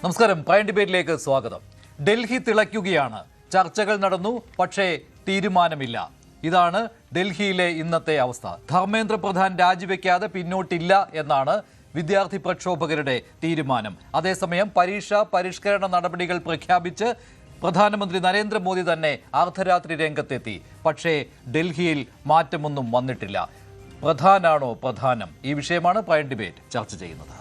നമസ്കാരം. പ്രൈം ഡിബേറ്റിലേക്ക് സ്വാഗതം. ഡൽഹി തിളയ്ക്കുകയാണ്. ചർച്ചകൾ നടന്നു, പക്ഷേ തീരുമാനമില്ല. ഇതാണ് ഡൽഹിയിലെ ഇന്നത്തെ അവസ്ഥ. ധർമ്മേന്ദ്ര പ്രധാൻ രാജിവെക്കാതെ പിന്നോട്ടില്ല എന്നാണ് വിദ്യാർത്ഥി പ്രക്ഷോഭകരുടെ തീരുമാനം. അതേസമയം പരീക്ഷാ പരിഷ്കരണ നടപടികൾ പ്രഖ്യാപിച്ച് പ്രധാനമന്ത്രി നരേന്ദ്രമോദി തന്നെ അർദ്ധരാത്രി രംഗത്തെത്തി. പക്ഷേ ഡൽഹിയിൽ മാറ്റമൊന്നും വന്നിട്ടില്ല. പ്രധാനാണോ പ്രധാനം? ഈ വിഷയമാണ് പ്രൈം ഡിബേറ്റ് ചർച്ച ചെയ്യുന്നത്.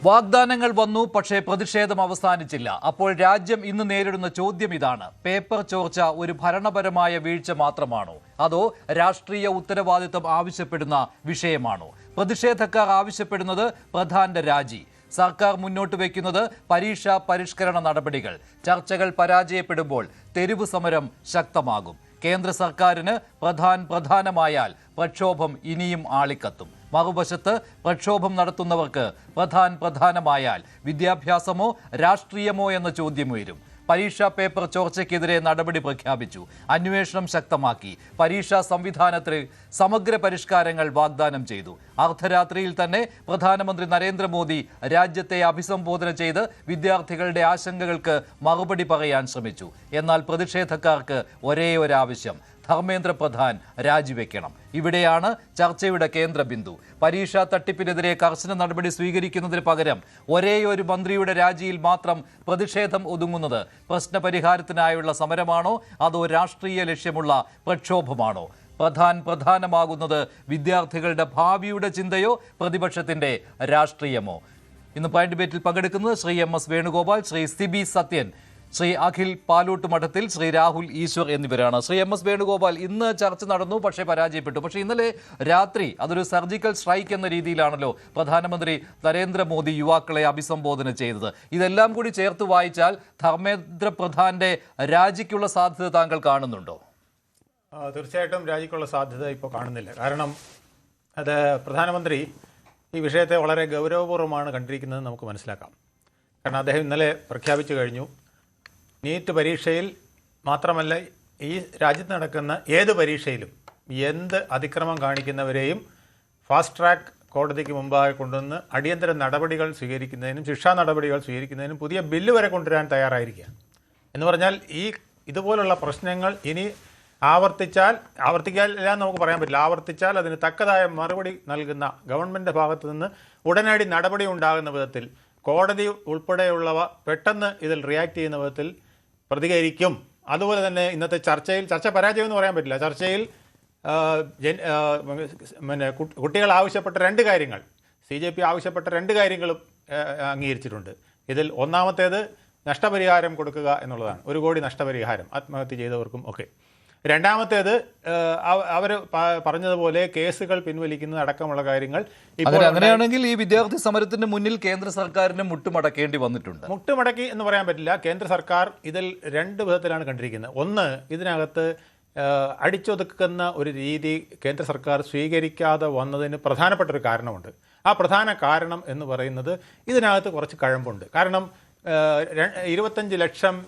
വാഗ്ദാനങ്ങൾ വന്നു, പക്ഷേ പ്രതിഷേധം അവസാനിച്ചില്ല. അപ്പോൾ രാജ്യം ഇന്ന് നേരിടുന്ന ചോദ്യം ഇതാണ്: പേപ്പർ ചോർച്ച ഒരു ഭരണപരമായ വീഴ്ച മാത്രമാണോ, അതോ രാഷ്ട്രീയ ഉത്തരവാദിത്തം ആവശ്യപ്പെടുന്ന വിഷയമാണോ? പ്രതിഷേധക്കാർ ആവശ്യപ്പെടുന്നത് പ്രധാന്റെ രാജി. സർക്കാർ മുന്നോട്ട് വയ്ക്കുന്നത് പരീക്ഷാ പരിഷ്കരണ നടപടികൾ. ചർച്ചകൾ പരാജയപ്പെടുമ്പോൾ തെരുവ് സമരം ശക്തമാകും. കേന്ദ്ര സർക്കാരിന് പ്രധാനമായാൽ പ്രക്ഷോഭം ഇനിയും ആളിക്കത്തും. മറുവശത്ത് പ്രക്ഷോഭം നടത്തുന്നവർക്ക് പ്രധാനമായാൽ വിദ്യാഭ്യാസമോ രാഷ്ട്രീയമോ എന്ന ചോദ്യം ഉയരും. പരീക്ഷാ പേപ്പർ ചോർച്ചയ്ക്കെതിരെ നടപടി പ്രഖ്യാപിച്ചു. അന്വേഷണം ശക്തമാക്കി. പരീക്ഷാ സംവിധാനത്തിൽ സമഗ്ര പരിഷ്കാരങ്ങൾ വാഗ്ദാനം ചെയ്തു. അർദ്ധരാത്രിയിൽ തന്നെ പ്രധാനമന്ത്രി നരേന്ദ്രമോദി രാജ്യത്തെ അഭിസംബോധന ചെയ്ത് വിദ്യാർത്ഥികളുടെ ആശങ്കകൾക്ക് മറുപടി പറയാൻ ശ്രമിച്ചു. എന്നാൽ പ്രതിഷേധക്കാർക്ക് ഒരേ ഒരാവശ്യം: ധർമ്മേന്ദ്ര പ്രധാൻ രാജിവെക്കണം. ഇവിടെയാണ് ചർച്ചയുടെ കേന്ദ്ര ബിന്ദു. പരീക്ഷാ തട്ടിപ്പിനെതിരെ കർശന നടപടി സ്വീകരിക്കുന്നതിന് പകരം ഒരേയൊരു മന്ത്രിയുടെ രാജിയിൽ മാത്രം പ്രതിഷേധം ഒതുങ്ങുന്നത് പ്രശ്നപരിഹാരത്തിനായുള്ള സമരമാണോ, അതോ രാഷ്ട്രീയ ലക്ഷ്യമുള്ള പ്രക്ഷോഭമാണോ? പ്രധാനമാകുന്നത് വിദ്യാർത്ഥികളുടെ ഭാവിയുടെ ചിന്തയോ പ്രതിപക്ഷത്തിന്റെ രാഷ്ട്രീയമോ? ഇന്ന് പ്രൈം ഡിബേറ്റിൽ പങ്കെടുക്കുന്നത് ശ്രീ MS വേണുഗോപാൽ, ശ്രീ സിബി സത്യൻ, ശ്രീ അഖിൽ പാലൂട്ടുമഠത്തിൽ, ശ്രീ രാഹുൽ ഈശ്വർ എന്നിവരാണ്. ശ്രീ MS വേണുഗോപാൽ, ഇന്ന് ചർച്ച നടന്നു, പക്ഷേ പരാജയപ്പെട്ടു. പക്ഷേ ഇന്നലെ രാത്രി അതൊരു സർജിക്കൽ സ്ട്രൈക്ക് എന്ന രീതിയിലാണല്ലോ പ്രധാനമന്ത്രി നരേന്ദ്രമോദി യുവാക്കളെ അഭിസംബോധന ചെയ്തത്. ഇതെല്ലാം കൂടി ചേർത്ത് വായിച്ചാൽ ധർമ്മേന്ദ്ര പ്രധാന്റെ രാജിക്കുള്ള സാധ്യത താങ്കൾ കാണുന്നുണ്ടോ? തീർച്ചയായിട്ടും രാജിക്കുള്ള സാധ്യത ഇപ്പോൾ കാണുന്നില്ല. കാരണം അത് പ്രധാനമന്ത്രി ഈ വിഷയത്തെ വളരെ ഗൗരവപൂർവ്വമാണ് കണ്ടിരിക്കുന്നത് നമുക്ക് മനസ്സിലാക്കാം. കാരണം അദ്ദേഹം ഇന്നലെ പ്രഖ്യാപിച്ചു കഴിഞ്ഞു, നീറ്റ് പരീക്ഷയിൽ മാത്രമല്ല ഈ രാജ്യത്ത് നടക്കുന്ന ഏത് പരീക്ഷയിലും എന്ത് അതിക്രമം കാണിക്കുന്നവരെയും ഫാസ്റ്റ് ട്രാക്ക് കോടതിക്ക് മുമ്പാകെ കൊണ്ടുവന്ന് അടിയന്തര നടപടികൾ സ്വീകരിക്കുന്നതിനും ശിക്ഷാ നടപടികൾ സ്വീകരിക്കുന്നതിനും പുതിയ ബില്ല് വരെ കൊണ്ടുവരാൻ തയ്യാറായിരിക്കുക. എന്ന് പറഞ്ഞാൽ ഇതുപോലുള്ള പ്രശ്നങ്ങൾ ഇനി ആവർത്തിക്കാനില്ല എന്ന് നമുക്ക് പറയാൻ പറ്റില്ല. ആവർത്തിച്ചാൽ അതിന് തക്കതായ മറുപടി നൽകുന്ന ഗവൺമെൻറ്റിൻ്റെ ഭാഗത്തു നിന്ന് ഉടനടി നടപടി ഉണ്ടാകുന്ന വിധത്തിൽ കോടതി ഉൾപ്പെടെയുള്ളവ പെട്ടെന്ന് ഇതിൽ റിയാക്ട് ചെയ്യുന്ന വിധത്തിൽ പ്രതികരിക്കും. അതുപോലെ തന്നെ ഇന്നത്തെ ചർച്ച പരാജയം എന്ന് പറയാൻ പറ്റില്ല. ചർച്ചയിൽ കുട്ടികൾ ആവശ്യപ്പെട്ട രണ്ട് കാര്യങ്ങൾ, CJP ആവശ്യപ്പെട്ട രണ്ട് കാര്യങ്ങളും അംഗീകരിച്ചിട്ടുണ്ട്. ഇതിൽ ഒന്നാമത്തേത് നഷ്ടപരിഹാരം കൊടുക്കുക എന്നുള്ളതാണ്. 1 കോടി നഷ്ടപരിഹാരം ആത്മഹത്യ ചെയ്തവർക്കും ഒക്കെ. രണ്ടാമത്തേത് അവർ പറഞ്ഞതുപോലെ കേസുകൾ പിൻവലിക്കുന്നത് അടക്കമുള്ള കാര്യങ്ങൾ. അങ്ങനെയാണെങ്കിൽ ഈ വിദ്യാർത്ഥി സമരത്തിന് മുന്നിൽ കേന്ദ്ര സർക്കാരിന് മുട്ടുമടക്കേണ്ടി വന്നിട്ടുണ്ട്. മുട്ടുമടക്കി എന്ന് പറയാൻ പറ്റില്ല. കേന്ദ്ര സർക്കാർ ഇതിൽ 2 വിധത്തിലാണ് കണ്ടിരിക്കുന്നത്. ഒന്ന്, ഇതിനകത്ത് അടിച്ചൊതുക്കുന്ന ഒരു രീതി കേന്ദ്ര സർക്കാർ സ്വീകരിക്കാതെ വന്നതിന് പ്രധാനപ്പെട്ട ഒരു കാരണമുണ്ട്. ആ പ്രധാന കാരണം എന്ന് പറയുന്നത് ഇതിനകത്ത് കുറച്ച് കഴമ്പുണ്ട്. കാരണം 25 ലക്ഷം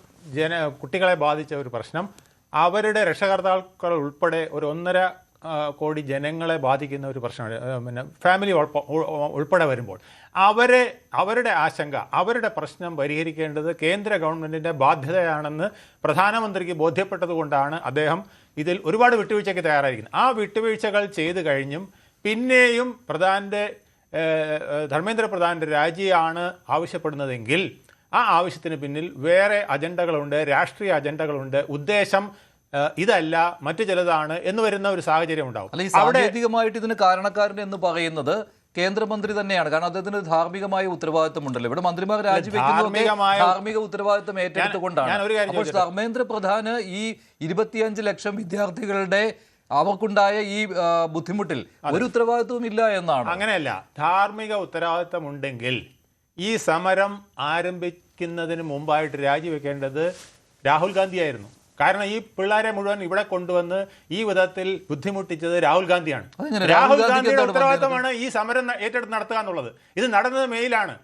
കുട്ടികളെ ബാധിച്ച ഒരു പ്രശ്നം അവരുടെ രക്ഷകർത്താക്കൾ ഉൾപ്പെടെ ഒരു 1.5 കോടി ജനങ്ങളെ ബാധിക്കുന്ന ഒരു പ്രശ്നമാണ്. ഫാമിലി ഉൾപ്പെടെ വരുമ്പോൾ അവരുടെ ആശങ്ക, അവരുടെ പ്രശ്നം പരിഹരിക്കേണ്ടത് കേന്ദ്ര ഗവൺമെൻറ്റിൻ്റെ ബാധ്യതയാണെന്ന് പ്രധാനമന്ത്രിക്ക് ബോധ്യപ്പെട്ടതുകൊണ്ടാണ് അദ്ദേഹം ഇതിൽ ഒരുപാട് വിട്ടുവീഴ്ചയ്ക്ക് തയ്യാറായിരിക്കുന്നത്. ആ വിട്ടുവീഴ്ചകൾ ചെയ്തു കഴിഞ്ഞും പിന്നെയും ധർമ്മേന്ദ്ര പ്രധാൻ്റെ രാജിയാണ് ആവശ്യപ്പെടുന്നതെങ്കിൽ ആ ആവശ്യത്തിന് പിന്നിൽ വേറെ അജണ്ടകളുണ്ട്, രാഷ്ട്രീയ അജണ്ടകളുണ്ട്. ഉദ്ദേശം ഇതല്ല, മറ്റു ചിലതാണ് എന്ന് വരുന്ന ഒരു സാഹചര്യം ഉണ്ടാവും. അല്ല, ഈ സാങ്കേതികമായിട്ട് ഇതിന് കാരണക്കാരൻ എന്ന് പറയുന്നത് കേന്ദ്രമന്ത്രി തന്നെയാണ്. കാരണം അദ്ദേഹത്തിന് ധാർമ്മികമായ ഉത്തരവാദിത്തമുണ്ടല്ലോ. ഇവിടെ മന്ത്രിമാർ രാജിവെക്കുന്നത് ധാർമ്മിക ഉത്തരവാദിത്തം ഏറ്റെടുത്തുകൊണ്ടാണ്. അപ്പോൾ ധർമ്മേന്ദ്ര പ്രധാന് ഈ 25 ലക്ഷം വിദ്യാർത്ഥികളുടെ അവർക്കുണ്ടായ ഈ ബുദ്ധിമുട്ടിൽ ഒരു ഉത്തരവാദിത്വവും ഇല്ല എന്നാണ്. അങ്ങനെയല്ല, ധാർമ്മിക ഉത്തരവാദിത്തമുണ്ടെങ്കിൽ ഈ സമരം ആരംഭിക്കുന്നതിന് മുമ്പായിട്ട് രാജിവെക്കേണ്ടത് രാഹുൽ ഗാന്ധിയായിരുന്നു. കാരണം ഈ പിള്ളേരെ മുഴുവൻ ഇവിടെ കൊണ്ടുവന്ന് ഈ വിധത്തിൽ ബുദ്ധിമുട്ടിച്ചത് രാഹുൽ ഗാന്ധിയാണ്. രാഹുൽ ഗാന്ധിയുടെ ഉത്തരവാദിത്തമാണ് ഈ സമരം ഏറ്റെടുത്ത് നടത്തുക എന്നുള്ളത്. ഇത് നടന്നത് മെയിലാണ്.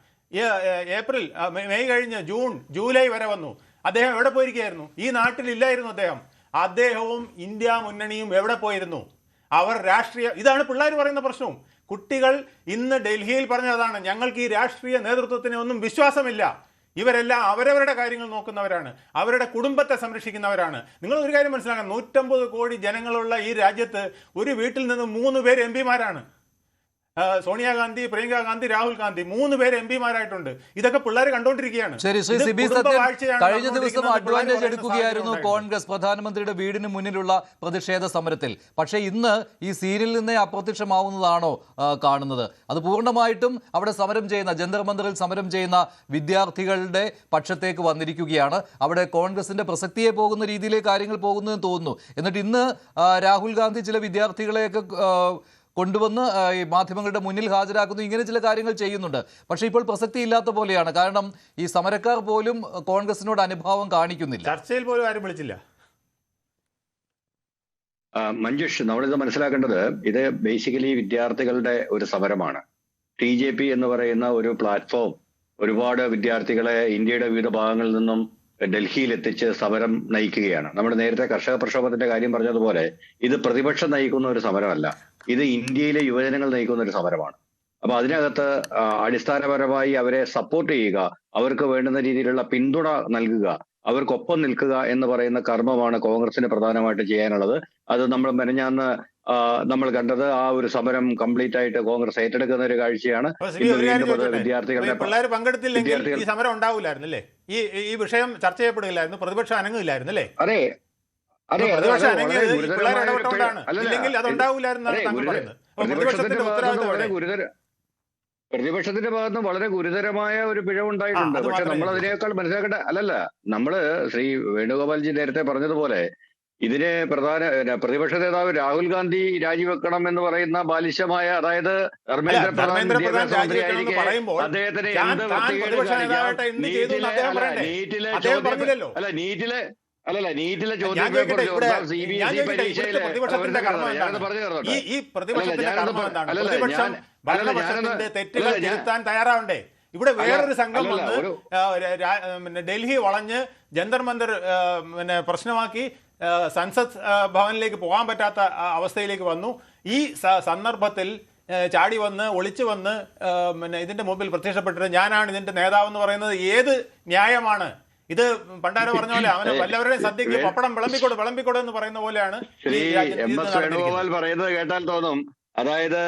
ഏപ്രിൽ മെയ് കഴിഞ്ഞ് ജൂൺ ജൂലൈ വരെ വന്നു. അദ്ദേഹം എവിടെ പോയിരിക്കുകയായിരുന്നു? ഈ നാട്ടിലില്ലായിരുന്നു അദ്ദേഹം. അദ്ദേഹവും ഇന്ത്യ മുന്നണിയും എവിടെ പോയിരുന്നു? അവർ ഇതാണ് പിള്ളേർ പറയുന്ന പ്രശ്നവും. കുട്ടികൾ ഇന്ന് ഡൽഹിയിൽ പറഞ്ഞതാണ്, ഞങ്ങൾക്ക് ഈ രാഷ്ട്രീയ നേതൃത്വത്തിന് ഒന്നും വിശ്വാസമില്ല, ഇവരെല്ലാം അവരവരുടെ കാര്യങ്ങൾ നോക്കുന്നവരാണ്, അവരുടെ കുടുംബത്തെ സംരക്ഷിക്കുന്നവരാണ്. നിങ്ങൾ ഒരു കാര്യം മനസ്സിലാക്കണം, 150 കോടി ജനങ്ങളുള്ള ഈ രാജ്യത്ത് ഒരു വീട്ടിൽ നിന്ന് 3 പേര് എം പിമാരാണ്. സോണിയാഗാന്ധി, പ്രിയങ്ക ഗാന്ധി, രാഹുൽ ഗാന്ധി 3 പേര് എം പിമാരായിട്ടുണ്ട്. ഇതൊക്കെ പിള്ളേർ കണ്ടുകൊണ്ടിരിക്കുകയാണ്. ശരി, ശ്രീ സിബി സത്യൻ, കഴിഞ്ഞ ദിവസം അഡ്വാൻറ്റേജ് എടുക്കുകയായിരുന്നു കോൺഗ്രസ് പ്രധാനമന്ത്രിയുടെ വീടിന് മുന്നിലുള്ള പ്രതിഷേധ സമരത്തിൽ. പക്ഷേ ഇന്ന് ഈ സീനിൽ നിന്നേ അപ്രത്യക്ഷമാവുന്നതാണോ കാണുന്നത്? അത് പൂർണ്ണമായിട്ടും അവിടെ സമരം ചെയ്യുന്ന, ജന്തർ മന്ദിറിൽ സമരം ചെയ്യുന്ന വിദ്യാർത്ഥികളുടെ പക്ഷത്തേക്ക് വന്നിരിക്കുകയാണ്. അവിടെ കോൺഗ്രസിന്റെ പ്രസക്തിയെ പോകുന്ന രീതിയിലേക്ക് കാര്യങ്ങൾ പോകുന്നതെന്ന് തോന്നുന്നു. എന്നിട്ട് ഇന്ന് രാഹുൽ ഗാന്ധി ചില വിദ്യാർത്ഥികളെയൊക്കെ കൊണ്ടുവന്ന് ഈ മാധ്യമങ്ങളുടെ മുന്നിൽ ഹാജരാക്കുന്നു. ഇങ്ങനെ ചില കാര്യങ്ങൾ ചെയ്യുന്നുണ്ട്. പക്ഷേ ഇപ്പോൾ പ്രസക്തി ഇല്ലാത്ത പോലെയാണ്. കാരണം ഈ സമരക്കാർ പോലും കോൺഗ്രസിനോട് അനുഭാവം കാണിക്കുന്നില്ല. ചർച്ചയിൽ പോലും ആരും വിളിച്ചില്ല. മഞ്ജുഷ്, നമ്മളിത് മനസ്സിലാക്കേണ്ടത്, ഇത് ബേസിക്കലി വിദ്യാർത്ഥികളുടെ ഒരു സമരമാണ്. TJP എന്ന് പറയുന്ന ഒരു പ്ലാറ്റ്ഫോം ഒരുപാട് വിദ്യാർത്ഥികളെ ഇന്ത്യയുടെ വിവിധ ഭാഗങ്ങളിൽ നിന്നും ഡൽഹിയിൽ എത്തിച്ച് സമരം നയിക്കുകയാണ്. നമ്മുടെ നേരത്തെ കർഷക പ്രക്ഷോഭത്തിന്റെ കാര്യം പറഞ്ഞതുപോലെ ഇത് പ്രതിപക്ഷം നയിക്കുന്ന ഒരു സമരമല്ല, ഇത് ഇന്ത്യയിലെ യുവജനങ്ങൾ നയിക്കുന്ന ഒരു സമരമാണ്. അപ്പൊ അതിനകത്ത് അടിസ്ഥാനപരമായി അവരെ സപ്പോർട്ട് ചെയ്യുക, അവർക്ക് വേണ്ടുന്ന രീതിയിലുള്ള പിന്തുണ നൽകുക, അവർക്കൊപ്പം നിൽക്കുക എന്ന് പറയുന്ന കർമ്മമാണ് കോൺഗ്രസിന് പ്രധാനമായിട്ട് ചെയ്യാനുള്ളത്. അത് നമ്മൾ മെനഞ്ഞാന്ന് നമ്മൾ കണ്ടത് ആ ഒരു സമരം കംപ്ലീറ്റ് ആയിട്ട് കോൺഗ്രസ് ഏറ്റെടുക്കുന്ന ഒരു കാഴ്ചയാണ്. വിദ്യാർത്ഥികളുടെ പിള്ളേർ പങ്കെടുത്തില്ലെങ്കിൽ ഈ സമരം ഉണ്ടാവില്ലായിരുന്നല്ലേ? ഈ വിഷയം ചർച്ച ചെയ്യപ്പെടുകയില്ലായിരുന്നു, പ്രതിപക്ഷം അനങ്ങില്ലായിരുന്നു അല്ലേ? അതെ, പ്രതിപക്ഷം അനങ്ങിയത് പിള്ളേർ ഇടപെട്ടുകൊണ്ടാണ്. ഇല്ലെങ്കിൽ അത് ഉണ്ടാവില്ലായിരുന്നാണ് താങ്കൾ പറയുന്നത്. പ്രതിപക്ഷത്തിന്റെ ഉത്തരവാദിത്വം പ്രതിപക്ഷത്തിന്റെ ഭാഗത്ത് വളരെ ഗുരുതരമായ ഒരു പിഴവുണ്ടായിട്ടുണ്ട്. പക്ഷെ നമ്മൾ അതിനേക്കാൾ മനസ്സിലാക്കേണ്ട നമ്മള് ശ്രീ വേണുഗോപാൽജി നേരത്തെ പറഞ്ഞതുപോലെ ഇതിന് പ്രതിപക്ഷ നേതാവ് രാഹുൽ ഗാന്ധി രാജിവെക്കണം എന്ന് പറയുന്ന ബാലിശമായ, അതായത് ധർമ്മേന്ദ്ര പ്രധാൻ വിദ്യാഭ്യാസ മന്ത്രിയായിരിക്കെ അദ്ദേഹത്തിന് എന്ത് നീറ്റിലെ ചോദ്യം പേപ്പർ ചോർന്നാൽ CBSE പരീക്ഷയില് തെറ്റുകൾ തിരുത്താൻ തയ്യാറാവണ്ടേ? ഇവിടെ വേറൊരു സംഘം വന്ന് ഡൽഹി വളഞ്ഞ് ജന്തർ മന്ദിർ പ്രശ്നമാക്കി സൻസദ് ഭവനിലേക്ക് പോകാൻ പറ്റാത്ത അവസ്ഥയിലേക്ക് വന്നു. ഈ സന്ദർഭത്തിൽ ചാടി വന്ന് ഒളിച്ചു വന്ന് ഇതിന്റെ മുമ്പിൽ പ്രത്യക്ഷപ്പെട്ടിട്ട് ഞാനാണ് ഇതിന്റെ നേതാവെന്ന് പറയുന്നത് ഏത് ന്യായമാണ്? ഇത് പണ്ടാരോ പറഞ്ഞ പോലെ അവന് വല്ലവരുടെയും സദ്യക്ക് പപ്പടം വിളമ്പിക്കൊടു എന്ന് പറയുന്ന പോലെയാണ് വേണുഗോപാൽ പറയുന്നത് കേട്ടാൽ തോന്നും. അതായത്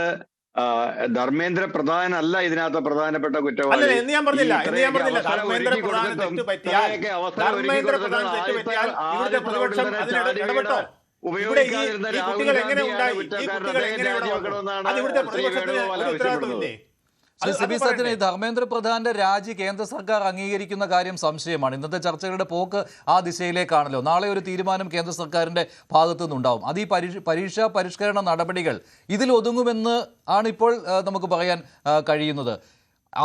ധർമ്മേന്ദ്ര പ്രധാൻ അല്ല ഇതിനകത്ത് പ്രധാനപ്പെട്ട കുറ്റവാളി. സിബി സത്യൻ, ധർമ്മേന്ദ്ര പ്രധാന്റെ രാജി കേന്ദ്ര സർക്കാർ അംഗീകരിക്കുന്ന കാര്യം സംശയമാണ്. ഇന്നത്തെ ചർച്ചകളുടെ പോക്ക് ആ ദിശയിലേക്കാണല്ലോ. നാളെ ഒരു തീരുമാനം കേന്ദ്ര സർക്കാരിന്റെ ഭാഗത്തു നിന്നുണ്ടാവും. അത് ഈ പരീക്ഷാ പരിഷ്കരണ നടപടികൾ ഇതിൽ ഒതുങ്ങുമെന്ന് ആണ് ഇപ്പോൾ നമുക്ക് പറയാൻ കഴിയുന്നത്.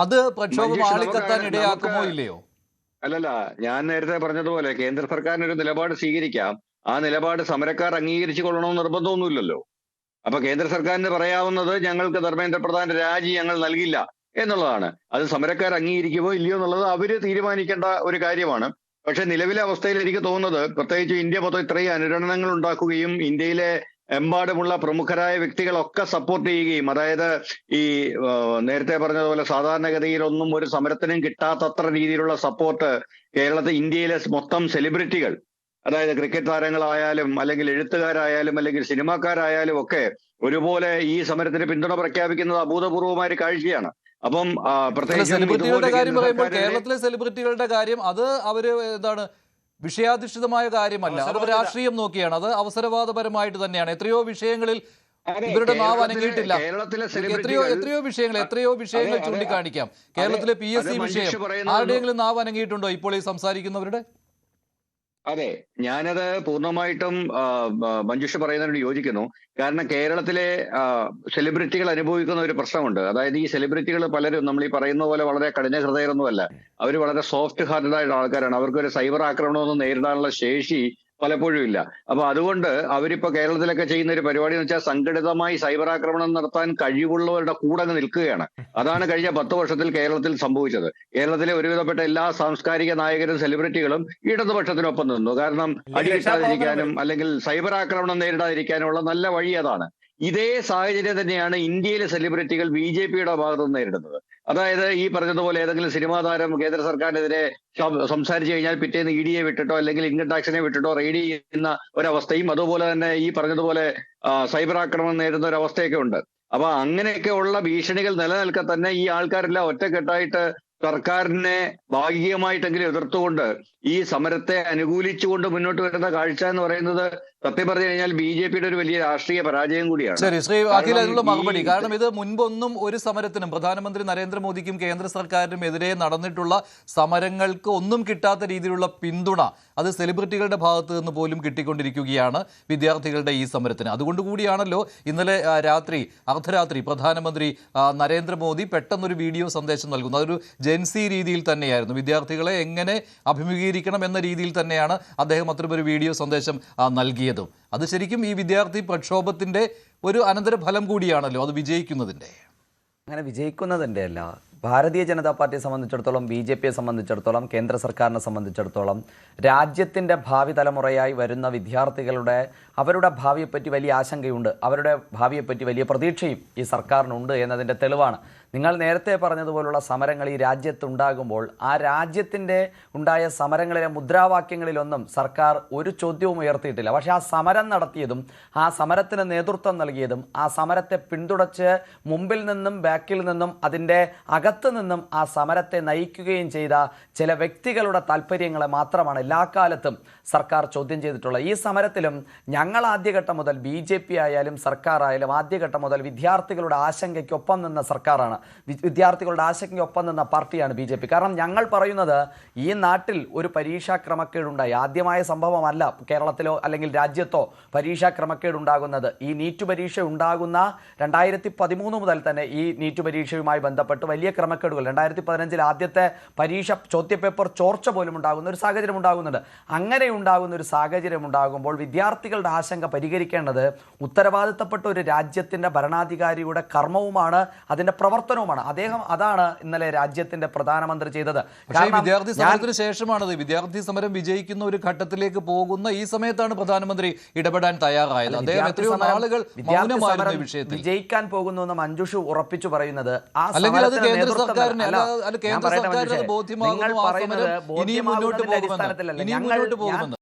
അത് പ്രക്ഷോഭം ആളിക്കത്താൻ ഇടയാക്കുമോ ഇല്ലയോ? ഞാൻ നേരത്തെ പറഞ്ഞതുപോലെ കേന്ദ്ര സർക്കാരിന് ഒരു നിലപാട് സ്വീകരിക്കാം. ആ നിലപാട് സമരക്കാർ അംഗീകരിച്ചു കൊള്ളണമെന്ന് നിർബന്ധമൊന്നുമില്ലല്ലോ. അപ്പൊ കേന്ദ്ര സർക്കാരിന് പറയാവുന്നത് ഞങ്ങൾക്ക് ധർമ്മേന്ദ്ര പ്രധാന്റെ രാജി ഞങ്ങൾ നൽകില്ല എന്നുള്ളതാണ്. അത് സമരക്കാർ അംഗീകരിക്കുമോ ഇല്ലയോ എന്നുള്ളത് അവര് തീരുമാനിക്കേണ്ട ഒരു കാര്യമാണ്. പക്ഷെ നിലവിലെ അവസ്ഥയിൽ എനിക്ക് തോന്നുന്നത്, പ്രത്യേകിച്ച് ഇന്ത്യ മൊത്തം ഇത്രയും അനുരണനങ്ങൾ ഉണ്ടാക്കുകയും ഇന്ത്യയിലെ എമ്പാടുമുള്ള പ്രമുഖരായ വ്യക്തികളൊക്കെ സപ്പോർട്ട് ചെയ്യുകയും, അതായത് ഈ നേരത്തെ പറഞ്ഞതുപോലെ സാധാരണഗതിയിലൊന്നും ഒരു സമരത്തിനും കിട്ടാത്തത്ര രീതിയിലുള്ള സപ്പോർട്ട് ഇന്ത്യയിലെ മൊത്തം സെലിബ്രിറ്റികൾ, അതായത് ക്രിക്കറ്റ് താരങ്ങളായാലും അല്ലെങ്കിൽ എഴുത്തുകാരായാലും അല്ലെങ്കിൽ സിനിമാക്കാരായാലും ഒക്കെ ഒരുപോലെ ഈ സമരത്തിന് പിന്തുണ പ്രഖ്യാപിക്കുന്നത് അഭൂതപൂർവമായ ഒരു കാഴ്ചയാണ്. അപ്പം സെലിബ്രിറ്റികളുടെ കാര്യം പറയുമ്പോൾ കേരളത്തിലെ സെലിബ്രിറ്റികളുടെ കാര്യം അത് അവര് എന്താണ് വിഷയാധിഷ്ഠിതമായ കാര്യമല്ല, അത് രാഷ്ട്രീയം നോക്കിയാണ്, അത് അവസരവാദപരമായിട്ട് തന്നെയാണ്. എത്രയോ വിഷയങ്ങളിൽ ഇവരുടെ നാവ് അനങ്ങിയിട്ടില്ല. എത്രയോ വിഷയങ്ങൾ ചൂണ്ടിക്കാണിക്കാം. കേരളത്തിലെ PSC വിഷയം ആരുടെയെങ്കിലും നാവ് അനങ്ങിയിട്ടുണ്ടോ ഇപ്പോൾ ഈ സംസാരിക്കുന്നവരുടെ? അതെ, ഞാനത് പൂർണ്ണമായിട്ടും മഞ്ജുഷ പറയുന്നതിനോട് യോജിക്കുന്നു. കാരണം കേരളത്തിലെ സെലിബ്രിറ്റികൾ അനുഭവിക്കുന്ന ഒരു പ്രശ്നമുണ്ട്. അതായത് ഈ സെലിബ്രിറ്റികൾ പലരും നമ്മൾ ഈ പറയുന്ന പോലെ വളരെ കഠിന ഹൃദയരൊന്നുമല്ല. അവർ വളരെ സോഫ്റ്റ് ഹാർട്ടഡ് ആയിട്ടുള്ള ആൾക്കാരാണ്. അവർക്കൊരു സൈബർ ആക്രമണമൊന്നും നേരിടാനുള്ള ശേഷി പലപ്പോഴും ഇല്ല. അപ്പൊ അതുകൊണ്ട് അവരിപ്പോ കേരളത്തിലൊക്കെ ചെയ്യുന്ന ഒരു പരിപാടി എന്ന് വെച്ചാൽ സംഘടിതമായി സൈബർ ആക്രമണം നടത്താൻ കഴിവുള്ളവരുടെ കൂടെ അങ്ങ് നിൽക്കുകയാണ്. അതാണ് കഴിഞ്ഞ 10 വർഷത്തിൽ കേരളത്തിൽ സംഭവിച്ചത്. കേരളത്തിലെ ഒരുവിധപ്പെട്ട എല്ലാ സാംസ്കാരിക നായകരും സെലിബ്രിറ്റികളും ഇടതുപക്ഷത്തിനൊപ്പം നിന്നു. കാരണം അടി കിട്ടാതിരിക്കാനും അല്ലെങ്കിൽ സൈബർ ആക്രമണം നേരിടാതിരിക്കാനുള്ള നല്ല വഴി അതാണ്. ഇതേ സാഹചര്യം തന്നെയാണ് ഇന്ത്യയിലെ സെലിബ്രിറ്റികൾ BJPയുടെ ഭാഗത്ത് നിന്ന് നേരിടുന്നത്. അതായത് ഈ പറഞ്ഞതുപോലെ ഏതെങ്കിലും സിനിമാ താരം കേന്ദ്ര സർക്കാരിനെതിരെ സംസാരിച്ചു കഴിഞ്ഞാൽ പിറ്റേന്ന് ED വിട്ടിട്ടോ അല്ലെങ്കിൽ ഇൻകം ടാക്സിനെ വിട്ടിട്ടോ റെയ്ഡ് ചെയ്യുന്ന ഒരവസ്ഥയും, അതുപോലെ തന്നെ ഈ പറഞ്ഞതുപോലെ സൈബർ ആക്രമണം നേരിടുന്ന ഒരു അവസ്ഥയൊക്കെ ഉണ്ട്. അപ്പൊ അങ്ങനെയൊക്കെ ഉള്ള ഭീഷണികൾ നിലനിൽക്കെ തന്നെ ഈ ആൾക്കാരെല്ലാം ഒറ്റക്കെട്ടായിട്ട് സർക്കാരിനെ ഭാഗികമായിട്ടെങ്കിലും എതിർത്തുകൊണ്ട് ഈ സമരത്തെ അനുകൂലിച്ചുകൊണ്ട് മുന്നോട്ട് വരുന്ന കാഴ്ച എന്ന് പറയുന്നത് സത്യം പറഞ്ഞു കഴിഞ്ഞാൽ BJPയുടെ ഒരു വലിയ രാഷ്ട്രീയ പരാജയം കൂടിയാണ്. ശരി, ശ്രീ അഖിൽ, അതിനുള്ള മറുപടി. കാരണം ഇത് മുൻപൊന്നും ഒരു സമരത്തിനും പ്രധാനമന്ത്രി നരേന്ദ്രമോദിക്കും കേന്ദ്ര സർക്കാരിനും എതിരെ നടന്നിട്ടുള്ള സമരങ്ങൾക്ക് ഒന്നും കിട്ടാത്ത രീതിയിലുള്ള പിന്തുണ അത് സെലിബ്രിറ്റികളുടെ ഭാഗത്ത് നിന്ന് പോലും കിട്ടിക്കൊണ്ടിരിക്കുകയാണ് വിദ്യാർത്ഥികളുടെ ഈ സമരത്തിന്. അതുകൊണ്ട് കൂടിയാണല്ലോ ഇന്നലെ അർദ്ധരാത്രി പ്രധാനമന്ത്രി നരേന്ദ്രമോദി പെട്ടെന്നൊരു വീഡിയോ സന്ദേശം നൽകുന്നത്. അതൊരു ജെൻസി രീതിയിൽ തന്നെയായിരുന്നു. വിദ്യാർത്ഥികളെ എങ്ങനെ അഭിമുഖീകരിക്കണം എന്ന രീതിയിൽ തന്നെയാണ് അദ്ദേഹം അത്തരമൊരു വീഡിയോ സന്ദേശം നൽകിയതും. അത് ശരിക്കും ഈ വിദ്യാർത്ഥി പ്രക്ഷോഭത്തിന്റെ ഒരു അനന്തരഫലം കൂടിയാണല്ലോ, അത് വിജയിക്കുന്നതിന്റെ. അങ്ങനെ വിജയിക്കുന്നതിൻ്റെ അല്ല, ഭാരതീയ ജനതാ പാർട്ടിയെ സംബന്ധിച്ചിടത്തോളം, BJPയെ സംബന്ധിച്ചിടത്തോളം, കേന്ദ്ര സർക്കാരിനെ സംബന്ധിച്ചിടത്തോളം രാജ്യത്തിൻ്റെ ഭാവി തലമുറയായി വരുന്ന വിദ്യാർത്ഥികളുടെ അവരുടെ ഭാവിയെപ്പറ്റി വലിയ ആശങ്കയുണ്ട്, അവരുടെ ഭാവിയെപ്പറ്റി വലിയ പ്രതീക്ഷയും ഈ സർക്കാരിനുണ്ട് എന്നതിൻ്റെ തെളിവാണ്. നിങ്ങൾ നേരത്തെ പറഞ്ഞതുപോലുള്ള സമരങ്ങൾ ഈ രാജ്യത്തുണ്ടാകുമ്പോൾ ആ രാജ്യത്തിൻ്റെ ഉണ്ടായ സമരങ്ങളിലെ മുദ്രാവാക്യങ്ങളിലൊന്നും സർക്കാർ ഒരു ചോദ്യവും ഉയർത്തിയിട്ടില്ല. പക്ഷേ ആ സമരം നടത്തിയതും ആ സമരത്തിന് നേതൃത്വം നൽകിയതും ആ സമരത്തെ പിന്തുണച്ച് മുമ്പിൽ നിന്നും ബാക്കിൽ നിന്നും അതിൻ്റെ അകത്ത് നിന്നും ആ സമരത്തെ നയിക്കുകയും ചെയ്ത ചില വ്യക്തികളുടെ താല്പര്യങ്ങളെ മാത്രമാണ് എല്ലാ കാലത്തും സർക്കാർ ചോദ്യം ചെയ്തിട്ടുള്ളത്. ഈ സമരത്തിലും ഞങ്ങൾ ആദ്യഘട്ടം മുതൽ BJP ആയാലും സർക്കാർ ആയാലും ആദ്യഘട്ടം മുതൽ വിദ്യാർത്ഥികളുടെ ആശങ്കയ്ക്കൊപ്പം നിന്ന സർക്കാരാണ്, വിദ്യാർത്ഥികളുടെ ആശങ്കയ്ക്കൊപ്പം നിന്ന പാർട്ടിയാണ് BJP. കാരണം ഞങ്ങൾ പറയുന്നത് ഈ നാട്ടിൽ ഒരു പരീക്ഷാ ക്രമക്കേടുണ്ടായി, ആദ്യമായ സംഭവമല്ല കേരളത്തിലോ അല്ലെങ്കിൽ രാജ്യത്തോ പരീക്ഷാ ക്രമക്കേടുണ്ടാകുന്നത്. ഈ നീറ്റ് പരീക്ഷ ഉണ്ടാകുന്ന 2013 മുതൽ തന്നെ ഈ നീറ്റ് പരീക്ഷയുമായി ബന്ധപ്പെട്ട് വലിയ ക്രമക്കേടുകൾ, 2015 ആദ്യത്തെ പരീക്ഷ ചോദ്യപേപ്പർ ചോർച്ച പോലും ഉണ്ടാകുന്ന ഒരു സാഹചര്യം ഉണ്ടാകുന്നുണ്ട്. അങ്ങനെ ഉണ്ടാകുന്ന ഒരു സാഹചര്യം ഉണ്ടാകുമ്പോൾ വിദ്യാർത്ഥികളുടെ ആശങ്ക പരിഹരിക്കേണ്ടത് ഉത്തരവാദിത്തപ്പെട്ട ഒരു രാജ്യത്തിൻ്റെ ഭരണാധികാരിയുടെ കർമ്മവുമാണ്, അതിൻ്റെ പ്രവർത്തനവുമാണ്. അതാണ് ഇന്നലെ രാജ്യത്തിന്റെ പ്രധാനമന്ത്രി ചെയ്തത്. വിദ്യാർത്ഥി സമരത്തിന് ശേഷമാണത്. വിദ്യാർത്ഥി സമരം വിജയിക്കുന്ന ഒരു ഘട്ടത്തിലേക്ക് പോകുന്ന ഈ സമയത്താണ് പ്രധാനമന്ത്രി ഇടപെടാൻ തയ്യാറായത്. അദ്ദേഹം എത്രയോ നാളുകൾ മൗനമായിരുന്നു ഈ വിഷയത്തിൽ. വിജയിക്കാൻ പോകുന്നു എന്ന് മഞ്ജുഷ ഉറപ്പിച്ചു പറയുന്നത് അല്ലെങ്കിൽ അത് കേന്ദ്ര സർക്കാരിന് ബോധ്യമാകുന്നു, ആ സമരം ഇനിയും മുന്നോട്ട് പോകുമെന്ന്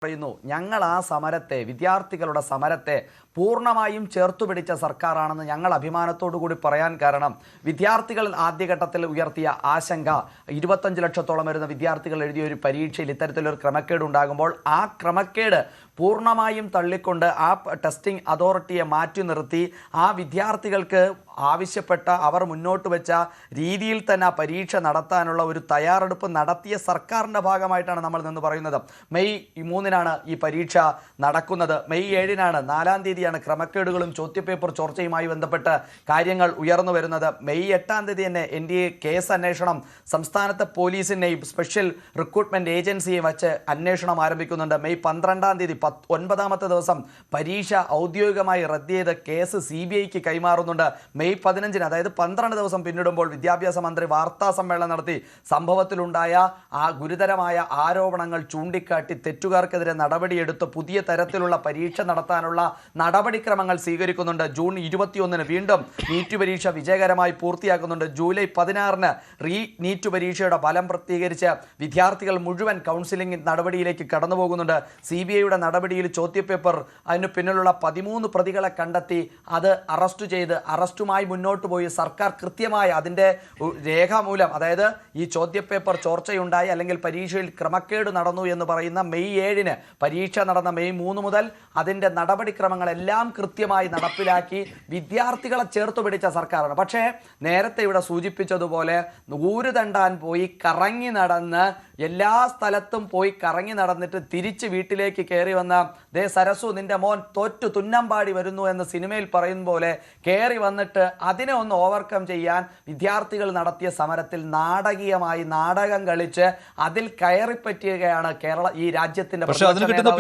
പറയുന്നു. ഞങ്ങൾ ആ സമരത്തെ, വിദ്യാർത്ഥികളുടെ സമരത്തെ പൂർണ്ണമായും ചേർത്തുപിടിച്ച സർക്കാരാണെന്ന് ഞങ്ങൾ അഭിമാനത്തോടു കൂടി പറയാൻ കാരണം വിദ്യാർത്ഥികൾ ആദ്യഘട്ടത്തിൽ ഉയർത്തിയ ആശങ്ക, 25 ലക്ഷത്തോളം വരുന്ന വിദ്യാർത്ഥികൾ എഴുതിയ ഒരു പരീക്ഷയിൽ ഇത്തരത്തിലൊരു ക്രമക്കേട് ഉണ്ടാകുമ്പോൾ ആ ക്രമക്കേട് പൂർണ്ണമായും തള്ളിക്കൊണ്ട് ആ ടെസ്റ്റിംഗ് അതോറിറ്റിയെ മാറ്റി നിർത്തി ആ വിദ്യാർത്ഥികൾക്ക് ആവശ്യപ്പെട്ട അവർ മുന്നോട്ട് വെച്ച രീതിയിൽ തന്നെ ആ പരീക്ഷ നടത്താനുള്ള ഒരു തയ്യാറെടുപ്പ് നടത്തിയ സർക്കാരിൻ്റെ ഭാഗമായിട്ടാണ് നമ്മൾ നിന്ന് പറയുന്നത്. മെയ് 3-നാണ് ഈ പരീക്ഷ നടക്കുന്നത്. മെയ് 7-നാണ് 4-ാം തീയതിയാണ് ക്രമക്കേടുകളും ചോദ്യപേപ്പർ ചോർച്ചയുമായി ബന്ധപ്പെട്ട് കാര്യങ്ങൾ ഉയർന്നു വരുന്നത്. മെയ് 8-ാം തീയതി തന്നെ NDA കേസ് അന്വേഷണം സംസ്ഥാനത്തെ പോലീസിനെയും സ്പെഷ്യൽ റിക്രൂട്ട്മെന്റ് ഏജൻസിയെയും വച്ച് അന്വേഷണം ആരംഭിക്കുന്നുണ്ട്. മെയ് 12-ാം തീയതി 9-ാമത്തെ ദിവസം പരീക്ഷ ഔദ്യോഗികമായി റദ്ദ് ചെയ്ത് കേസ് CBIക്ക് കൈമാറുന്നുണ്ട്. മെയ് 15-ന്, അതായത് 12 ദിവസം പിന്നിടുമ്പോൾ വിദ്യാഭ്യാസ മന്ത്രി വാർത്താ സമ്മേളനം നടത്തി സംഭവത്തിലുണ്ടായ ആ ഗുരുതരമായ ആരോപണങ്ങൾ ചൂണ്ടിക്കാട്ടി തെറ്റുകാർക്കെതിരെ നടപടിയെടുത്ത് പുതിയ തരത്തിലുള്ള പരീക്ഷ നടത്താനുള്ള നടപടിക്രമങ്ങൾ സ്വീകരിക്കുന്നുണ്ട്. ജൂൺ 21-ന് വീണ്ടും നീറ്റ് പരീക്ഷ വിജയകരമായി പൂർത്തിയാക്കുന്നുണ്ട്. ജൂലൈ 16-ന് നീറ്റ് പരീക്ഷയുടെ ഫലം പ്രസിദ്ധീകരിച്ച് വിദ്യാർത്ഥികൾ മുഴുവൻ കൗൺസിലിംഗ് നടപടിയിലേക്ക് കടന്നു പോകുന്നുണ്ട്. CBIയുടെ നടപടിയിൽ ചോദ്യപേപ്പർ അതിന് പിന്നിലുള്ള 13 പ്രതികളെ കണ്ടെത്തി അത് അറസ്റ്റ് ചെയ്ത് അറസ്റ്റുമായി മുന്നോട്ട് പോയി സർക്കാർ കൃത്യമായ അതിൻ്റെ രേഖാമൂലം, അതായത് ഈ ചോദ്യപേപ്പർ ചോർച്ചയുണ്ടായി അല്ലെങ്കിൽ പരീക്ഷയിൽ ക്രമക്കേട് നടന്നു എന്ന് പറയുന്ന മെയ് 7-ന് പരീക്ഷ നടന്ന മെയ് 3 മുതൽ അതിൻ്റെ നടപടിക്രമങ്ങളെല്ലാം കൃത്യമായി നടപ്പിലാക്കി വിദ്യാർത്ഥികളെ ചേർത്ത് പിടിച്ച സർക്കാരാണ്. പക്ഷേ നേരത്തെ ഇവിടെ സൂചിപ്പിച്ചതുപോലെ ഊര് തണ്ടാൻ പോയി കറങ്ങി നടന്ന് എല്ലാ സ്ഥലത്തും പോയി കറങ്ങി നടന്നിട്ട് തിരിച്ച് വീട്ടിലേക്ക് കയറി വന്ന ദേ സരസു നിന്റെ മോൻ തോറ്റു തുന്നമ്പാടി വരുന്നു എന്ന് സിനിമയിൽ പറയുന്ന പോലെ കയറി വന്നിട്ട് അതിനെ ഒന്ന് ഓവർകം ചെയ്യാൻ വിദ്യാർത്ഥികൾ നടത്തിയ സമരത്തിൽ നാടകീയമായി നാടകം കളിച്ച് അതിൽ കയറിപ്പറ്റുകയാണ് ഈ രാജ്യത്തിന്റെ പക്ഷെ അതിന് കിട്ടുന്ന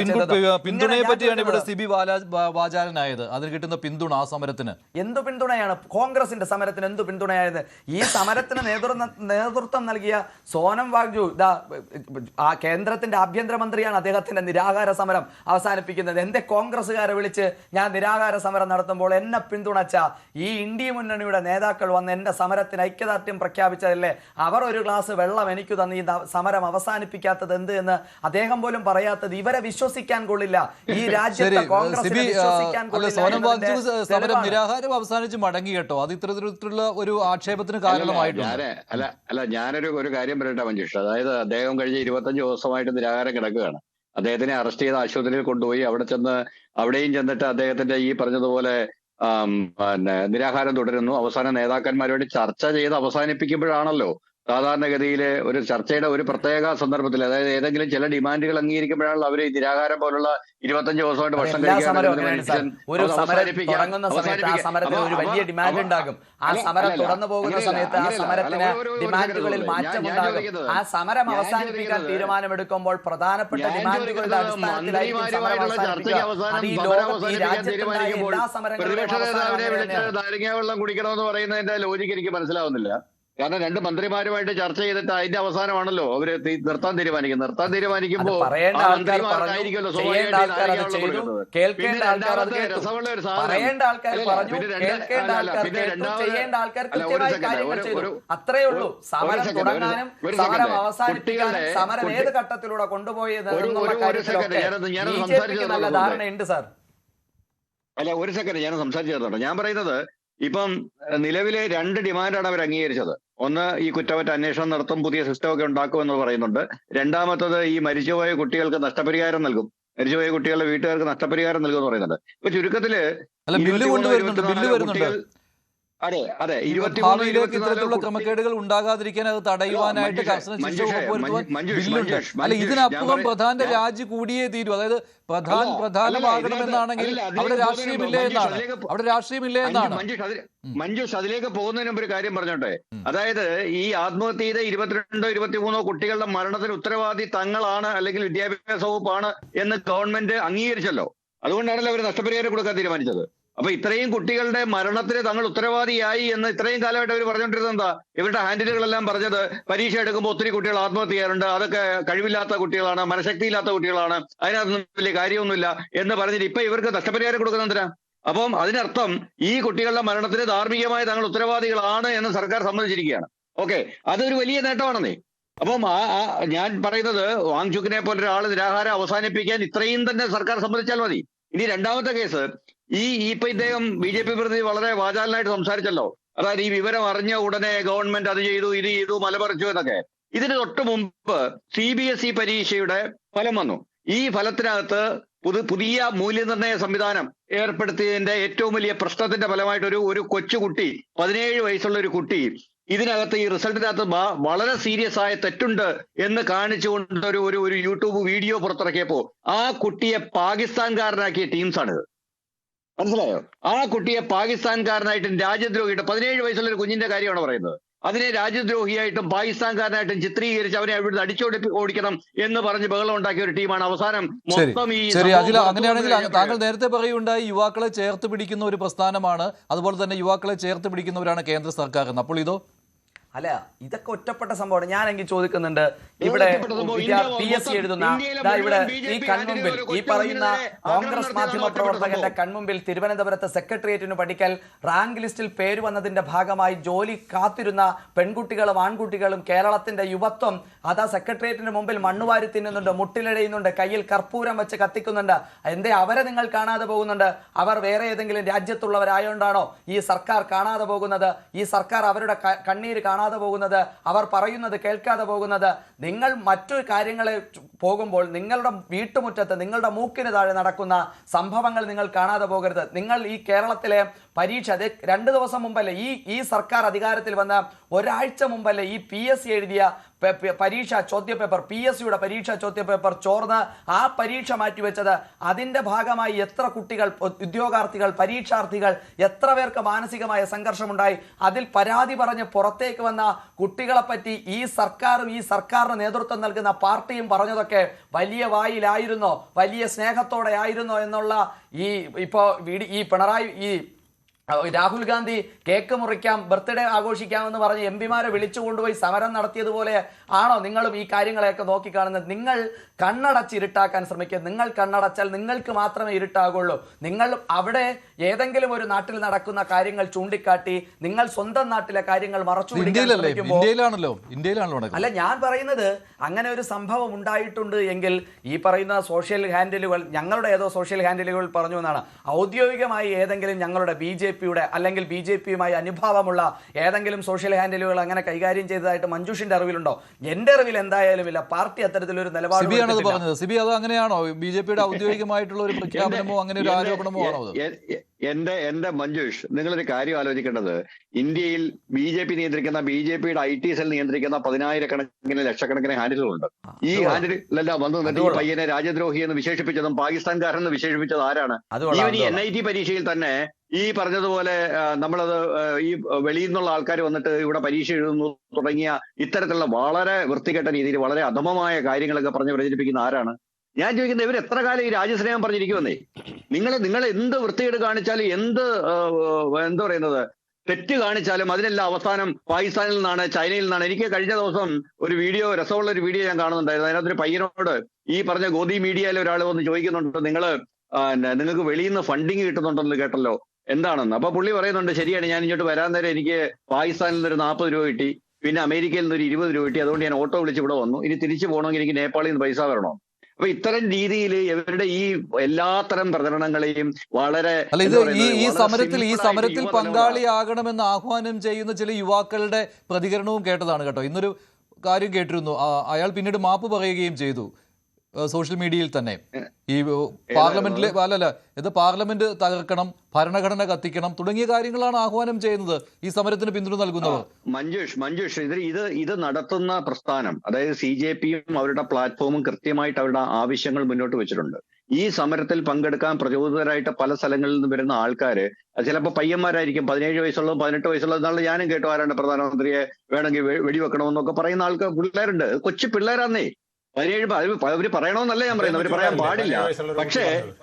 പിന്തുണയെ പറ്റിയാണ് ഇവിടെ സിബി വാചാലനായത്. അതിന് കിട്ടുന്ന പിന്തുണ ആ സമരത്തിന് എന്തു പിന്തുണയാണ്? കോൺഗ്രസിന്റെ സമരത്തിന് എന്തു പിന്തുണയായത്? ഈ സമരത്തിന് നേതൃത്വം നൽകിയ സോനം വാങ്ചു ആ കേന്ദ്രത്തിന്റെ ആഭ്യന്തരമന്ത്രിയാണ് അദ്ദേഹത്തിന്റെ നിരാഹാര സമരം അവസാനിപ്പിക്കുന്നത്. എന്റെ കോൺഗ്രസ്സുകാരെ വിളിച്ച് ഞാൻ നിരാഹാര സമരം നടത്തുമ്പോൾ എന്നെ പിന്തുണച്ച ഈ ഇന്ത്യ മുന്നണിയുടെ നേതാക്കൾ വന്ന് എന്റെ സമരത്തിന് ഐക്യദാർഢ്യം പ്രഖ്യാപിച്ചതല്ലേ? അവർ ഒരു ഗ്ലാസ് വെള്ളം എനിക്ക് തന്ന് ഈ സമരം അവസാനിപ്പിക്കാത്തത് എന്ത് എന്ന് അദ്ദേഹം പോലും പറയാത്തത് ഇവരെ വിശ്വസിക്കാൻ കൊള്ളില്ല. ഈ രാജ്യത്തെ കോൺഗ്രസിനെ വിശ്വസിക്കാൻ കൊള്ളില്ല. നിരാഹാരം അവസാനിച്ച് മടങ്ങി കേട്ടോ. അത് ഇത്തരത്തിലുള്ള ഒരു ആക്ഷേപത്തിന് കാരണമായിട്ടുണ്ട്. ഞാനൊരു കാര്യം പറയട്ടെ മഞ്ജുഷ്. അതായത് അദ്ദേഹം കഴിഞ്ഞ 25 ദിവസമായിട്ട് നിരാഹാരം കിടക്കുകയാണ്. അദ്ദേഹത്തിനെ അറസ്റ്റ് ചെയ്ത് ആശുപത്രിയിൽ കൊണ്ടുപോയി അവിടെയും ചെന്നിട്ട് അദ്ദേഹത്തിന്റെ ഈ പറഞ്ഞതുപോലെ നിരാഹാരം തുടരുന്നു. അവസാന നേതാക്കന്മാരോട് ചർച്ച ചെയ്ത് അവസാനിപ്പിക്കുമ്പോഴാണല്ലോ സാധാരണഗതിയിൽ ഒരു ചർച്ചയുടെ ഒരു പ്രത്യേക സന്ദർഭത്തിൽ, അതായത് ഏതെങ്കിലും ചില ഡിമാൻഡുകൾ അംഗീകരിക്കുമ്പോഴാണല്ലോ അവര് നിരാഹാരം പോലുള്ള 25 ദിവസമായിട്ട് ഭക്ഷണം തീരുമാനമെടുക്കുമ്പോൾ പ്രധാനപ്പെട്ട ഡിമാൻഡുകളുടെ നാരങ്ങ വെള്ളം കുടിക്കണമെന്ന് പറയുന്നതിന്റെ ലോജിക്ക് എനിക്ക് മനസ്സിലാവുന്നില്ല. കാരണം രണ്ട് മന്ത്രിമാരുമായിട്ട് ചർച്ച ചെയ്തിട്ട് അതിന്റെ അവസാനമാണല്ലോ അവര് നിർത്താൻ തീരുമാനിക്കുമ്പോൾ അത്രേ ഉള്ളൂ. സമരം തുടങ്ങാനും സമരം അവസാനിപ്പിക്കാനും സമരം ഏത് ഘട്ടത്തിലൂടെ കൊണ്ടുപോയത് നല്ല ധാരണയുണ്ട് സാർ. അല്ല, ഒരു സെക്കൻഡ് ഞാൻ സംസാരിച്ചു. ഞാൻ പറയുന്നത് ഇപ്പം നിലവിലെ 2 ഡിമാൻഡാണ് അവർ അംഗീകരിച്ചത്. ഒന്ന്, ഈ കുറ്റമറ്റ അന്വേഷണം നടത്തും, പുതിയ സിസ്റ്റം ഒക്കെ ഉണ്ടാക്കുമെന്ന് പറയുന്നുണ്ട്. രണ്ടാമത്തത്, ഈ മരിച്ചുപോയ കുട്ടികൾക്ക് നഷ്ടപരിഹാരം നൽകും, മരിച്ചുപോയ കുട്ടികളുടെ വീട്ടുകാർക്ക് നഷ്ടപരിഹാരം നൽകുമെന്ന് പറയുന്നുണ്ട്. ഇപ്പൊ ചുരുക്കത്തില് അതെ 23 ഇത്തരത്തിലുള്ള ക്രമക്കേടുകൾ ഉണ്ടാകാതിരിക്കാൻ അത് തടയുവാനായിട്ട് കർശന ബില്ലുണ്ട്. അല്ല, ഇതിനപ്പുറം പ്രധാന രാജി കൂടിയേ തീരൂ. അതായത് പ്രധാനമാകണമെന്നാണെങ്കിൽ അവിടെ രാഷ്ട്രീയമില്ല എന്നാണ്. മഞ്ജുഷ്, അതിലേക്ക് പോകുന്നതിന് മുമ്പ് ഒരു കാര്യം പറഞ്ഞോട്ടെ. അതായത് ഈ ആത്മഹത്യ ചെയ്ത 22 23 കുട്ടികളുടെ മരണത്തിന് ഉത്തരവാദി തങ്ങളാണ്, അല്ലെങ്കിൽ വിദ്യാഭ്യാസ വകുപ്പാണ് എന്ന് ഗവൺമെന്റ് അംഗീകരിച്ചല്ലോ. അതുകൊണ്ടാണല്ലോ അവർ നഷ്ടപരിഹാരം കൊടുക്കാൻ തീരുമാനിച്ചത്. അപ്പൊ ഇത്രയും കുട്ടികളുടെ മരണത്തിന് തങ്ങൾ ഉത്തരവാദിയായി എന്ന് ഇത്രയും കാലമായിട്ട് അവർ പറഞ്ഞുകൊണ്ടിരുന്നത് എന്താ? ഇവരുടെ ഹാൻഡിലുകളെല്ലാം പറഞ്ഞത് പരീക്ഷ എടുക്കുമ്പോൾ ഒത്തിരി കുട്ടികൾ ആത്മഹത്യ ചെയ്യാറുണ്ട്, അതൊക്കെ കഴിവില്ലാത്ത കുട്ടികളാണ്, മനഃശക്തി ഇല്ലാത്ത കുട്ടികളാണ്, അതിനകത്തൊന്നും വലിയ കാര്യമൊന്നുമില്ല എന്ന് പറഞ്ഞിട്ട് ഇപ്പൊ ഇവർക്ക് നഷ്ടപരിഹാരം കൊടുക്കുന്ന എന്തിനാ? അപ്പം അതിനർത്ഥം ഈ കുട്ടികളുടെ മരണത്തിന് ധാർമ്മികമായി തങ്ങൾ ഉത്തരവാദികളാണ് എന്ന് സർക്കാർ സമ്മതിച്ചിരിക്കുകയാണ്. ഓക്കെ, അതൊരു വലിയ നേട്ടമാണെന്നേ. അപ്പം ഞാൻ പറയുന്നത്, വാങ്ചുക്കിനെ പോലെ ഒരാൾ നിരാഹാരം അവസാനിപ്പിക്കാൻ ഇത്രയും തന്നെ സർക്കാർ സമ്മതിച്ചാൽ മതി. ഇനി രണ്ടാമത്തെ കേസ്, ഇപ്പൊ ഇദ്ദേഹം BJP പ്രതി വളരെ വാചാലനായിട്ട് സംസാരിച്ചല്ലോ. അതായത് ഈ വിവരം അറിഞ്ഞ ഉടനെ ഗവൺമെന്റ് അത് ചെയ്തു, ഇത് ചെയ്തു, മലമറിച്ചു എന്നൊക്കെ. ഇതിന് തൊട്ട് മുമ്പ് CBSE പരീക്ഷയുടെ ഫലം വന്നു. ഈ ഫലത്തിനകത്ത് പുതിയ മൂല്യനിർണ്ണയ സംവിധാനം ഏർപ്പെടുത്തിയതിന്റെ ഏറ്റവും വലിയ പ്രശ്നത്തിന്റെ ഫലമായിട്ട് ഒരു കൊച്ചുകുട്ടി, 17 വയസ്സുള്ള ഒരു കുട്ടി, ഇതിനകത്ത് ഈ റിസൾട്ടിനകത്ത് വളരെ സീരിയസ് ആയ തെറ്റുണ്ട് എന്ന് കാണിച്ചുകൊണ്ട് ഒരു യൂട്യൂബ് വീഡിയോ പുറത്തിറക്കിയപ്പോ ആ കുട്ടിയെ പാകിസ്ഥാൻകാരനാക്കിയ ടീംസാണിത്. മനസ്സിലായോ? ആ കുട്ടിയെ പാകിസ്ഥാൻകാരനായിട്ടും രാജ്യദ്രോഹിയായിട്ടും 17 വയസ്സുള്ള ഒരു കുഞ്ഞിന്റെ കാര്യമാണ് പറയുന്നത്. അതിനെ രാജ്യദ്രോഹിയായിട്ടും പാകിസ്ഥാൻകാരനായിട്ടും ചിത്രീകരിച്ച് അവനെ അവിടുന്ന് ഓടിക്കണം എന്ന് പറഞ്ഞ് ബഹളം ഉണ്ടാക്കിയ ഒരു ടീമാണ് അവസാനം മൊത്തം ഈ. അങ്ങനെയാണെങ്കിൽ താങ്കൾ നേരത്തെ പറയുണ്ടായി യുവാക്കളെ ചേർത്ത് പിടിക്കുന്ന ഒരു പ്രസ്ഥാനമാണ്, അതുപോലെ തന്നെ യുവാക്കളെ ചേർത്ത് പിടിക്കുന്നവരാണ് കേന്ദ്ര സർക്കാർ എന്ന്. അപ്പോൾ ഇതോ? അല്ല, ഇതൊക്കെ ഒറ്റപ്പെട്ട സംഭവമാണ്. ഞാനെങ്കിൽ ചോദിക്കുന്നുണ്ട്, ഇവിടെ PSC എഴുതുന്ന ഇവിടെ ഈ കൺമുമ്പിൽ ഈ പറയുന്ന കോൺഗ്രസ് മാധ്യമ പ്രവർത്തകന്റെ കൺമുമ്പിൽ തിരുവനന്തപുരത്ത് സെക്രട്ടേറിയറ്റിന് പഠിക്കൽ റാങ്ക് ലിസ്റ്റിൽ പേര് വന്നതിന്റെ ഭാഗമായി ജോലി കാത്തിരുന്ന പെൺകുട്ടികളും ആൺകുട്ടികളും കേരളത്തിന്റെ യുവത്വം അതാ സെക്രട്ടേറിയറ്റിന് മുമ്പിൽ മണ്ണുവാരി തിന്നുന്നുണ്ട്, മുട്ടിലിഴയുന്നുണ്ട്, കയ്യിൽ കർപ്പൂരം വെച്ച് കത്തിക്കുന്നുണ്ട്. എന്തേ അവരെ നിങ്ങൾ കാണാതെ പോകുന്നുണ്ട്? അവർ വേറെ ഏതെങ്കിലും രാജ്യത്തുള്ളവരായോണ്ടാണോ ഈ സർക്കാർ കാണാതെ പോകുന്നത്? ഈ സർക്കാർ അവരുടെ കണ്ണീര് കാണാതെ പോകുന്നത്, അവർ പറയുന്നത് കേൾക്കാതെ പോകുന്നത്? നിങ്ങൾ മറ്റു കാര്യങ്ങളെ പോകുമ്പോൾ നിങ്ങളുടെ വീട്ടുമുറ്റത്ത് നിങ്ങളുടെ മൂക്കിന് താഴെ നടക്കുന്ന സംഭവങ്ങൾ നിങ്ങൾ കാണാതെ പോകരുത്. നിങ്ങൾ ഈ കേരളത്തിലെ പരീക്ഷ 2 ദിവസം മുമ്പല്ലേ ഈ സർക്കാർ അധികാരത്തിൽ വന്ന ഒരാഴ്ച മുമ്പല്ലേ ഈ PSC എഴുതിയ പരീക്ഷ ചോദ്യപേപ്പർ PSCയുടെ പരീക്ഷാ ചോദ്യപേപ്പർ ചോർന്ന് ആ പരീക്ഷ മാറ്റിവെച്ചത് അതിന്റെ ഭാഗമായി എത്ര കുട്ടികൾ, ഉദ്യോഗാർത്ഥികൾ, പരീക്ഷാർത്ഥികൾ, എത്ര പേർക്ക് മാനസികമായ സംഘർഷമുണ്ടായി. അതിൽ പരാതി പറഞ്ഞ് പുറത്തേക്ക് വന്ന കുട്ടികളെ പറ്റി ഈ സർക്കാരും ഈ സർക്കാരിന് നേതൃത്വം നൽകുന്ന പാർട്ടിയും പറഞ്ഞതൊക്കെ വലിയ വായിലായിരുന്നോ, വലിയ സ്നേഹത്തോടെ ആയിരുന്നോ എന്നുള്ള ഈ പിണറായി രാഹുൽ ഗാന്ധി കേക്ക് മുറിക്കാം, ബർത്ത്ഡേ ആഘോഷിക്കാമെന്ന് പറഞ്ഞ് MPമാരെ വിളിച്ചുകൊണ്ടുപോയി സമരം നടത്തിയതുപോലെ ആണോ നിങ്ങളും ഈ കാര്യങ്ങളെയൊക്കെ നോക്കിക്കാണുന്നത്? നിങ്ങൾ കണ്ണടച്ച് ഇരുട്ടാക്കാൻ ശ്രമിക്കുക. നിങ്ങൾ കണ്ണടച്ചാൽ നിങ്ങൾക്ക് മാത്രമേ ഇരുട്ടാകുള്ളൂ. നിങ്ങൾ അവിടെ ഏതെങ്കിലും ഒരു നാട്ടിൽ നടക്കുന്ന കാര്യങ്ങൾ ചൂണ്ടിക്കാട്ടി നിങ്ങൾ സ്വന്തം നാട്ടിലെ കാര്യങ്ങൾ മറച്ചു അല്ല, ഞാൻ പറയുന്നത് അങ്ങനെ ഒരു സംഭവം ഉണ്ടായിട്ടുണ്ട് എങ്കിൽ ഈ പറയുന്ന സോഷ്യൽ ഹാൻഡിലുകൾ, ഞങ്ങളുടെ ഏതോ സോഷ്യൽ ഹാൻഡിലുകൾ പറഞ്ഞു എന്നാണ്. ഔദ്യോഗികമായി ഏതെങ്കിലും ഞങ്ങളുടെ BJPയുടെ അല്ലെങ്കിൽ BJPയുമായി അനുഭാവമുള്ള ഏതെങ്കിലും സോഷ്യൽ ഹാൻഡിലുകൾ അങ്ങനെ കൈകാര്യം ചെയ്തതായിട്ട് മഞ്ജുഷിന്റെ അറിവിലുണ്ടോ? എന്റെ അറിവിൽ എന്തായാലും ഇല്ല. പാർട്ടി അത്തരത്തിലൊരു നിലപാട് സിബി, അത് അങ്ങനെയാണോ? BJPയുടെ ഔദ്യോഗികമായിട്ടുള്ള ഒരു പ്രഖ്യാപനമോ അങ്ങനെ ഒരു ആരോപണമോ ആണോ? എന്റെ മഞ്ജുഷ്, നിങ്ങളൊരു കാര്യം ആലോചിക്കേണ്ടത്, ഇന്ത്യയിൽ BJP നിയന്ത്രിക്കുന്ന BJPയുടെ IT സെൽ നിയന്ത്രിക്കുന്ന 10,000 ലക്ഷക്കണക്കിന് ഹാൻഡിലുകളുണ്ട്. ഈ ഹാൻഡിലെല്ലാം വന്നു നിന്നിട്ട് ഈ പയ്യനെ രാജ്യദ്രോഹി എന്ന് വിശേഷിപ്പിച്ചതും പാകിസ്ഥാൻകാരെന്ന് വിശേഷിപ്പിച്ചത് ആരാണ്? ഈവൻ ഈ NIT പരീക്ഷയിൽ തന്നെ ഈ പറഞ്ഞതുപോലെ നമ്മളത് ഈ വെളിയിൽ നിന്നുള്ള ആൾക്കാർ വന്നിട്ട് ഇവിടെ പരീക്ഷ എഴുതുന്നു തുടങ്ങിയ ഇത്തരത്തിലുള്ള വളരെ വൃത്തികെട്ട രീതിയിൽ വളരെ അധമമായ കാര്യങ്ങളൊക്കെ പറഞ്ഞ് പ്രചരിപ്പിക്കുന്ന ആരാണ്? ഞാൻ ചോദിക്കുന്നത്, ഇവർ എത്ര കാലം ഈ രാജ്യസ്നേഹം പറഞ്ഞിരിക്കുമെന്നേ? നിങ്ങൾ എന്ത് വൃത്തികേട് കാണിച്ചാലും, എന്താ പറയുന്നത്, തെറ്റ് കാണിച്ചാലും അതിനെല്ലാം അവസാനം പാകിസ്ഥാനിൽ നിന്നാണ്, ചൈനയിൽ നിന്നാണ്. എനിക്ക് കഴിഞ്ഞ ദിവസം ഒരു വീഡിയോ, രസമുള്ള ഒരു വീഡിയോ ഞാൻ കാണുന്നുണ്ടായിരുന്നു. അതിനകത്തൊരു പയ്യനോട് ഈ പറഞ്ഞ ഗോദി മീഡിയയിൽ ഒരാൾ വന്ന് ചോദിക്കുന്നുണ്ട്, നിങ്ങൾക്ക് വെളിയിൽ നിന്ന് ഫണ്ടിങ് കിട്ടുന്നുണ്ടെന്ന് കേട്ടല്ലോ, എന്താണെന്ന്. അപ്പൊ പുള്ളി പറയുന്നുണ്ട്, ശരിയാണ്, ഞാൻ ഇങ്ങോട്ട് വരാൻ നേരം എനിക്ക് പാകിസ്ഥാനിൽ നിന്നൊരു 40 രൂപ കിട്ടി, പിന്നെ അമേരിക്കയിൽ നിന്നൊരു 20 രൂപ കിട്ടി, അതുകൊണ്ട് ഞാൻ ഓട്ടോ വിളിച്ച് ഇവിടെ വന്നു, ഇനി തിരിച്ചു പോകണമെങ്കിൽ എനിക്ക് നേപ്പാളിൽ നിന്ന് പൈസ വരണോ? അപ്പൊ ഇത്തരം രീതിയിൽ ഇവരുടെ ഈ എല്ലാത്തരം പ്രചരണങ്ങളെയും വളരെ ഈ സമരത്തിൽ പങ്കാളിയാകണമെന്ന് ആഹ്വാനം ചെയ്യുന്ന ചില യുവാക്കളുടെ പ്രതികരണവും കേട്ടതാണ് കേട്ടോ. ഇന്നൊരു കാര്യം കേട്ടിരുന്നു, അയാൾ പിന്നീട് മാപ്പ് പറയുകയും ചെയ്തു സോഷ്യൽ മീഡിയയിൽ തന്നെ. ഈ പാർലമെന്റ് തകർക്കണം, ഭരണഘടന കത്തിക്കണം തുടങ്ങിയ കാര്യങ്ങളാണ് ആഹ്വാനം ചെയ്യുന്നത് ഈ സമരത്തിന് പിന്തുണ നൽകുന്നവർ. മഞ്ജുഷ് ഇത് നടത്തുന്ന പ്രസ്ഥാനം, അതായത് CJPയും അവരുടെ പ്ലാറ്റ്ഫോമും കൃത്യമായിട്ട് അവരുടെ ആവശ്യങ്ങൾ മുന്നോട്ട് വെച്ചിട്ടുണ്ട്. ഈ സമരത്തിൽ പങ്കെടുക്കാൻ പ്രചോദിതരായിട്ട് പല സ്ഥലങ്ങളിൽ നിന്ന് വരുന്ന ആൾക്കാര് ചിലപ്പോൾ പയ്യന്മാരായിരിക്കും, 17 വയസ്സുള്ളതും 18 വയസ്സുള്ളതും. എന്നാലും ഞാനും കേട്ടു, ആരാണ്ട് പ്രധാനമന്ത്രിയെ വേണമെങ്കിൽ വെടിവെക്കണമെന്നൊക്കെ പറയുന്ന ആൾക്കാർ, പിള്ളേരുണ്ട്, കൊച്ചു പിള്ളേരാന്നേ. 17 അവര് പറയണമെന്നല്ല ഞാൻ പറയുന്നത്, അവര് പറയാൻ പാടില്ല.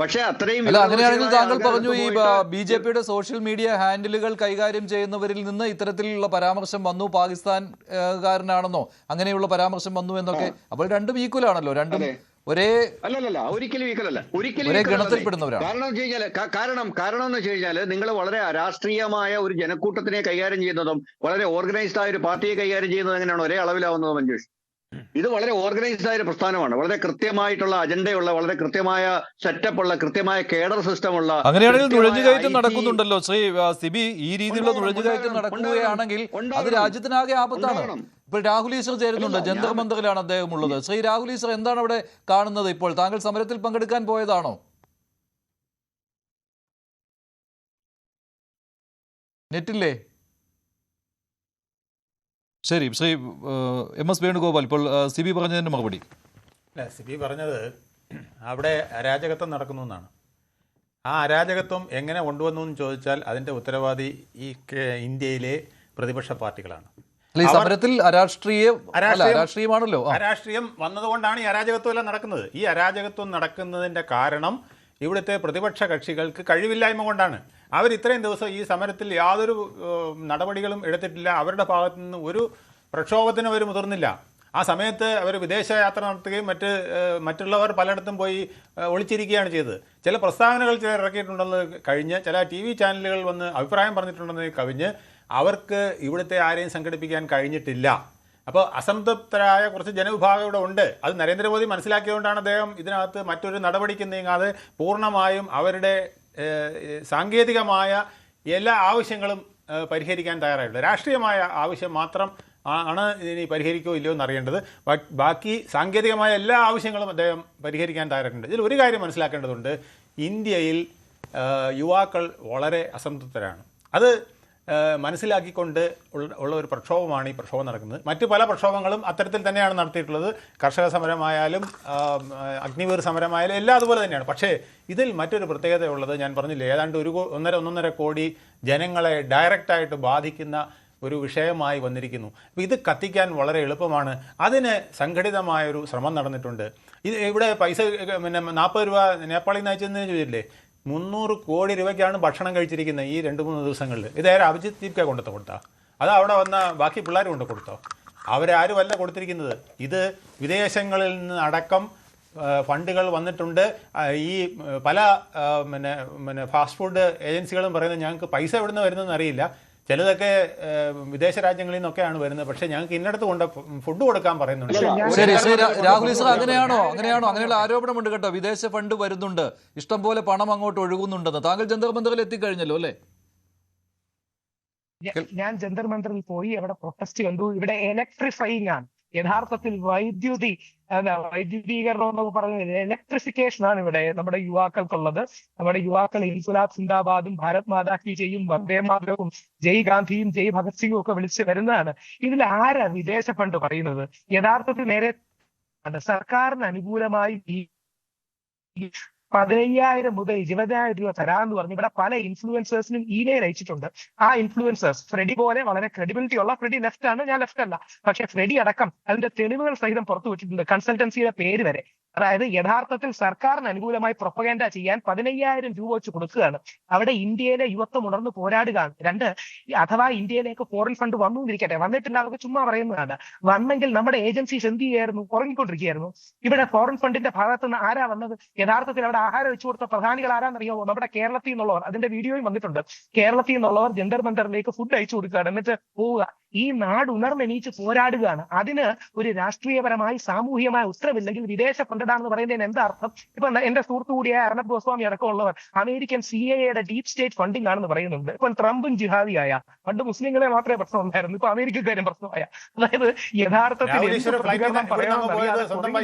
പക്ഷേ അത്രയും അങ്ങനെയാണെങ്കിൽ താങ്കൾ പറഞ്ഞു ഈ BJPയുടെ സോഷ്യൽ മീഡിയ ഹാൻഡിലുകൾ കൈകാര്യം ചെയ്യുന്നവരിൽ നിന്ന് ഇത്തരത്തിലുള്ള പരാമർശം വന്നു, പാകിസ്ഥാൻകാരനാണെന്നോ അങ്ങനെയുള്ള പരാമർശം വന്നു എന്നൊക്കെ. അപ്പോൾ രണ്ടും ഈക്വൽ ആണല്ലോ, രണ്ടും ഒരിക്കലും ഈക്വലല്ല, ഗണത്തിൽപ്പെടുന്നവരാണ്. കാരണം എന്ന് വെച്ച് കഴിഞ്ഞാൽ നിങ്ങൾ വളരെ രാഷ്ട്രീയമായ ഒരു ജനക്കൂട്ടത്തിനെ കൈകാര്യം ചെയ്യുന്നതും വളരെ ഓർഗനൈസ്ഡ് ആയ ഒരു പാർട്ടിയെ കൈകാര്യം ചെയ്യുന്നതും എങ്ങനെയാണ് ഒരേ അളവിലാവുന്നത് മഞ്ജുഷ്? ഇത് വളരെ ഓർഗനൈസ്ഡ് ആയ ഒരു പ്രസ്ഥാനമാണ്, വളരെ കൃത്യമായിട്ടുള്ള അജണ്ടയുള്ള, വളരെ കൃത്യമായ സെറ്റപ്പ് ഉള്ള, കൃത്യമായ കേഡർ സിസ്റ്റം ഉള്ള. അങ്ങനെയാണെങ്കിൽ നുഴഞ്ഞുകയറ്റം നടക്കുന്നുണ്ടല്ലോ ശ്രീ സിബി. ഈ രീതിയിലുള്ള നുഴഞ്ഞുകയറ്റം നടക്കുകയാണെങ്കിൽ അത് രാജ്യത്തിനാകെ ആപത്താണ്. ഇപ്പോൾ രാഹുൽ ഈശ്വർ ചേരുന്നുണ്ട്, ജന്തർ മന്ദറിലാണ് അദ്ദേഹം ഉള്ളത്. ശ്രീ രാഹുൽ ഈശ്വർ, എന്താണ് അവിടെ കാണുന്നത് ഇപ്പോൾ? താങ്കൾ സമരത്തിൽ പങ്കെടുക്കാൻ പോയതാണോ? നെറ്റില്ലേ? ശരി, ശ്രീ MS വേണുഗോപാൽ, ഇപ്പോൾ സിബി പറഞ്ഞതിന് മറുപടി. അല്ല, സിബി പറഞ്ഞത് അവിടെ അരാജകത്വം നടക്കുന്നു എന്നാണ്. ആ അരാജകത്വം എങ്ങനെ കൊണ്ടുവന്നു എന്ന് ചോദിച്ചാൽ അതിൻ്റെ ഉത്തരവാദി ഈ ഇന്ത്യയിലെ പ്രതിപക്ഷ പാർട്ടികളാണ്. ഈ സമരത്തിൽ അരാഷ്ട്രീയമാണല്ലോ, അരാഷ്ട്രീയം വന്നതുകൊണ്ടാണ് ഈ അരാജകത്വം എല്ലാം നടക്കുന്നത്. ഈ അരാജകത്വം നടക്കുന്നതിൻ്റെ കാരണം ഇവിടുത്തെ പ്രതിപക്ഷ കക്ഷികൾക്ക് കഴിവില്ലായ്മ കൊണ്ടാണ്. അവർ ഇത്രയും ദിവസം ഈ സമരത്തിൽ യാതൊരു നടപടികളും എടുത്തിട്ടില്ല. അവരുടെ ഭാഗത്തു നിന്ന് ഒരു പ്രക്ഷോഭത്തിന് അവർ മുതിർന്നില്ല. ആ സമയത്ത് അവർ വിദേശയാത്ര നടത്തുകയും മറ്റുള്ളവർ പലയിടത്തും പോയി ഒളിച്ചിരിക്കുകയാണ് ചെയ്തത്. ചില പ്രസ്താവനകൾ ചിലർ ഇറക്കിയിട്ടുണ്ടെന്ന് കഴിഞ്ഞ്, ചില TV ചാനലുകൾ വന്ന് അഭിപ്രായം പറഞ്ഞിട്ടുണ്ടെന്ന് കവിഞ്ഞ് അവർക്ക് ഇവിടുത്തെ ആരെയും സംഘടിപ്പിക്കാൻ കഴിഞ്ഞിട്ടില്ല. അപ്പോൾ അസംതൃപ്തരായ കുറച്ച് ജനവിഭാഗം ഇവിടെ ഉണ്ട്. അത് നരേന്ദ്രമോദി മനസ്സിലാക്കിയതുകൊണ്ടാണ് അദ്ദേഹം ഇതിനകത്ത് മറ്റൊരു നടപടിക്ക് നീങ്ങാതെ പൂർണ്ണമായും അവരുടെ സാങ്കേതികമായ എല്ലാ ആവശ്യങ്ങളും പരിഹരിക്കാൻ തയ്യാറായിട്ടുള്ളത്. രാഷ്ട്രീയമായ ആവശ്യം മാത്രം ആണ് ഇനി പരിഹരിക്കോ ഇല്ലയോ എന്നറിയേണ്ടത്. ബാക്കി സാങ്കേതികമായ എല്ലാ ആവശ്യങ്ങളും അദ്ദേഹം പരിഹരിക്കാൻ തയ്യാറായിട്ടുണ്ട്. ഇതിൽ ഒരു കാര്യം മനസ്സിലാക്കേണ്ടതുണ്ട്, ഇന്ത്യയിൽ യുവാക്കൾ വളരെ അസംതൃപ്തരാണ്. അത് മനസ്സിലാക്കിക്കൊണ്ട് ഉള്ള ഒരു പ്രക്ഷോഭമാണ് ഈ പ്രക്ഷോഭം നടക്കുന്നത്. മറ്റ് പല പ്രക്ഷോഭങ്ങളും അത്തരത്തിൽ തന്നെയാണ് നടത്തിയിട്ടുള്ളത്. കർഷക സമരമായാലും അഗ്നിവീർ സമരമായാലും എല്ലാം അതുപോലെ തന്നെയാണ്. പക്ഷേ ഇതിൽ മറ്റൊരു പ്രത്യേകത ഉള്ളത്, ഞാൻ പറഞ്ഞില്ലേ, ഏതാണ്ട് 1.5 കോടി ജനങ്ങളെ ഡയറക്റ്റായിട്ട് ബാധിക്കുന്ന ഒരു വിഷയമായി വന്നിരിക്കുന്നു. അപ്പോൾ ഇത് കത്തിക്കാൻ വളരെ എളുപ്പമാണ്. അതിന് സംഘടിതമായൊരു ശ്രമം നടന്നിട്ടുണ്ട്. ഇത് ഇവിടെ പൈസ പിന്നെ 40 രൂപ നേപ്പാളിൽ നിന്ന് അയച്ചതെന്ന് ചോദിച്ചില്ലേ, 300 കോടി രൂപയ്ക്കാണ് ഭക്ഷണം കഴിച്ചിരിക്കുന്നത് ഈ 2-3 ദിവസങ്ങളിൽ. ഇതായാലും അഭിജിത്ത് ദീപ്ക കൊണ്ടു കൊടുത്താ, അത് അവിടെ വന്ന ബാക്കി പിള്ളേർ കൊണ്ട് കൊടുത്തോ? അവരാരുമല്ല കൊടുത്തിരിക്കുന്നത്. ഇത് വിദേശങ്ങളിൽ നിന്ന് അടക്കം ഫണ്ടുകൾ വന്നിട്ടുണ്ട്. ഈ പല പിന്നെ ഫാസ്റ്റ് ഫുഡ് ഏജൻസികളും പറയുന്നത് ഞങ്ങൾക്ക് പൈസ എവിടെ നിന്ന് വരുന്നതെന്ന് അറിയില്ല, ചിലതൊക്കെ വിദേശ രാജ്യങ്ങളിൽ നിന്നൊക്കെയാണ് വരുന്നത്, പക്ഷെ ഞങ്ങൾക്ക് ഇന്നടത്ത് കൊണ്ട് ഫുഡ് കൊടുക്കാൻ പറയുന്നുണ്ട്. ശരി ശ്രീ രാഹുൽ ഈശ്വർ, അങ്ങനെയുള്ള ആരോപണമുണ്ട് കേട്ടോ. വിദേശ ഫണ്ട് വരുന്നുണ്ട്, ഇഷ്ടം പോലെ പണം അങ്ങോട്ട് ഒഴുകുന്നുണ്ടെന്ന്. താങ്കൾ ജന്തർ മന്ദറിൽ എത്തിക്കഴിഞ്ഞല്ലോ അല്ലേ? ഞാൻ ജന്തർ മന്ദറിൽ പോയി അവിടെ പ്രൊട്ടസ്റ്റ് കണ്ടു. ഇവിടെ ഇലക്ട്രിഫൈങ് ആണ് യഥാർത്ഥത്തിൽ, വൈദ്യുതീകരണം എന്നൊക്കെ പറഞ്ഞത് ഇലക്ട്രിഫിക്കേഷൻ ആണ് ഇവിടെ നമ്മുടെ യുവാക്കൾക്കുള്ളത്. നമ്മുടെ യുവാക്കൾ ഇൻകുലാബ് സിന്ദാബാദും ഭാരത് മാതാ കി ജയും വന്ദേ മാതരവും ജയ് ഗാന്ധിയും ജയ് ഭഗത് സിംഗും ഒക്കെ വിളിച്ച് വരുന്നതാണ്. ഇതിൽ ആരാ വിദേശ ഫണ്ട് പറയുന്നത്? യഥാർത്ഥത്തിൽ നേരെ സർക്കാരിന് അനുകൂലമായി 15,000 മുതൽ 20,000 രൂപ തരാമെന്ന് പറഞ്ഞ് ഇവിടെ പല ഇൻഫ്ലുവൻസേഴ്സിനും ഇമെയിൽ അയച്ചിട്ടുണ്ട്. ആ ഇൻഫ്ലുവൻസേഴ്സ് ഫ്രെഡി പോലെ വളരെ ക്രെഡിബിലിറ്റി ഉള്ള, ഫ്രെഡി ലെഫ്റ്റ് ആണ്, ഞാൻ ലെഫ്റ്റ് അല്ല, പക്ഷെ ഫ്രെഡി അടക്കം അതിന്റെ തെളിവുകൾ സഹിതം പുറത്തു വിട്ടിട്ടുണ്ട്, കൺസൾട്ടൻസിയുടെ പേര് വരെ. അതായത് യഥാർത്ഥത്തിൽ സർക്കാരിന് അനുകൂലമായി പ്രൊപ്പഗൻഡ ചെയ്യാൻ 15,000 രൂപ വെച്ച് കൊടുക്കുകയാണ്. അവിടെ ഇന്ത്യയിലെ യുവത്വം ഉണർന്ന് പോരാടുകയാണ്. 2, അഥവാ ഇന്ത്യയിലേക്ക് ഫോറിൻ ഫണ്ട് വന്നു എന്നിരിക്കട്ടെ, വന്നിട്ടില്ല, അവർക്ക് ചുമ്മാ പറയുന്നതാണ്. വന്നെങ്കിൽ നമ്മുടെ ഏജൻസീസ് എന്ത് ചെയ്യായിരുന്നു? ഉറങ്ങിക്കൊണ്ടിരിക്കുകയായിരുന്നു. ഇവിടെ ഫോറിൻ ഫണ്ടിന്റെ ഭാഗത്ത് നിന്ന് ആരാ വന്നത്? യഥാർത്ഥത്തിൽ അവിടെ ആഹാരം വെച്ചു കൊടുത്ത പ്രധാനികൾ ആരാന്നറിയാമോ? നമ്മുടെ കേരളത്തിൽ നിന്നുള്ളവർ. അതിന്റെ വീഡിയോയും വന്നിട്ടുണ്ട്. കേരളത്തിൽ നിന്നുള്ളവർ ജന്തർ മന്ദറിലേക്ക് ഫുഡ് അയച്ചു കൊടുക്കുകയാണ്, എന്നിട്ട് പോവുക. ഈ നാട് ഉണർന്നെണീച്ച് പോരാടുകയാണ്. അതിന് ഒരു രാഷ്ട്രീയപരമായി സാമൂഹികമായ ഉത്തരവില്ലെങ്കിൽ വിദേശ ഫണ്ടാണെന്ന് പറയുന്നതിന് എന്താ അർത്ഥം? ഇപ്പൊ എന്റെ സുഹൃത്തു കൂടിയായ അർണബ് ഗോസ്വാമി അടക്കമുള്ളവർ American CIA deep state funding ആണെന്ന് പറയുന്നുണ്ട്. ഇപ്പൊ ട്രംപും ജിഹാദിയായ, പണ്ട് മുസ്ലിങ്ങളെ മാത്രമേ പ്രശ്നം ഉണ്ടായിരുന്നു, ഇപ്പൊ അമേരിക്കക്കാരും പ്രശ്നമായ. അതായത് യഥാർത്ഥത്തിൽ പ്രതികരണം പറയാൻ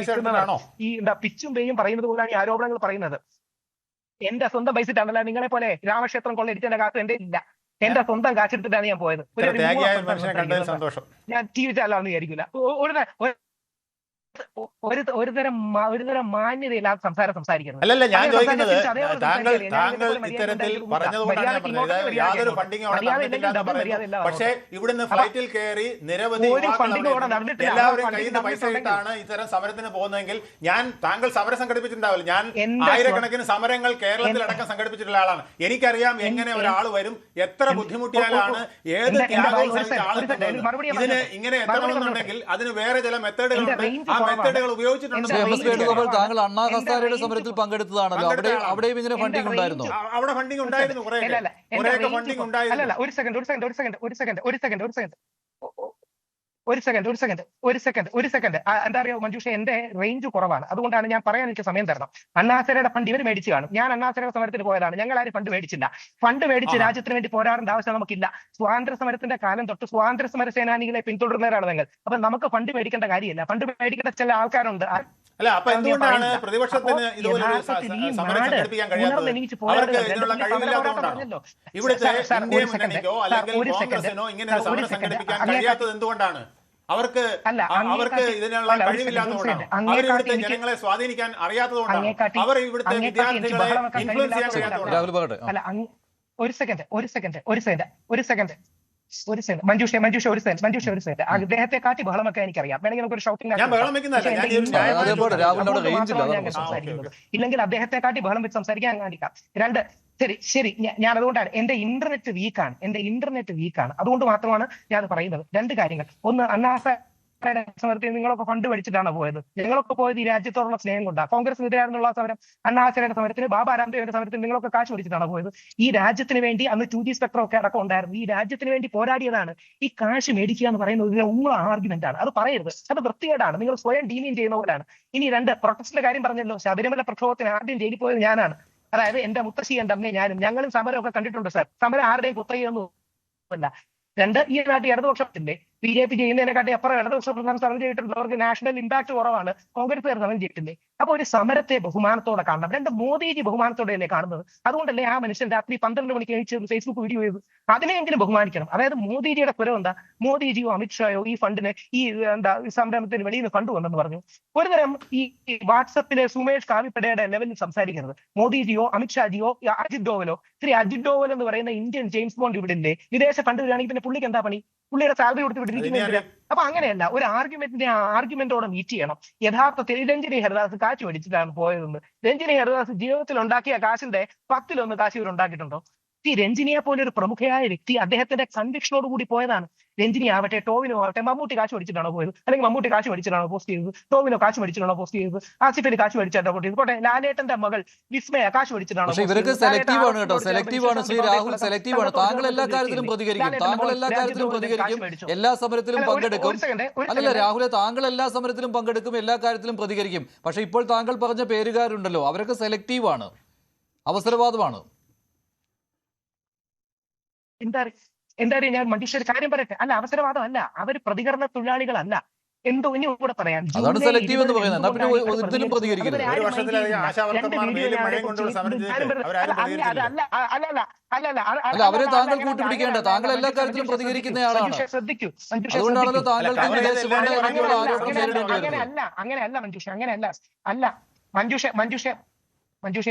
ഈ പിച്ചും പേയും പറയുന്നത് പോലെയാണ് ഈ ആരോപണങ്ങൾ പറയുന്നത്. എന്റെ സ്വന്തം പൈസ നിങ്ങളെ പോലെ രാമക്ഷേത്രം കൊള്ളയടിച്ചതിന്റെ കാശ് എന്റെ ഇല്ല, എന്റെ സ്വന്തം കാശെടുത്തിട്ടാണ് ഞാൻ പോയത്. ഞാൻ TV ചാനലാണെന്ന് വിചാരിക്കില്ല. ഒരുതരം മാന്യതയില്ലാത്ത സംസാരിക്കുന്നത്. അല്ലല്ല, ഞാൻ ചോദിക്കുന്നത് താങ്കൾ ഇത്തരത്തിൽ പക്ഷേ ഇവിടുന്ന് ഫ്ലൈറ്റിൽ കയറി നിരവധി എല്ലാവരും കയ്യിൽ നിന്ന് പൈസ ഇട്ടാണ് ഇത്തരം സമരത്തിന് പോകുന്നതെങ്കിൽ താങ്കൾ സമരം സംഘടിപ്പിച്ചിട്ടുണ്ടാവില്ല. ഞാൻ ആയിരക്കണക്കിന് സമരങ്ങൾ കേരളത്തിലടക്കം സംഘടിപ്പിച്ചിട്ടുള്ള ആളാണ്. എനിക്കറിയാം എങ്ങനെ ഒരാൾ വരും, എത്ര ബുദ്ധിമുട്ടിയാലാണ്, ഏത് ത്യാഗവും സഹിച്ച ആളുകൾ ഇതിന് ഇങ്ങനെ എത്തണമെന്നുണ്ടെങ്കിൽ അതിന് വേറെ ചില മെത്തേഡുകളുണ്ട്. ആ മെത്തേഡുകൾ ഉപയോഗിച്ചിട്ടുണ്ട്. താങ്കൾ അണ്ണാ ഹസാരയുടെ സമരത്തിൽ പങ്കെടുത്തതാണല്ലോ, അവിടെയും ഇങ്ങനെ ഫണ്ടിംഗ് ഉണ്ടായിരുന്നു. അവിടെ ഫണ്ടിംഗ് ഉണ്ടായിരുന്നു, കുറേയൊക്കെ ഫണ്ടിംഗ് ഉണ്ടായിരുന്നു. അല്ലല്ല, ഒരു സെക്കൻഡ്. എന്താ അറിയോ മഞ്ജുഷ, എന്റെ റേഞ്ച് കുറവാണ്, അതുകൊണ്ടാണ് ഞാൻ പറയാൻ എനിക്ക് സമയം തരണം. അണ്ണാസരയുടെ ഫണ്ട് ഇവർ മേടിച്ചു കാണും. ഞാൻ അണ്ണാസരയുടെ സമരത്തിന് പോയതാണ്. ഞങ്ങൾ ആരും ഫണ്ട് മേടിച്ചില്ല. ഫണ്ട് മേടിച്ച് രാജ്യത്തിന് വേണ്ടി പോരാടേണ്ട ആവശ്യം നമുക്കില്ല. സ്വാതന്ത്ര്യ സമരത്തിന്റെ കാലം തൊട്ട് സ്വാതന്ത്ര്യ സമര സേനാനികളെ പിന്തുടരുന്നവരാണ് നിങ്ങൾ. അപ്പൊ നമുക്ക് ഫണ്ട് മേടിക്കേണ്ട കാര്യമില്ല. ഫണ്ട് മേടിക്കേണ്ട ചില ആൾക്കാരുണ്ട്. അല്ല, അപ്പൊ എന്തുകൊണ്ടാണ് പ്രതിപക്ഷത്തിന് ഇതുപോലൊരു സമരം സംഘടിപ്പിക്കാൻ കഴിയാത്തത്? അവർക്ക് ഇതിനുള്ള കഴിവില്ലാത്തതുകൊണ്ടാണോ? ഇവിടുത്തെ ഇന്ത്യ മുന്നണിക്കോ അല്ലെങ്കിൽ കോൺഗ്രസിനോ ഇങ്ങനെ ഒരു സമരം സംഘടിപ്പിക്കാൻ കഴിയാത്തത് എന്തുകൊണ്ടാണ്? അവർക്ക് ഇതിനുള്ള കഴിവില്ലാത്തതുകൊണ്ടാണ്. അവർ ഇവിടുത്തെ ജനങ്ങളെ സ്വാധീനിക്കാൻ അറിയാത്തതുകൊണ്ടാണ്. അവർ ഇവിടുത്തെ വിദ്യാർത്ഥികളെ ഇൻഫ്ലുവൻസ് ചെയ്യാൻ കഴിയാത്തതുകൊണ്ടാണ്. ഒരു സെക്കൻഡ് മഞ്ജുഷ ഒരു സെക്കൻഡ്. അദ്ദേഹത്തെ കാട്ടി ബഹളം വെക്കാൻ എനിക്കറിയാം. വേണമെങ്കിൽ നമുക്കൊരു ഷൗട്ടിംഗ് സംസാരിക്കുന്നത്, ഇല്ലെങ്കിൽ അദ്ദേഹത്തെ കാട്ടി ബഹളം വെച്ച് സംസാരിക്കാൻ കാണിക്കാം. 2, ശരി, ഞാൻ അതുകൊണ്ടാണ് എന്റെ ഇന്റർനെറ്റ് വീക്കാണ്. അതുകൊണ്ട് മാത്രമാണ് ഞാൻ പറയുന്നത്. 2 കാര്യങ്ങൾ. ഒന്ന്, സമരത്തിൽ നിങ്ങളൊക്കെ ഫണ്ട് മേടിച്ചിട്ടാണ് പോയത്. ഞങ്ങളൊക്കെ പോയത് ഈ രാജ്യത്തോടുള്ള സ്നേഹം കൊണ്ടാണ്. കോൺഗ്രസിനെതിരായിരുന്നുള്ള സമരം, അണ്ണാഹസാരയുടെ സമരത്തിന്, ബാബ രാംദേവിന്റെ സമരത്തിന് നിങ്ങളൊക്കെ കാശ് മേടിച്ചിട്ടാണ് പോയത്. ഈ രാജ്യത്തിന് വേണ്ടി അന്ന് 2G സ്പെക്ട്രം ഒക്കെ അടക്കം ഉണ്ടായിരുന്നു. ഈ രാജ്യത്തിന് വേണ്ടി പോരാടിയതാണ്. ഈ കാശ് മേടിക്കുക എന്ന് പറയുന്നത് ഒരു ആർഗ്യുമെന്റ് ആണ്. അത് പറയരുത്, അത് വൃത്തികേടാണ്. നിങ്ങൾ സ്വയം ഡീമീൻ ചെയ്യുന്ന പോലെയാണ്. ഇനി 2, പ്രൊട്ടസ്റ്റിന്റെ കാര്യം പറഞ്ഞല്ലോ. ശബരിമല പ്രക്ഷോഭത്തിന് ആദ്യം ജയിലിൽ പോയത് ഞാനാണ്. അതായത് എന്റെ മുത്തശ്ശി, എന്റെ അമ്മയും ഞാനും. ഞങ്ങളും സമരമൊക്കെ കണ്ടിട്ടുണ്ട് സാർ. സമരം ആരുടെയും കുത്തകയൊന്നുമല്ല. 2, ഈ നാട്ടിൽ ഇടതുപക്ഷത്തിന്റെ BJP ചെയ്യുന്നതിനെക്കാട്ടി അപ്പുറം ഇടതുപക്ഷ സമരം ചെയ്തിട്ടുള്ളവർക്ക് നാഷണൽ ഇമ്പാക്ട് കുറവാണ്. കോൺഗ്രസ്സുകാർ സമരം ചെയ്തിട്ടില്ലേ? അപ്പൊ ഒരു സമരത്തെ ബഹുമാനത്തോടെ കാണണം. രണ്ട്, മോദിജി ബഹുമാനത്തോടെയല്ലേ കാണുന്നത്? അതുകൊണ്ടല്ലേ ആ മനുഷ്യൻ രാത്രി 12 മണിക്ക് കഴിച്ച് ഫേസ്ബുക്ക് വീഡിയോ ചെയ്തു. അതിനെയെങ്കിലും ബഹുമാനിക്കണം. അതായത് മോദിജിയുടെ കുരം എന്താ? മോദിജിയോ അമിത്ഷായോ ഈ ഫണ്ടിന് ഈ സംരംഭത്തിന് വെളിയിൽ നിന്ന് ഫണ്ട് വന്നെന്ന് പറഞ്ഞു. ഒരു തരം ഈ വാട്സപ്പിലെ സുമേഷ് കാവിപ്പടയുടെ ലെവലിൽ സംസാരിക്കരുത്. മോദിജിയോ അമിത്ഷാജിയോ അജിത് ഡോവലോ, അജിത് ഡോവൽ എന്ന് പറയുന്ന ഇന്ത്യൻ ജെയിംസ് ബോണ്ട് ഇവിടെ ഇല്ലേ? വിദേശ ഫണ്ട് വരികയാണെങ്കിൽ പിന്നെ പുള്ളിക്ക് എന്താ പണി? പുള്ളിയുടെ സാലറി കൊടുത്ത് വിട്ടിരിക്കുന്നില്ല. അപ്പൊ അങ്ങനെയല്ല, ഒരു ആർഗ്യുമെന്റോടെ മീറ്റ് ചെയ്യണം. യഥാർത്ഥത്തിൽ രഞ്ജിനി ഹരിദാസ് കാശ് മേടിച്ചിട്ടാണ് പോയതെന്ന്. രഞ്ജിനി ഹരിദാസ് ജീവിതത്തിൽ ഉണ്ടാക്കിയ കാശിന്റെ 10-1 കാശ് ഇവർ ഉണ്ടാക്കിയിട്ടുണ്ടോ? ഈ രഞ്ജിനിയെ പോലെ ഒരു പ്രമുഖയായ വ്യക്തി അദ്ദേഹത്തിന്റെ കൺവിക്ഷനോട് കൂടി പോയതാണ്. രഞ്ജിനി ആവട്ടെ, ടോവിനോ ആവട്ടെ, മമ്മൂട്ടി കാശ് മേടിച്ചിട്ടാണോ പോയത്? അല്ലെങ്കിൽ മമ്മൂട്ടി കാശ് മേടിച്ചിട്ടാണോ പോസ്റ്റ് ചെയ്തത്? ടോവിനോ കാശ് മേടിച്ചിട്ടാണോ പോസ്റ്റ് ചെയ്തത്? ആസിഫ് അലി കാശ് മേടിച്ചിട്ടാണോ പോസ്റ്റ് ചെയ്തത്? പോട്ടെ, ലാലേട്ടന്റെ മകൾ വിസ്മയ കാശ് മേടിച്ചിട്ടാണോ? പക്ഷേ ഇവരൊക്കെ സെലക്റ്റീവ് ആണ് കേട്ടോ, സെലക്റ്റീവ് ആണ്. ശ്രീ രാഹുൽ സെലക്റ്റീവ് ആണ്. താങ്കൾ എല്ലാ കാര്യത്തിലും പ്രതികരിക്കും, താങ്കൾ എല്ലാ കാര്യത്തിലും പ്രതികരിക്കും, എല്ലാ സമരത്തിലും പങ്കെടുക്കും. അല്ലല്ല രാഹുലെ, താങ്കൾ എല്ലാ സമരത്തിലും പങ്കെടുക്കും, എല്ലാ കാര്യത്തിലും പ്രതികരിക്കും. പക്ഷെ ഇപ്പോൾ താങ്കൾ പറഞ്ഞ പേരുകാരുണ്ടല്ലോ, അവരൊക്കെ സെലക്റ്റീവ് ആണ്, അവസരവാദമാണ്. എന്താ ഞാൻ മനുഷ്യ കാര്യം പറയട്ടെ. അല്ല, അവസരവാദം അല്ല, അവർ പ്രതികരണ തൊഴിലാളികളല്ല. എന്തോ ഇനി കൂടെ പറയാം. അതാണ് സെലക്റ്റീവ് എന്ന് പറയുന്നത്. എന്നാ പിന്നെ ഒരിക്കലും പ്രതികരിക്കരുത്. ഒരു വർഷത്തിലധികം ആശാവർക്കർമാർ വെയിലും മഴയും കൊണ്ടുള്ള സമരം ചെയ്തിട്ട് അവരാരും പ്രതികരിച്ചില്ല. അല്ല, അവരെ താങ്കൾ കൂട്ടുപിടിക്കേണ്ട, താങ്കൾ എല്ലാ കാര്യത്തിലും പ്രതികരിക്കുന്നയാളാണ്. ശ്രദ്ധിക്കൂ, അതുകൊണ്ടാണല്ലോ താങ്കൾക്ക് വിദേശ ഫണ്ട് ഇറങ്ങിയുള്ള ആരോപണം നേരിടേണ്ടി വരുന്നത്. അങ്ങനെയല്ല മഞ്ജുഷ, അങ്ങനെയല്ല. അല്ല മഞ്ജുഷ,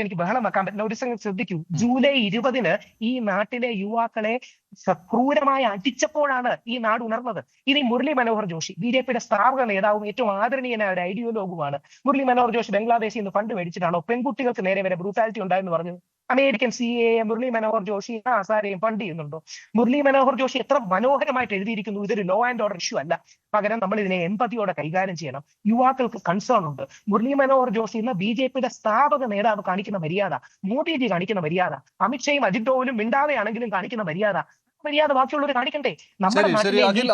എനിക്ക് ബഹളം വെക്കാൻ പറ്റില്ല. ഒരു സംഗതി ശ്രദ്ധിക്കൂ. ജൂലൈ 20 ഈ നാട്ടിലെ യുവാക്കളെ ക്രൂരമായി അടിച്ചപ്പോഴാണ് ഈ നാട് ഉണർന്നത്. ഇനി മുരളി മനോഹർ ജോഷി, BJPയുടെ സ്ഥാപക നേതാവും ഏറ്റവും ആദരണീയനായ ഒരു ഐഡിയോലോഗുമാണ്. മുരളി മനോഹർ ജോഷി ബംഗ്ലാദേശിൽ നിന്ന് ഫണ്ട് മേടിച്ചിട്ടാണോ പെൺകുട്ടികൾക്ക് നേരെ വരെ ബ്രൂട്ടാലിറ്റി ഉണ്ടായെന്ന് പറഞ്ഞു? അമേരിക്കൻ CAA മുരളി മനോഹർ ജോഷി ആസാരെയും ഫണ്ട് ചെയ്യുന്നുണ്ടോ? മുരളി മനോഹർ ജോഷി എത്ര മനോഹരമായിട്ട് എഴുതിയിരിക്കുന്നു, ഇതൊരു ലോ ആൻഡ് ഓർഡർ ഇഷ്യൂ അല്ല, പകരം നമ്മൾ ഇതിനെ എമ്പതിയോടെ കൈകാര്യം ചെയ്യണം. യുവാക്കൾക്ക് കൺസേൺ ഉണ്ട്. മുരളി മനോഹർ ജോഷി എന്ന BJPയുടെ സ്ഥാപക നേതാവ് കാണിക്കുന്ന മര്യാദ, മോദിജി കാണിക്കുന്ന മര്യാദ, അമിത്ഷായും അജിത് ഡോവലും മിണ്ടാതെയാണെങ്കിലും കാണിക്കുന്ന മര്യാദ ബാക്കിയുള്ളവർ കാണിക്കണ്ടേ? ശരി, അഖിൽ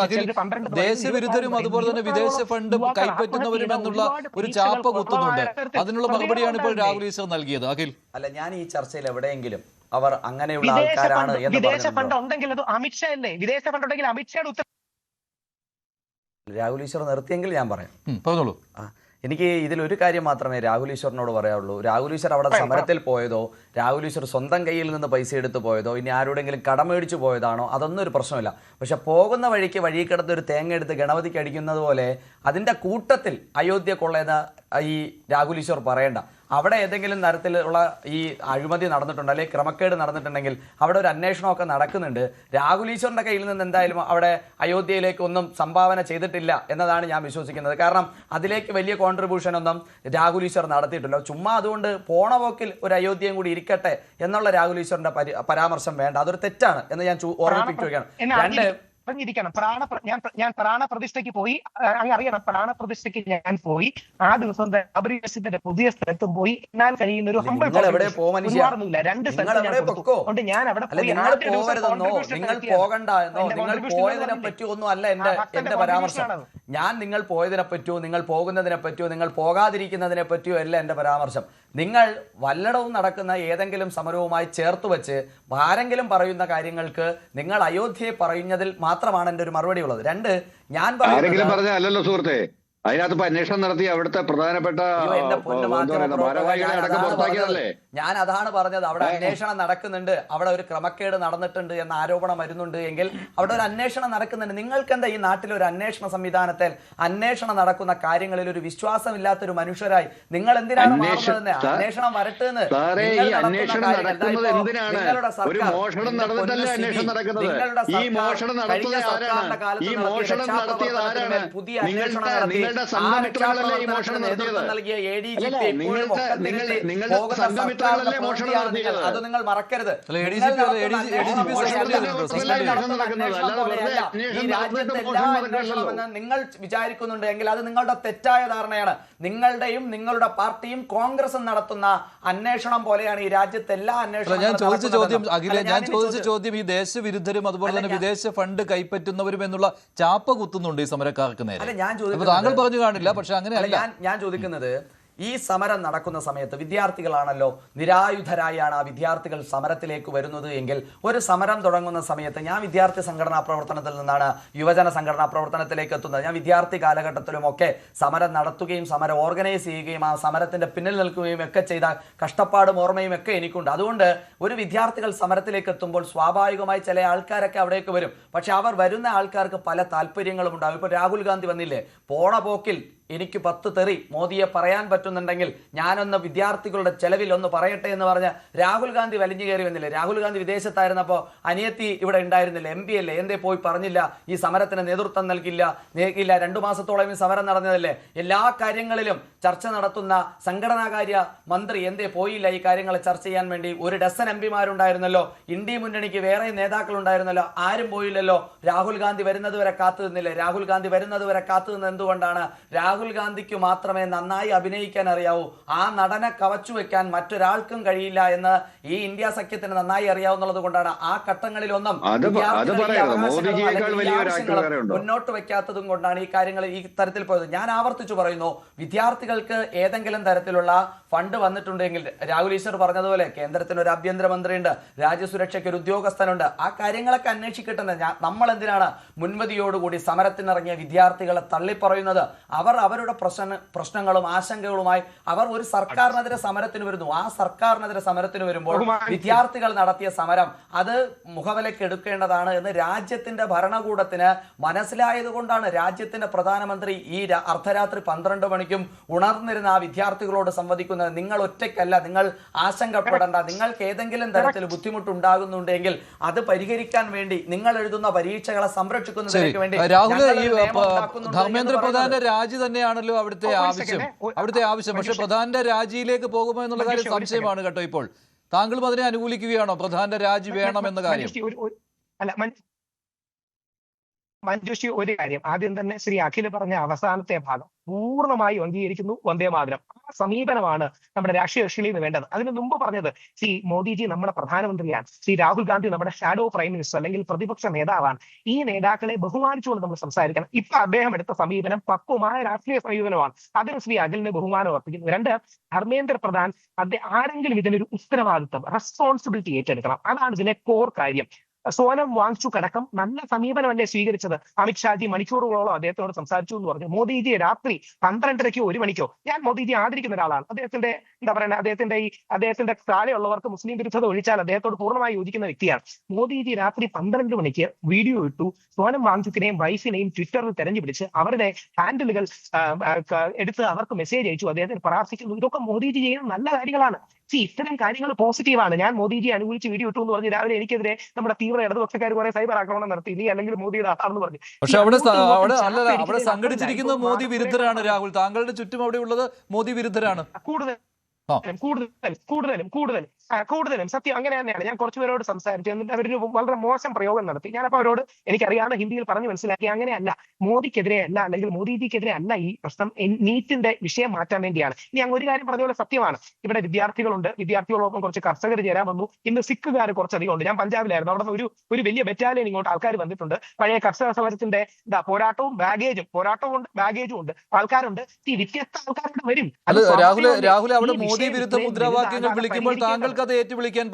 ദേശവിരുദ്ധരും അതുപോലെ തന്നെ വിദേശ ഫണ്ട് കൈപ്പറ്റുന്നവരും എന്നുള്ള ഒരു ചാപ്പ കുത്തുന്നുണ്ട്. അതിനുള്ള മറുപടിയാണ് ഇപ്പോൾ രാഹുൽ ഈശ്വർ നൽകിയത്. അഖിൽ, അല്ല, ഞാൻ ഈ ചർച്ചയിൽ എവിടെയെങ്കിലും അവർ അങ്ങനെയുള്ള ആൾക്കാരാണ് എന്ന് വിദേശ ഫണ്ട് ഉണ്ടെങ്കിൽ അത് അമിത്ഷാ അല്ലേ? വിദേശ ഫണ്ട് ഉണ്ടെങ്കിൽ അമിത്ഷായുടെ ഉത്തരം രാഹുൽ ഈശ്വർ നിർത്തിയെങ്കിൽ ഞാൻ പറയാം. പറഞ്ഞോളൂ. എനിക്ക് ഇതിലൊരു കാര്യം മാത്രമേ രാഹുൽ ഈശ്വറിനോട് പറയാവുള്ളൂ. രാഹുൽ ഈശ്വർ അവിടെ സമരത്തിൽ പോയതോ, രാഹുൽ ഈശ്വർ സ്വന്തം കയ്യിൽ നിന്ന് പൈസ എടുത്ത് പോയതോ, ഇനി ആരോടെങ്കിലും കടമേടിച്ചു പോയതാണോ, അതൊന്നും ഒരു പ്രശ്നമില്ല. പക്ഷെ പോകുന്ന വഴിക്ക് വഴിക്കിടത്ത് ഒരു തേങ്ങ എടുത്ത് ഗണപതിക്ക് അടിക്കുന്നത് പോലെ അതിൻ്റെ കൂട്ടത്തിൽ അയോധ്യ കൊള്ളയെന്ന് ഈ രാഹുൽ ഈശ്വർ പറയണ്ട. അവിടെ ഏതെങ്കിലും തരത്തിലുള്ള ഈ അഴിമതി നടന്നിട്ടുണ്ട്, അല്ലെങ്കിൽ ക്രമക്കേട് നടന്നിട്ടുണ്ടെങ്കിൽ അവിടെ ഒരു അന്വേഷണമൊക്കെ നടക്കുന്നുണ്ട്. രാഹുൽ ഈശ്വറിന്റെ കയ്യിൽ നിന്ന് എന്തായാലും അവിടെ അയോധ്യയിലേക്ക് ഒന്നും സംഭാവന ചെയ്തിട്ടില്ല എന്നതാണ് ഞാൻ വിശ്വസിക്കുന്നത്. കാരണം അതിലേക്ക് വലിയ കോൺട്രിബ്യൂഷൻ ഒന്നും രാഹുൽ ഈശ്വർ നടത്തിയിട്ടില്ല. ചുമ്മാ അതുകൊണ്ട് പോണ പോക്കിൽ ഒരു അയോധ്യയും കൂടി ഇരിക്കട്ടെ എന്നുള്ള രാഹുൽ ഈശ്വറിന്റെ പരാമർശം വേണ്ട, അതൊരു തെറ്റാണ് എന്ന് ഞാൻ ഓർമ്മിപ്പിക്കുകയാണ്. രണ്ട്, പറഞ്ഞിരിക്കണം. ഞാൻ പ്രാണപ്രതിഷ്ഠയ്ക്ക് പോയി, അങ്ങ് അറിയണം, പ്രാണപ്രതിഷ്ഠയ്ക്ക് ഞാൻ പോയി. ആ ദിവസം അബരിയുടെ പുതിയ സ്ഥലത്തും പോയി. എന്നാൽ കഴിയുന്ന ഒരു നിങ്ങൾ പോകണ്ടെന്നോ, നിങ്ങൾ പോകണ്ട എന്നോ, നിങ്ങൾ പോയതിനെ പറ്റി ഒന്നും അല്ല എന്റെ പരാമർശം. ഞാൻ നിങ്ങൾ പോയതിനെ പറ്റിയോ, നിങ്ങൾ പോകുന്നതിനെ പറ്റിയോ, നിങ്ങൾ പോകാതിരിക്കുന്നതിനെ പറ്റിയോ അല്ല എന്റെ പരാമർശം. നിങ്ങൾ വല്ലടവും നടക്കുന്ന ഏതെങ്കിലും സമരവുമായി ചേർത്ത് വെച്ച് ആരെങ്കിലും പറയുന്ന കാര്യങ്ങൾക്ക് നിങ്ങൾ അയോധ്യയെ പറയുന്നതിൽ മാത്രമാണ് എൻ്റെ ഒരു മറുപടി ഉള്ളത്. രണ്ട്, ഞാൻ പറഞ്ഞല്ലോ സുഹൃത്തെ, അതിനകത്ത് അന്വേഷണം നടത്തി അവിടുത്തെ പ്രധാനപ്പെട്ട ഞാൻ അതാണ് പറഞ്ഞത്. അവിടെ അന്വേഷണം നടക്കുന്നുണ്ട്, അവിടെ ഒരു ക്രമക്കേട് നടന്നിട്ടുണ്ട് എന്ന ആരോപണം വരുന്നുണ്ട് എങ്കിൽ അവിടെ ഒരു അന്വേഷണം നടക്കുന്നുണ്ട്. നിങ്ങൾക്ക് എന്താ ഈ നാട്ടിലെ ഒരു അന്വേഷണ സംവിധാനത്തിൽ അന്വേഷണം നടക്കുന്ന കാര്യങ്ങളിൽ ഒരു വിശ്വാസമില്ലാത്തൊരു മനുഷ്യരായി നിങ്ങൾ എന്തിനാണ് മാറുന്നത്? അന്വേഷണം വരട്ടെ എന്ന് നിങ്ങളുടെ സർക്കാർ പുതിയ അന്വേഷണം നടത്തി അത് നിങ്ങൾ മറക്കരുത്. നിങ്ങൾ വിചാരിക്കുന്നുണ്ട് എങ്കിൽ അത് നിങ്ങളുടെ തെറ്റായ ധാരണയാണ്. നിങ്ങളുടെയും നിങ്ങളുടെ പാർട്ടിയും കോൺഗ്രസും നടത്തുന്ന അന്വേഷണം പോലെയാണ് ഈ രാജ്യത്തെ എല്ലാ അന്വേഷണവും. ഞാൻ ചോദിച്ച ചോദ്യം ഈ ദേശവിരുദ്ധരും അതുപോലെ തന്നെ വിദേശ ഫണ്ട് കൈപ്പറ്റുന്നവരും എന്നുള്ള ചാപ്പ കുത്തുന്നുണ്ട് ഈ സമരക്കാർക്ക് നേരെ. താങ്കൾ പറഞ്ഞു കാണില്ല, പക്ഷെ അങ്ങനെയല്ല. ഞാൻ ചോദിക്കുന്നത് ഈ സമരം നടക്കുന്ന സമയത്ത് വിദ്യാർത്ഥികളാണല്ലോ, നിരായുധരായാണ് ആ വിദ്യാർത്ഥികൾ സമരത്തിലേക്ക് വരുന്നത് എങ്കിൽ ഒരു സമരം തുടങ്ങുന്ന സമയത്ത് ഞാൻ വിദ്യാർത്ഥി സംഘടനാ പ്രവർത്തനത്തിൽ നിന്നാണ് യുവജന സംഘടനാ പ്രവർത്തനത്തിലേക്ക് എത്തുന്നത്. ഞാൻ വിദ്യാർത്ഥി കാലഘട്ടത്തിലുമൊക്കെ സമരം നടത്തുകയും സമരം ഓർഗനൈസ് ചെയ്യുകയും ആ സമരത്തിന്റെ പിന്നിൽ നിൽക്കുകയും ഒക്കെ ചെയ്ത കഷ്ടപ്പാടും ഓർമ്മയും ഒക്കെ എനിക്കുണ്ട്. അതുകൊണ്ട് ഒരു വിദ്യാർത്ഥികൾ സമരത്തിലേക്ക് എത്തുമ്പോൾ സ്വാഭാവികമായി ചില ആൾക്കാരൊക്കെ അവിടേക്ക് വരും. പക്ഷെ അവർ വരുന്ന ആൾക്കാർക്ക് പല താല്പര്യങ്ങളും ഉണ്ടാകും. ഇപ്പോൾ രാഹുൽ ഗാന്ധി വന്നില്ലേ, പോണ പോക്കിൽ എനിക്ക് 10 തെറി മോദിയെ പറയാൻ പറ്റുന്നുണ്ടെങ്കിൽ ഞാനൊന്ന് വിദ്യാർത്ഥികളുടെ ചെലവിൽ ഒന്ന് പറയട്ടെ എന്ന് പറഞ്ഞ് രാഹുൽ ഗാന്ധി വലിഞ്ഞു കയറി വന്നില്ലേ. രാഹുൽ ഗാന്ധി വിദേശത്തായിരുന്നപ്പോൾ അനിയത്തി ഇവിടെ ഉണ്ടായിരുന്നില്ല, MP അല്ലേ, എന്തേ പോയി പറഞ്ഞില്ല, ഈ സമരത്തിന് നേതൃത്വം നൽകില്ല 2 മാസത്തോളം ഈ സമരം നടന്നതല്ലേ, എല്ലാ കാര്യങ്ങളിലും ചർച്ച നടത്തുന്ന സംഘടനാകാര്യ മന്ത്രി എന്തേ പോയില്ല ഈ കാര്യങ്ങൾ ചർച്ച ചെയ്യാൻ വേണ്ടി. ഒരു ഡസൻ MP മാരുണ്ടായിരുന്നല്ലോ, ഇന്ത്യ മുന്നണിക്ക് വേറെ നേതാക്കൾ ഉണ്ടായിരുന്നല്ലോ, ആരും പോയില്ലല്ലോ. രാഹുൽ ഗാന്ധി വരുന്നത് വരെ കാത്തു നിന്നില്ലേ. രാഹുൽ ഗാന്ധി വരുന്നത് വരെ കാത്തു നിന്ന് എന്തുകൊണ്ടാണ്? രാഹുൽ ഗാന്ധിക്ക് മാത്രമേ നന്നായി അഭിനയിക്കാൻ അറിയാവൂ, ആ നടനെ കവച്ചു വെക്കാൻ മറ്റൊരാൾക്കും കഴിയില്ല എന്ന് ഈ ഇന്ത്യ സഖ്യത്തിന് നന്നായി അറിയാവുന്നത് കൊണ്ടാണ് ആ ഘട്ടങ്ങളിലൊന്നും മുന്നോട്ട് വെക്കാത്തതും കൊണ്ടാണ് ഈ കാര്യങ്ങൾ ഈ തരത്തിൽ പോയത്. ഞാൻ ആവർത്തിച്ചു പറയുന്നു, വിദ്യാർത്ഥികൾക്ക് ഏതെങ്കിലും തരത്തിലുള്ള ഫണ്ട് വന്നിട്ടുണ്ടെങ്കിൽ രാഹുൽ ഈശ്വർ പറഞ്ഞതുപോലെ കേന്ദ്രത്തിന് ഒരു ആഭ്യന്തരമന്ത്രിയുണ്ട്, രാജ്യസുരക്ഷയ്ക്ക് ഒരു ഉദ്യോഗസ്ഥനുണ്ട്, ആ കാര്യങ്ങളൊക്കെ അന്വേഷിക്കട്ടെ. നമ്മൾ എന്തിനാണ് മുൻവിധിയോടുകൂടി സമരത്തിനിറങ്ങിയ വിദ്യാർത്ഥികളെ തള്ളിപ്പറയുന്നത്? അവർ അവരുടെ പ്രശ്നങ്ങളും ആശങ്കകളുമായി അവർ ഒരു സർക്കാരിനെതിരെ സമരത്തിന് വരുന്നു. ആ സർക്കാരിനെതിരെ സമരത്തിന് വരുമ്പോൾ വിദ്യാർത്ഥികൾ നടത്തിയ സമരം അത് മുഖവിലയ്ക്ക് എടുക്കേണ്ടതാണ് എന്ന് രാജ്യത്തിന്റെ ഭരണകൂടത്തിന് മനസ്സിലായത് കൊണ്ടാണ് രാജ്യത്തിന്റെ പ്രധാനമന്ത്രി ഈ അർദ്ധരാത്രി 12 മണിക്കും ഉണർന്നിരുന്ന ആ വിദ്യാർത്ഥികളോട് സംവദിക്കുന്നത്. നിങ്ങൾ ഒറ്റയ്ക്കല്ല, നിങ്ങൾ ആശങ്കപ്പെടേണ്ട, നിങ്ങൾക്ക് ഏതെങ്കിലും തരത്തിൽ ബുദ്ധിമുട്ടുണ്ടാകുന്നുണ്ടെങ്കിൽ അത് പരിഹരിക്കാൻ വേണ്ടി നിങ്ങൾ എഴുതുന്ന പരീക്ഷകളെ സംരക്ഷിക്കുന്നതിലേക്ക് വേണ്ടി ധർമ്മേന്ദ്ര പ്രധാന്റെ രാജി തന്നെയാണല്ലോ അവിടുത്തെ ആവശ്യം. പക്ഷെ പ്രധാന്റെ രാജിയിലേക്ക് പോകുമോ എന്നുള്ള കാര്യം സംശയമാണ് കേട്ടോ. ഇപ്പോൾ താങ്കളും അതിനെ അനുകൂലിക്കുകയാണോ, പ്രധാന്റെ രാജി വേണമെന്ന കാര്യം? മഞ്ജുഷി, ഒരു കാര്യം ആദ്യം തന്നെ ശ്രീ അഖിൽ പറഞ്ഞ അവസാനത്തെ ഭാഗം പൂർണ്ണമായി അംഗീകരിക്കുന്നു. വന്ദേ മാതരം ആ സമീപനമാണ് നമ്മുടെ രാഷ്ട്രീയ കക്ഷിയിൽ നിന്ന് വേണ്ടത്. അതിന് മുമ്പ് പറഞ്ഞത് ശ്രീ മോദിജി നമ്മുടെ പ്രധാനമന്ത്രിയാണ്, ശ്രീ രാഹുൽ ഗാന്ധി നമ്മുടെ ഷാഡോ പ്രൈം മിനിസ്റ്റർ അല്ലെങ്കിൽ പ്രതിപക്ഷ നേതാവാണ്. ഈ നേതാക്കളെ ബഹുമാനിച്ചുകൊണ്ട് നമ്മൾ സംസാരിക്കണം. ഇപ്പൊ അദ്ദേഹം എടുത്ത സമീപനം പക്വമായ രാഷ്ട്രീയ സമീപനമാണ്. അതിന് ശ്രീ അഖിലിന് ബഹുമാനം അർപ്പിക്കുന്നു. 2, ധർമ്മേന്ദ്ര പ്രധാൻ ആരെങ്കിലും ഇതിനൊരു ഉത്തരവാദിത്വം റെസ്പോൺസിബിലിറ്റി ഏറ്റെടുക്കണം. അതാണ് ഇതിലെ കോർ കാര്യം. സോനം വാങ്ചുക് അടക്കം നല്ല സമീപനമല്ലേ സ്വീകരിച്ചത്. അമിത്ഷാജി മണിക്കൂറുകളോളം അദ്ദേഹത്തോട് സംസാരിച്ചു എന്ന് പറഞ്ഞു. മോദിജിയെ രാത്രി 12:30-ക്കോ 1 മണിക്കോ, ഞാൻ മോദിജിയെ ആദരിക്കുന്ന ഒരാളാണ്. അദ്ദേഹത്തിന്റെ അദ്ദേഹത്തിന്റെ താഴെയുള്ളവർക്ക് മുസ്ലിം വിരുദ്ധത ഒഴിച്ചാൽ അദ്ദേഹത്തോട് പൂർണ്ണമായി യോജിക്കുന്ന വ്യക്തിയാണ്. മോദിജി രാത്രി 12 മണിക്ക് വീഡിയോ ഇട്ടു. സോനം വാങ്ചുക്കിനെയും വൈഫിനെയും ട്വിറ്ററിൽ തെരഞ്ഞുപിടിച്ച് അവരുടെ ഹാൻഡിലുകൾ എടുത്ത് അവർക്ക് മെസ്സേജ് അയച്ചു, അദ്ദേഹത്തിന് പ്രാർത്ഥിക്കുന്നു. ഇതൊക്കെ മോദിജി ചെയ്യുന്ന നല്ല കാര്യങ്ങളാണ്. ഇത്തരം കാര്യങ്ങൾ പോസിറ്റീവാണ്. ഞാൻ മോദിജി അനുകൂലിച്ച് വീഡിയോ ഇട്ടു എന്ന് പറഞ്ഞ് രാവിലെ എനിക്കെതിരെ നമ്മുടെ തീവ്ര ഇടതുപക്ഷക്കാർ കുറെ സൈബർ ആക്രമണം നടത്തി, നീ അല്ലെങ്കിൽ മോദിയുടെ ആളാണെന്ന് പറഞ്ഞു. പക്ഷെ അവിടെ സംഘടിച്ചിരിക്കുന്നത് മോദി വിരുദ്ധരാണ് രാഹുൽ. താങ്കളുടെ ചുറ്റും അവിടെ ഉള്ളത് മോദി വിരുദ്ധരാണ് കൂടുതലും സത്യം അങ്ങനെ തന്നെയാണ്. ഞാൻ കുറച്ചുപേരോട് സംസാരിച്ചു, എന്നിട്ട് അവരൊരു വളരെ മോശം പ്രയോഗം നടത്തി. ഞാനപ്പോൾ അവരോട് എനിക്കറിയാവുന്ന ഹിന്ദിയിൽ പറഞ്ഞ് മനസ്സിലാക്കി, അങ്ങനെയല്ല, മോദിക്കെതിരെ അല്ല അല്ലെങ്കിൽ മോദിജിക്കെതിരെ അല്ല ഈ പ്രശ്നം, നീറ്റിന്റെ വിഷയം മാറ്റാൻ വേണ്ടിയാണ്. ഇനി അങ്ങ് ഒരു കാര്യം പറഞ്ഞ പോലെ സത്യമാണ്, ഇവിടെ വിദ്യാർത്ഥികളുണ്ട്, വിദ്യാർത്ഥികളോടൊപ്പം കുറച്ച് കർഷകർ ചേരാൻ വന്നു. ഇന്ന് സിഖുകാർ കുറച്ചധികം ഉണ്ട്. ഞാൻ പഞ്ചാബിലായിരുന്നു, അവിടെ ഒരു വലിയ ബറ്റാലിയൻ ഇങ്ങോട്ട് ആൾക്കാർ വന്നിട്ടുണ്ട്. പഴയ കർഷക സമരത്തിന്റെ പോരാട്ടവും ഉണ്ട്, ബാഗേജും ഉണ്ട്, ആൾക്കാരുണ്ട്. ഈ വ്യത്യസ്ത ആൾക്കാരോട് വരും. രാഹുൽ അവിടെ മോദി വിരുദ്ധ മുദ്രാവാക്യങ്ങൾ വിളിക്കുമ്പോൾ താങ്കൾക്ക് അത് ഏറ്റുവിളിക്കാൻ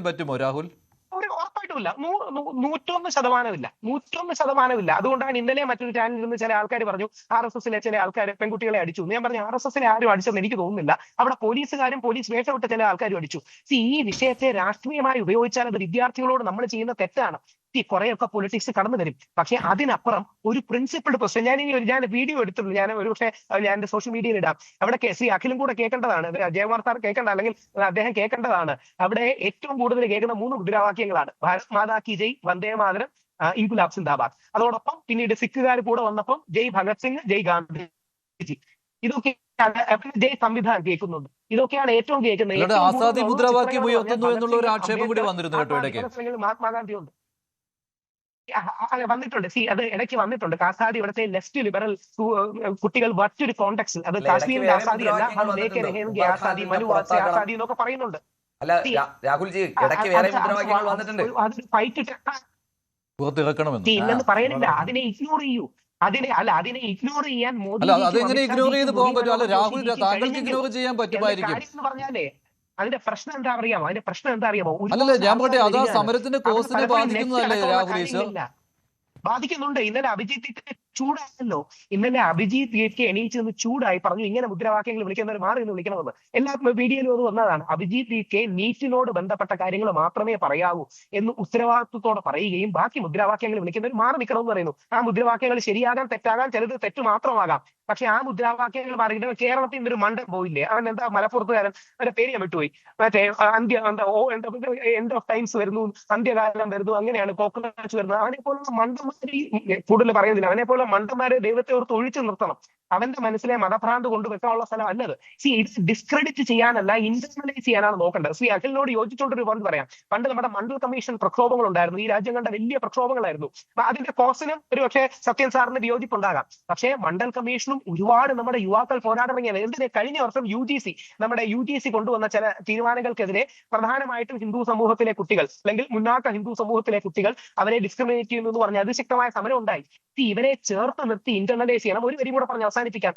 പറ്റുമോ രാഹുൽ? ഉറപ്പായിട്ടുമില്ല. 101% അതുകൊണ്ടാണ് ഇന്നലെ മറ്റൊരു ചാനലിൽ നിന്ന് ചില ആൾക്കാർ പറഞ്ഞു RSSലെ ചില ആൾക്കാർ പെൺകുട്ടികളെ അടിച്ചു. ഞാൻ പറഞ്ഞു RSSലെ ആരും അടിച്ചെന്ന് എനിക്ക് തോന്നുന്നില്ല. അവിടെ പോലീസുകാരും പോലീസ് വേഷമിട്ട ചില ആൾക്കാരും അടിച്ചു. ഈ വിഷയത്തെ രാഷ്ട്രീയമായി ഉപയോഗിച്ചാൽ അത് വിദ്യാർത്ഥികളോട് നമ്മൾ ചെയ്യുന്ന തെറ്റാണ്. കുറെയൊക്കെ പൊളിറ്റിക്സ് കടന്നു വരും. പക്ഷെ അതിനപ്പുറം ഒരു പ്രിൻസിപ്പിൾഡ് ക്വസ്റ്റ്യൻ ഞാൻ വീഡിയോ എടുത്തിട്ടുണ്ട്. ഞാൻ ഒരു പക്ഷേ ഞാൻ എന്റെ സോഷ്യൽ മീഡിയയിൽ ഇടാം. അവിടെ ശ്രീ അഖിലും കൂടെ കേൾക്കേണ്ടതാണ്, ജയകുമാർ സാർ കേൾക്കേണ്ട, അല്ലെങ്കിൽ അദ്ദേഹം കേൾക്കേണ്ടതാണ്. അവിടെ ഏറ്റവും കൂടുതൽ കേൾക്കുന്ന 3 മുദ്രാവാക്യങ്ങളാണ്: ഭാരത് മാതാ കി ജയ്, വന്ദേ മാതരം, ഇൻകുലാബ് സിന്ദാബാദ്. അതോടൊപ്പം പിന്നീട് സിഖുകാർ കൂടെ വന്നപ്പം ജയ് ഭഗത് സിംഗ്, ജയ് ഗാന്ധിജി, ഇതൊക്കെ ജയ് സംവിധാൻ കേൾക്കുന്നുണ്ട്. ഇതൊക്കെയാണ് ഏറ്റവും കേൾക്കുന്നത്. ആസാദി മുദ്രാവാക്യം ഉയർത്തുന്നു എന്നുള്ള ഒരു ആക്ഷേപം കൂടി വന്നിരുന്നു കേട്ടോ ഇടയ്ക്ക്. മഹാത്മാഗാന്ധി ഉണ്ട്, വന്നിട്ടുണ്ട്. അത് ഇടയ്ക്ക് വന്നിട്ടുണ്ട്. ആസാദി ഇവിടുത്തെ ലെഫ്റ്റ് ലിബറൽ കുട്ടികൾ മറ്റൊരു കോണ്ടെക്സിൽ, അത് കാശ്മീരിന്റെ ആസാദി അല്ല, ആസാദി, മനു ആസാദി എന്നൊക്കെ പറയുന്നുണ്ട്. ഇല്ലെന്ന് പറയുന്നില്ല, അതിനെ ഇഗ്നോർ ചെയ്യൂ. അതിനെ ഇഗ്നോർ ചെയ്യാൻ മോദി അല്ല അതെങ്ങനെ ഇഗ്നോർ ചെയ്ത് പോകാൻ പറ്റും? അല്ല രാഹുൽ താങ്കൾക്ക് ഇഗ്നോർ ചെയ്യാൻ പറ്റുമായിരിക്കും. എന്ന് പറഞ്ഞാലേ അതിന്റെ പ്രശ്നം എന്താ അറിയാമോ? അല്ലല്ല ഞാൻ പറയട്ടെ, അത് ആ സമരത്തിന്റെ കോസിനെ ബാധിക്കുന്നതല്ലേ രാഹുൽ ഈശ്വർ? ബാധിക്കുന്നുണ്ട്. ഇന്നലെ അഭിജിത്ത് ചൂടായല്ലോ. ഇന്നലെ അഭിജിത്ത് എണീച്ച് നിന്ന് ചൂടായി പറഞ്ഞു ഇങ്ങനെ മുദ്രാവാക്യങ്ങൾ വിളിക്കുന്നവർ മാറി നിന്ന് വിളിക്കണമെന്ന്. എല്ലാ വീഡിയോയിലും അത് വന്നതാണ്. അഭിജിത്ത് നീറ്റിനോട് ബന്ധപ്പെട്ട കാര്യങ്ങൾ മാത്രമേ പറയാവൂ എന്ന് ഉത്തരവാദിത്വത്തോടെ പറയുകയും ബാക്കി മുദ്രാവാക്യങ്ങൾ വിളിക്കുന്നവർ മാറി നിൽക്കണമെന്ന് പറയുന്നു. ആ മുദ്രാവാക്യങ്ങൾ ശരിയാകാൻ തെറ്റാകാൻ, ചിലത് തെറ്റ് മാത്രമാകാം. പക്ഷെ ആ മുദ്രാവാക്യങ്ങൾ മാറിയിട്ട് കേരളത്തിൽ നിന്നൊരു മണ്ടൻ പോയില്ലേ, അവൻ എന്താ മലപ്പുറത്തുകാരൻ, അവന്റെ പേര് ഞാൻ വിട്ടുപോയി, മറ്റേ എൻഡ് ഓഫ് ടൈംസ് വരുന്നു, അന്ത്യകാലം വരുന്നു, അങ്ങനെയാണ് കോക്കനച്ച് വരുന്നത്. അവനെ പോലുള്ള മണ്ടന്മാർ കൂടുതൽ പറയുന്നില്ല. അവനെ പോലെ മണ്ടന്മാരെ ദൈവത്തെ ഓർത്ത് ഒഴിച്ചു നിർത്തണം. അവന്റെ മനസ്സിലെ മതഭ്രാന്ത് കൊണ്ട് വെക്കാനുള്ള സ്ഥലം അല്ലത്. ഇത് ഡിസ്ക്രെഡിറ്റ് ചെയ്യാനല്ല, ഇന്റർണലൈസ് ചെയ്യാനാണ് നോക്കേണ്ടത്. അഖിലിനോട് യോജിച്ചുകൊണ്ടൊരു പോയിന്റ് പറയാം. പണ്ട് നമ്മുടെ മണ്ഡൽ കമ്മീഷൻ പ്രക്ഷോഭങ്ങൾ ഉണ്ടായിരുന്നു. ഈ രാജ്യം കണ്ട വലിയ പ്രക്ഷോഭങ്ങളായിരുന്നു. അതിന്റെ കോസിനും ഒരുപക്ഷെ സത്യൻ സാറിന് വിയോജിപ്പുണ്ടാകാം. പക്ഷേ മണ്ഡൽ കമ്മീഷനും ഒരുപാട് നമ്മുടെ യുവാക്കൾ പോരാടിറങ്ങിയത് എന്തിന്? കഴിഞ്ഞ വർഷം നമ്മുടെ UGC കൊണ്ടുവന്ന ചില തീരുമാനങ്ങൾക്കെതിരെ പ്രധാനമായിട്ടും ഹിന്ദു സമൂഹത്തിലെ കുട്ടികൾ അല്ലെങ്കിൽ മുന്നാക്ക ഹിന്ദു സമൂഹത്തിലെ കുട്ടികൾ അവരെ ഡിസ്ക്രിമിനേറ്റ് ചെയ്യുന്നു എന്ന് പറഞ്ഞ് അതിശക്തമായ സമരം ഉണ്ടായി. ഇവരെ ചേർത്ത് നിർത്തി ഇന്റർണലൈസ് ചെയ്യണം. ഒരു വരി കൂടെ പറഞ്ഞ് അവസാനിപ്പിക്കാം.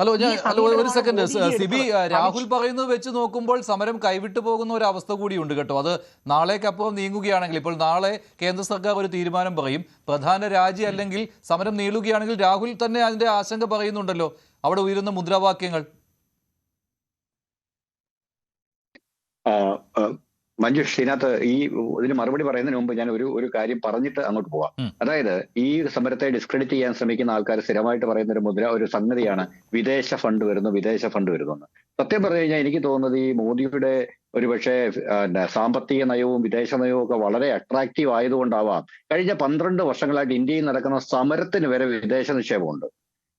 ഒരു സെക്കൻഡ് സിബി, രാഹുൽ പറയുന്നത് വെച്ച് നോക്കുമ്പോൾ സമരം കൈവിട്ടു പോകുന്ന ഒരു അവസ്ഥ കൂടിയുണ്ട് കേട്ടോ. അത് നാളേക്കപ്പുറം നീങ്ങുകയാണെങ്കിൽ, ഇപ്പോൾ നാളെ കേന്ദ്ര സർക്കാർ ഒരു തീരുമാനം പറയും, പ്രധാന രാജി അല്ലെങ്കിൽ സമരം നീളുകയാണെങ്കിൽ രാഹുൽ തന്നെ അതിന്റെ ആശങ്ക പറയുന്നുണ്ടല്ലോ, അവിടെ ഉയരുന്ന മുദ്രാവാക്യങ്ങൾ. മഞ്ജുഷ്, ഇതിനകത്ത് ഇതിന് മറുപടി പറയുന്നതിന് മുമ്പ് ഞാൻ ഒരു കാര്യം പറഞ്ഞിട്ട് അങ്ങോട്ട് പോവാം. അതായത് ഈ സമരത്തെ ഡിസ്ക്രെഡിറ്റ് ചെയ്യാൻ ശ്രമിക്കുന്ന ആൾക്കാർ സ്ഥിരമായിട്ട് പറയുന്ന ഒരു സംഗതിയാണ് വിദേശ ഫണ്ട് വരുന്നു എന്ന്. സത്യം പറഞ്ഞു കഴിഞ്ഞാൽ എനിക്ക് തോന്നുന്നത് ഈ മോദിയുടെ ഒരുപക്ഷെ സാമ്പത്തിക നയവും വിദേശ നയവും ഒക്കെ വളരെ അട്രാക്റ്റീവ് ആയതുകൊണ്ടാവാം കഴിഞ്ഞ 12 വർഷങ്ങളായിട്ട് ഇന്ത്യയിൽ നടക്കുന്ന സമരത്തിന് വരെ വിദേശ നിക്ഷേപമുണ്ട്.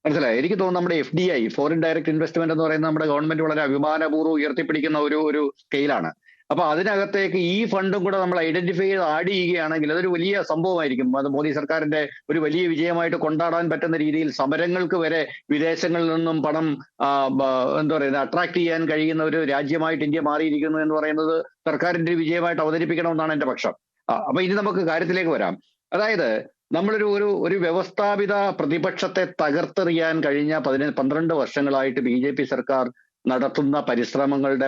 മനസ്സിലായി? എനിക്ക് തോന്നുന്നു നമ്മുടെ FDI, ഫോറിൻ ഡയറക്ട് ഇൻവെസ്റ്റ്മെന്റ് എന്ന് പറയുന്നത് നമ്മുടെ ഗവൺമെന്റ് വളരെ അഭിമാനപൂർവ്വം ഉയർത്തിപ്പിടിക്കുന്ന ഒരു സ്കെയിലാണ്. അപ്പൊ അതിനകത്തേക്ക് ഈ ഫണ്ടും കൂടെ നമ്മൾ ഐഡന്റിഫൈ ചെയ്ത് ആഡ് ചെയ്യുകയാണെങ്കിൽ അതൊരു വലിയ സംഭവമായിരിക്കും. അത് മോദി സർക്കാരിന്റെ ഒരു വലിയ വിജയമായിട്ട് കൊണ്ടാടാൻ പറ്റുന്ന രീതിയിൽ സമരങ്ങൾക്ക് വരെ വിദേശങ്ങളിൽ നിന്നും പണം അട്രാക്ട് ചെയ്യാൻ കഴിയുന്ന ഒരു രാജ്യമായിട്ട് ഇന്ത്യ മാറിയിരിക്കുന്നു എന്ന് പറയുന്നത് സർക്കാരിന്റെ വിജയമായിട്ട് അവതരിപ്പിക്കണമെന്നാണ് എന്റെ പക്ഷം. അപ്പൊ ഇനി നമുക്ക് കാര്യത്തിലേക്ക് വരാം. അതായത് നമ്മളൊരു വ്യവസ്ഥാപിത പ്രതിപക്ഷത്തെ തകർത്തെറിയാൻ കഴിഞ്ഞ 12 വർഷങ്ങളായിട്ട് BJP സർക്കാർ നടത്തുന്ന പരിശ്രമങ്ങളുടെ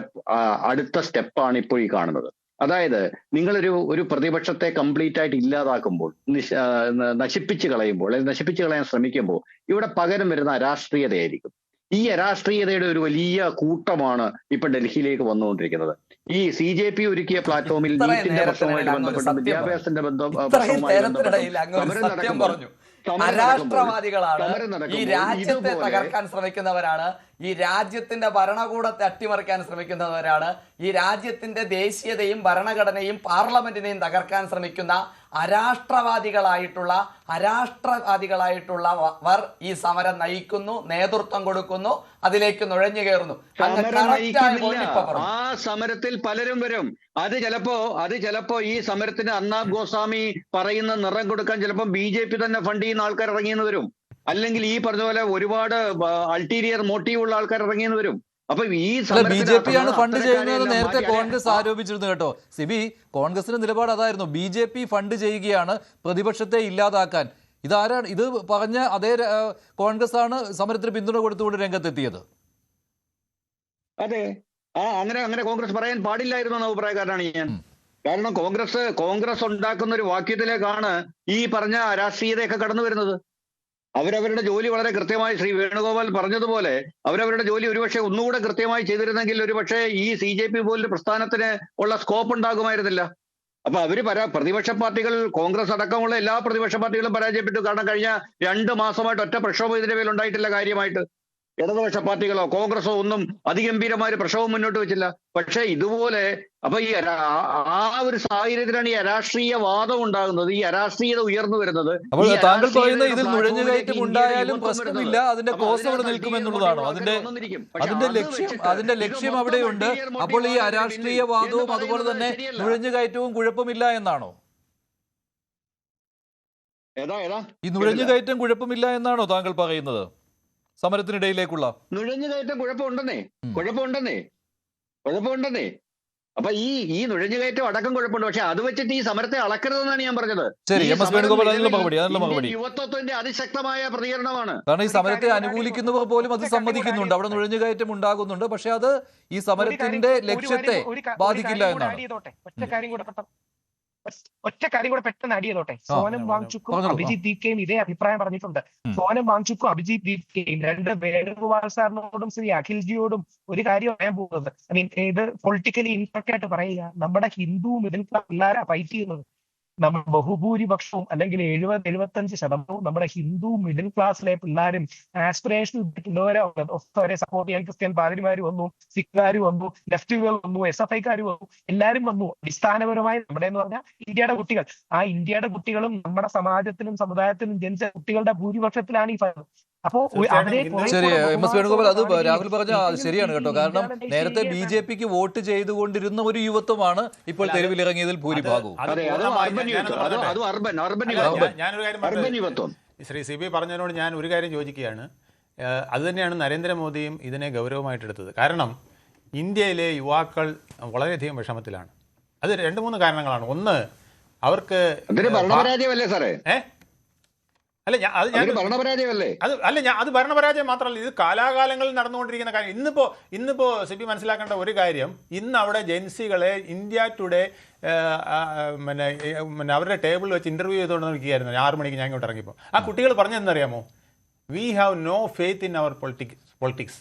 അടുത്ത സ്റ്റെപ്പാണ് ഇപ്പോൾ ഈ കാണുന്നത്. അതായത് നിങ്ങളൊരു പ്രതിപക്ഷത്തെ കംപ്ലീറ്റ് ആയിട്ട് ഇല്ലാതാക്കുമ്പോൾ, നശിപ്പിച്ചു കളയാൻ ശ്രമിക്കുമ്പോൾ ഇവിടെ പകരം വരുന്ന അരാഷ്ട്രീയതയായിരിക്കും. ഈ അരാഷ്ട്രീയതയുടെ ഒരു വലിയ കൂട്ടമാണ് ഇപ്പൊ ഡൽഹിയിലേക്ക് വന്നുകൊണ്ടിരിക്കുന്നത്. ഈ CJP ഒരുക്കിയ പ്ലാറ്റ്ഫോമിൽ നീറ്റിന്റെ പ്രശ്നവുമായിട്ട് ബന്ധപ്പെട്ട് വിദ്യാഭ്യാസത്തിന്റെ പ്രശ്നവുമായി ബന്ധപ്പെട്ട് അരാഷ്ട്രവാദികളാണ്, ഈ രാജ്യത്തെ തകർക്കാൻ ശ്രമിക്കുന്നവരാണ്, ഈ രാജ്യത്തിന്റെ ഭരണകൂടത്തെ അട്ടിമറിക്കാൻ ശ്രമിക്കുന്നവരാണ്, ഈ രാജ്യത്തിന്റെ ദേശീയതയും ഭരണഘടനയും പാർലമെന്റിനെയും തകർക്കാൻ ശ്രമിക്കുന്ന അരാഷ്ട്രവാദികളായിട്ടുള്ളവർ ഈ സമരം നയിക്കുന്നു, നേതൃത്വം കൊടുക്കുന്നു, അതിലേക്ക് നുഴഞ്ഞു കയറുന്നു. ആ സമരത്തിൽ പലരും വരും. അത് ചിലപ്പോ ഈ സമരത്തിന് അർണബ് ഗോസ്വാമി പറയുന്ന നിറം കൊടുക്കാൻ ചിലപ്പോൾ BJP തന്നെ ഫണ്ട് ചെയ്യുന്ന ആൾക്കാർ ഇറങ്ങിയെന്ന് വരും. അല്ലെങ്കിൽ ഈ പറഞ്ഞ പോലെ ഒരുപാട് അൾട്ടീരിയർ മോട്ടീവ് ഉള്ള ആൾക്കാർ ഇറങ്ങിയെന്ന് വരും. അപ്പൊ ഈ BJP ആണ് ഫണ്ട് ചെയ്യുന്നത് നേരത്തെ കോൺഗ്രസ് ആരോപിച്ചിരുന്നു കേട്ടോ. സിബി, കോൺഗ്രസിന്റെ നിലപാട് അതായിരുന്നു, BJP ഫണ്ട് ചെയ്യുകയാണ് പ്രതിപക്ഷത്തെ ഇല്ലാതാക്കാൻ. ഇതാരാണ് ഇത് പറഞ്ഞ? അതേ കോൺഗ്രസ് ആണ് സമരത്തിന് പിന്തുണ കൊടുത്തുകൊണ്ട് രംഗത്തെത്തിയത്. അതെ, അങ്ങനെ കോൺഗ്രസ് പറയാൻ പാടില്ലായിരുന്നു എന്ന അഭിപ്രായക്കാരനാണ് ഞാൻ. കാരണം കോൺഗ്രസ് ഉണ്ടാക്കുന്ന ഒരു വാക്യത്തിലേക്കാണ് ഈ പറഞ്ഞ രാഷ്ട്രീയതയൊക്കെ കടന്നു വരുന്നത്. അവരവരുടെ ജോലി വളരെ കൃത്യമായി ശ്രീ വേണുഗോപാൽ പറഞ്ഞതുപോലെ അവരവരുടെ ജോലി ഒരുപക്ഷെ ഒന്നുകൂടെ കൃത്യമായി ചെയ്തിരുന്നെങ്കിൽ ഒരുപക്ഷെ ഈ CJP പോലൊരു പ്രസ്ഥാനത്തിന് ഉള്ള സ്കോപ്പ് ഉണ്ടാകുമായിരുന്നില്ല. അപ്പൊ പ്രതിപക്ഷ പാർട്ടികൾ, കോൺഗ്രസ് അടക്കമുള്ള എല്ലാ പ്രതിപക്ഷ പാർട്ടികളും പരാജയപ്പെട്ടു. കാരണം കഴിഞ്ഞ 2 മാസമായിട്ട് ഒറ്റ പ്രക്ഷോഭം ഇതിന്റെ പേരിൽ ഉണ്ടായിട്ടില്ല കാര്യമായിട്ട്. ഇടതുപക്ഷ പാർട്ടികളോ കോൺഗ്രസോ ഒന്നും അതിഗംഭീരമായ ഒരു പ്രക്ഷോഭം മുന്നോട്ട് വെച്ചില്ല. പക്ഷെ ഇതുപോലെ അപ്പൊ ആ ഒരു സാഹചര്യത്തിലാണ് ഈ അരാഷ്ട്രീയവാദം ഉണ്ടാകുന്നത്, ഈ അരാഷ്ട്രീയത ഉയർന്നു വരുന്നത്. അപ്പോൾ താങ്കൾ പറയുന്നത് ഇതിൽ നുഴഞ്ഞുകയറ്റം ഉണ്ടായാലും പ്രശ്നമില്ല, അതിന്റെ കോസ് അവിടെ നിൽക്കുമെന്നുള്ളതാണോ? അതിന്റെ ലക്ഷ്യം അവിടെയുണ്ട്. അപ്പോൾ ഈ അരാഷ്ട്രീയവാദവും അതുപോലെ തന്നെ നുഴഞ്ഞുകയറ്റവും കുഴപ്പമില്ല എന്നാണോ? ഈ നുഴഞ്ഞുകയറ്റം കുഴപ്പമില്ല എന്നാണോ താങ്കൾ പറയുന്നത്? സമരത്തിനിടയിലേക്കുള്ള നുഴഞ്ഞുകയറ്റം കുഴപ്പമുണ്ടെന്നേ. അപ്പൊ ഈ നുഴഞ്ഞുകയറ്റം അടക്കം കുഴപ്പമുണ്ട്. പക്ഷെ അത് വെച്ചിട്ട് ഈ സമരത്തെ അളക്കരുതെന്നാണ് ഞാൻ പറഞ്ഞത്. ശരി, ഈ എം എസ് സമരം വേണുഗോപാൽ അതിനുള്ള നിലവിൽ മറുപടി ഇന്ത്യൻ യുവത്വത്തിന്റെ അതിശക്തമായ പ്രതികരണമാണ്. കാരണം ഈ സമരത്തെ അനുകൂലിക്കുന്നവർ പോലും അത് സമ്മതിക്കുന്നുണ്ട്, അവിടെ നുഴഞ്ഞുകയറ്റം ഉണ്ടാകുന്നുണ്ട്. പക്ഷെ അത് ഈ സമരത്തിന്റെ ലക്ഷ്യത്തെ ബാധിക്കില്ല എന്നാണ്. ഒറ്റ കാര്യം കൂടെ പെട്ടെന്ന് അടി ചെയ്തോട്ടെ. സോനം വാങ്ചുക്കും പറഞ്ഞോളൂ. അഭിജിത് ദീപ്കയും ഇതേ അഭിപ്രായം പറഞ്ഞിട്ടുണ്ട്. സോനം വാങ്ചുക്കും അഭിജിത് ദീപ്കയും രണ്ട് വേണുഗോപാൽ സാറിനോടും ശ്രീ അഖിൽജിയോടും ഒരു കാര്യം പറയാൻ പോകുന്നത്, ഐ മീൻ ഇത് പൊളിറ്റിക്കലി ഇൻഫെക്റ്റ് ആയിട്ട് പറയുക, നമ്മുടെ ഹിന്ദു മിഡിൽ ക്ലാസ് പിള്ളേരാ ഫൈറ്റ് ചെയ്യുന്നത്. നമ്മൾ ബഹുഭൂരിപക്ഷവും അല്ലെങ്കിൽ 70-75% നമ്മുടെ ഹിന്ദു മിഡിൽ ക്ലാസ്സിലെ പിള്ളേരും ആസ്പിറേഷണൽ പിള്ളേരെ സപ്പോർട്ട് ചെയ്യാൻ ക്രിസ്ത്യൻ പാതിരിമാർ വന്നു, സിഖുകാർ വന്നു, ലെഫ്റ്റുകൾ വന്നു, SFIക്കാർ വന്നു, എല്ലാവരും വന്നു. അടിസ്ഥാനപരമായി നമ്മുടെ എന്ന് പറഞ്ഞാൽ ഇന്ത്യയുടെ കുട്ടികൾ, ആ ഇന്ത്യയുടെ കുട്ടികളും നമ്മുടെ സമാജത്തിലും സമുദായത്തിലും ജനിച്ച കുട്ടികളുടെ ഭൂരിപക്ഷത്തിലാണ് ഈ ഫലം. അപ്പോ അവരെ ശരി, എം എസ് വേണുഗോപാൽ, അത് രാഹുൽ പറഞ്ഞ ശരിയാണ് കേട്ടോ. കാരണം നേരത്തെ BJPക്ക് വോട്ട് ചെയ്തുകൊണ്ടിരുന്ന ഒരു യുവത്വമാണ് ഇപ്പോൾ തെരുവിലിറങ്ങിയതിൽ ഭൂരിഭാഗവും. ഞാനൊരു കാര്യം യുവത്വം ശ്രീ CB പറഞ്ഞതിനോട് ഞാൻ ഒരു കാര്യം യോജിക്കുകയാണ്. അതുതന്നെയാണ് നരേന്ദ്രമോദിയും ഇതിനെ ഗൗരവമായിട്ടെടുത്തത്. കാരണം ഇന്ത്യയിലെ യുവാക്കൾ വളരെയധികം വിഷമത്തിലാണ്. അത് 2-3 കാരണങ്ങളാണ്. ഒന്ന്, അവർക്ക് ഭരണപരാജയമല്ലേ സാറേ? അല്ല അത് ഭരണപരാജയമല്ലേ? അത് ഭരണപരാജയം മാത്രമല്ല, ഇത് കാലാകാലങ്ങളിൽ നടന്നുകൊണ്ടിരിക്കുന്ന കാര്യം. ഇന്നിപ്പോ CB മനസ്സിലാക്കേണ്ട ഒരു കാര്യം, ഇന്ന് അവിടെ ജെൻസികളെ ഇന്ത്യ ടുഡേ പിന്നെ അവരുടെ ടേബിളിൽ വെച്ച് ഇന്റർവ്യൂ ചെയ്തുകൊണ്ട് നിൽക്കുകയായിരുന്നു 6 മണിക്ക് ഞാൻ ഇങ്ങോട്ട് ഇറങ്ങിയപ്പോൾ. ആ കുട്ടികൾ പറഞ്ഞതെന്നറിയാമോ? We have no faith in our politics,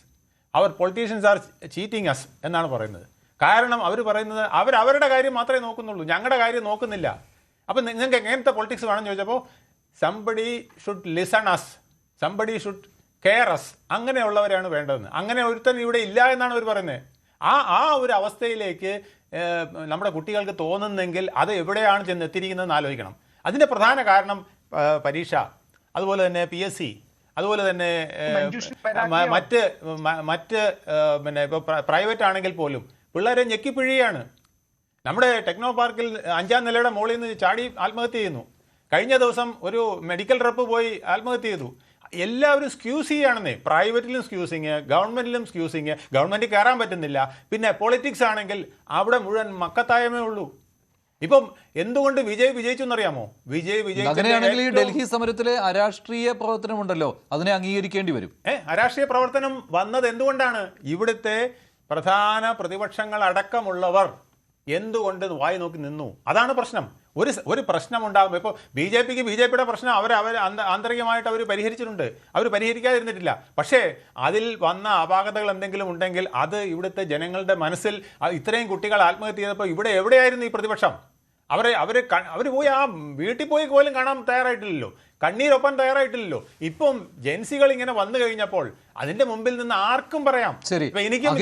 our politicians are cheating us എന്നാണ് പറയുന്നത്. കാരണം അവർ പറയുന്നത് അവരുടെ കാര്യം മാത്രമേ നോക്കുന്നുള്ളൂ, ഞങ്ങളുടെ കാര്യം നോക്കുന്നില്ല. അപ്പം നിങ്ങൾക്ക് എങ്ങനത്തെ പൊളിറ്റിക്സ് വേണമെന്ന് ചോദിച്ചപ്പോൾ somebody should listen us, somebody should care us, അങ്ങനെയുള്ളവരാണ് വേണ്ടതെന്ന്. അങ്ങനെ ഒരുത്തൻ ഇവിടെ ഇല്ല എന്നാണ് അവർ പറയുന്നത്. ആ ഒരു അവസ്ഥയിലേക്ക് നമ്മുടെ കുട്ടികൾക്ക് തോന്നുന്നെങ്കിൽ അത് എവിടെയാണ് ചെന്ന് എത്തിയിരിക്കുന്നതെന്ന് ആലോചിക്കണം. അതിൻ്റെ പ്രധാന കാരണം പരീക്ഷ, അതുപോലെ തന്നെ PSC, അതുപോലെ തന്നെ മറ്റ് പിന്നെ ഇപ്പോൾ പ്രൈവറ്റ് ആണെങ്കിൽ പോലും പിള്ളേരെ ഞെക്കിപ്പിഴിയാണ്. നമ്മുടെ ടെക്നോ പാർക്കിൽ 5ാം നിലയുടെ മുകളിൽ നിന്ന് ചാടി ആത്മഹത്യ ചെയ്യുന്നു. കഴിഞ്ഞ ദിവസം ഒരു മെഡിക്കൽ റെപ്പ് പോയി ആത്മഹത്യ ചെയ്തു. എല്ലാവരും സ്ക്യൂസ് ചെയ്യുകയാണെന്നേ. പ്രൈവറ്റിലും സ്ക്യൂസിങ്, ഗവൺമെന്റിലും സ്ക്യൂസിങ്. ഗവൺമെന്റിൽ കയറാൻ പറ്റുന്നില്ല. പിന്നെ പൊളിറ്റിക്സ് ആണെങ്കിൽ അവിടെ മുഴുവൻ മക്കത്തായമേ ഉള്ളൂ. ഇപ്പം എന്തുകൊണ്ട് വിജയിച്ചു എന്നറിയാമോ? അങ്ങനെയാണെങ്കിൽ ഈ ഡൽഹി സമരത്തിലെ അരാഷ്ട്രീയ പ്രവർത്തനമുണ്ടല്ലോ, അതിനെ അംഗീകരിക്കേണ്ടി വരും. അരാഷ്ട്രീയ പ്രവർത്തനം വന്നത് എന്തുകൊണ്ടാണ്? ഇവിടുത്തെ പ്രധാന പ്രതിപക്ഷങ്ങൾ അടക്കമുള്ളവർ എന്തുകൊണ്ട് വായി നോക്കി നിന്നു? അതാണ് പ്രശ്നം. ഒരു പ്രശ്നം ഉണ്ടാകുമ്പോൾ ഇപ്പോൾ BJPയുടെ പ്രശ്നം അവർ ആന്തരികമായിട്ട് അവർ പരിഹരിച്ചിട്ടുണ്ട്, അവർ പരിഹരിക്കാതിരുന്നിട്ടില്ല. പക്ഷേ അതിൽ വന്ന അപാകതകൾ എന്തെങ്കിലും ഉണ്ടെങ്കിൽ അത് ഇവിടുത്തെ ജനങ്ങളുടെ മനസ്സിൽ, ഇത്രയും കുട്ടികൾ ആത്മഹത്യ ചെയ്തപ്പോൾ ഇവിടെ എവിടെയായിരുന്നു ഈ പ്രതിപക്ഷം? അവർ പോയി ആ വീട്ടിൽ പോയി പോലും കാണാൻ തയ്യാറായിട്ടില്ലല്ലോ, കണ്ണീരൊപ്പം തയ്യാറായിട്ടില്ലല്ലോ. ഇപ്പം ജെൻസികൾ ഇങ്ങനെ വന്നു കഴിഞ്ഞപ്പോൾ അതിന്റെ മുമ്പിൽ നിന്ന് ആർക്കും പറയാം, എനിക്കും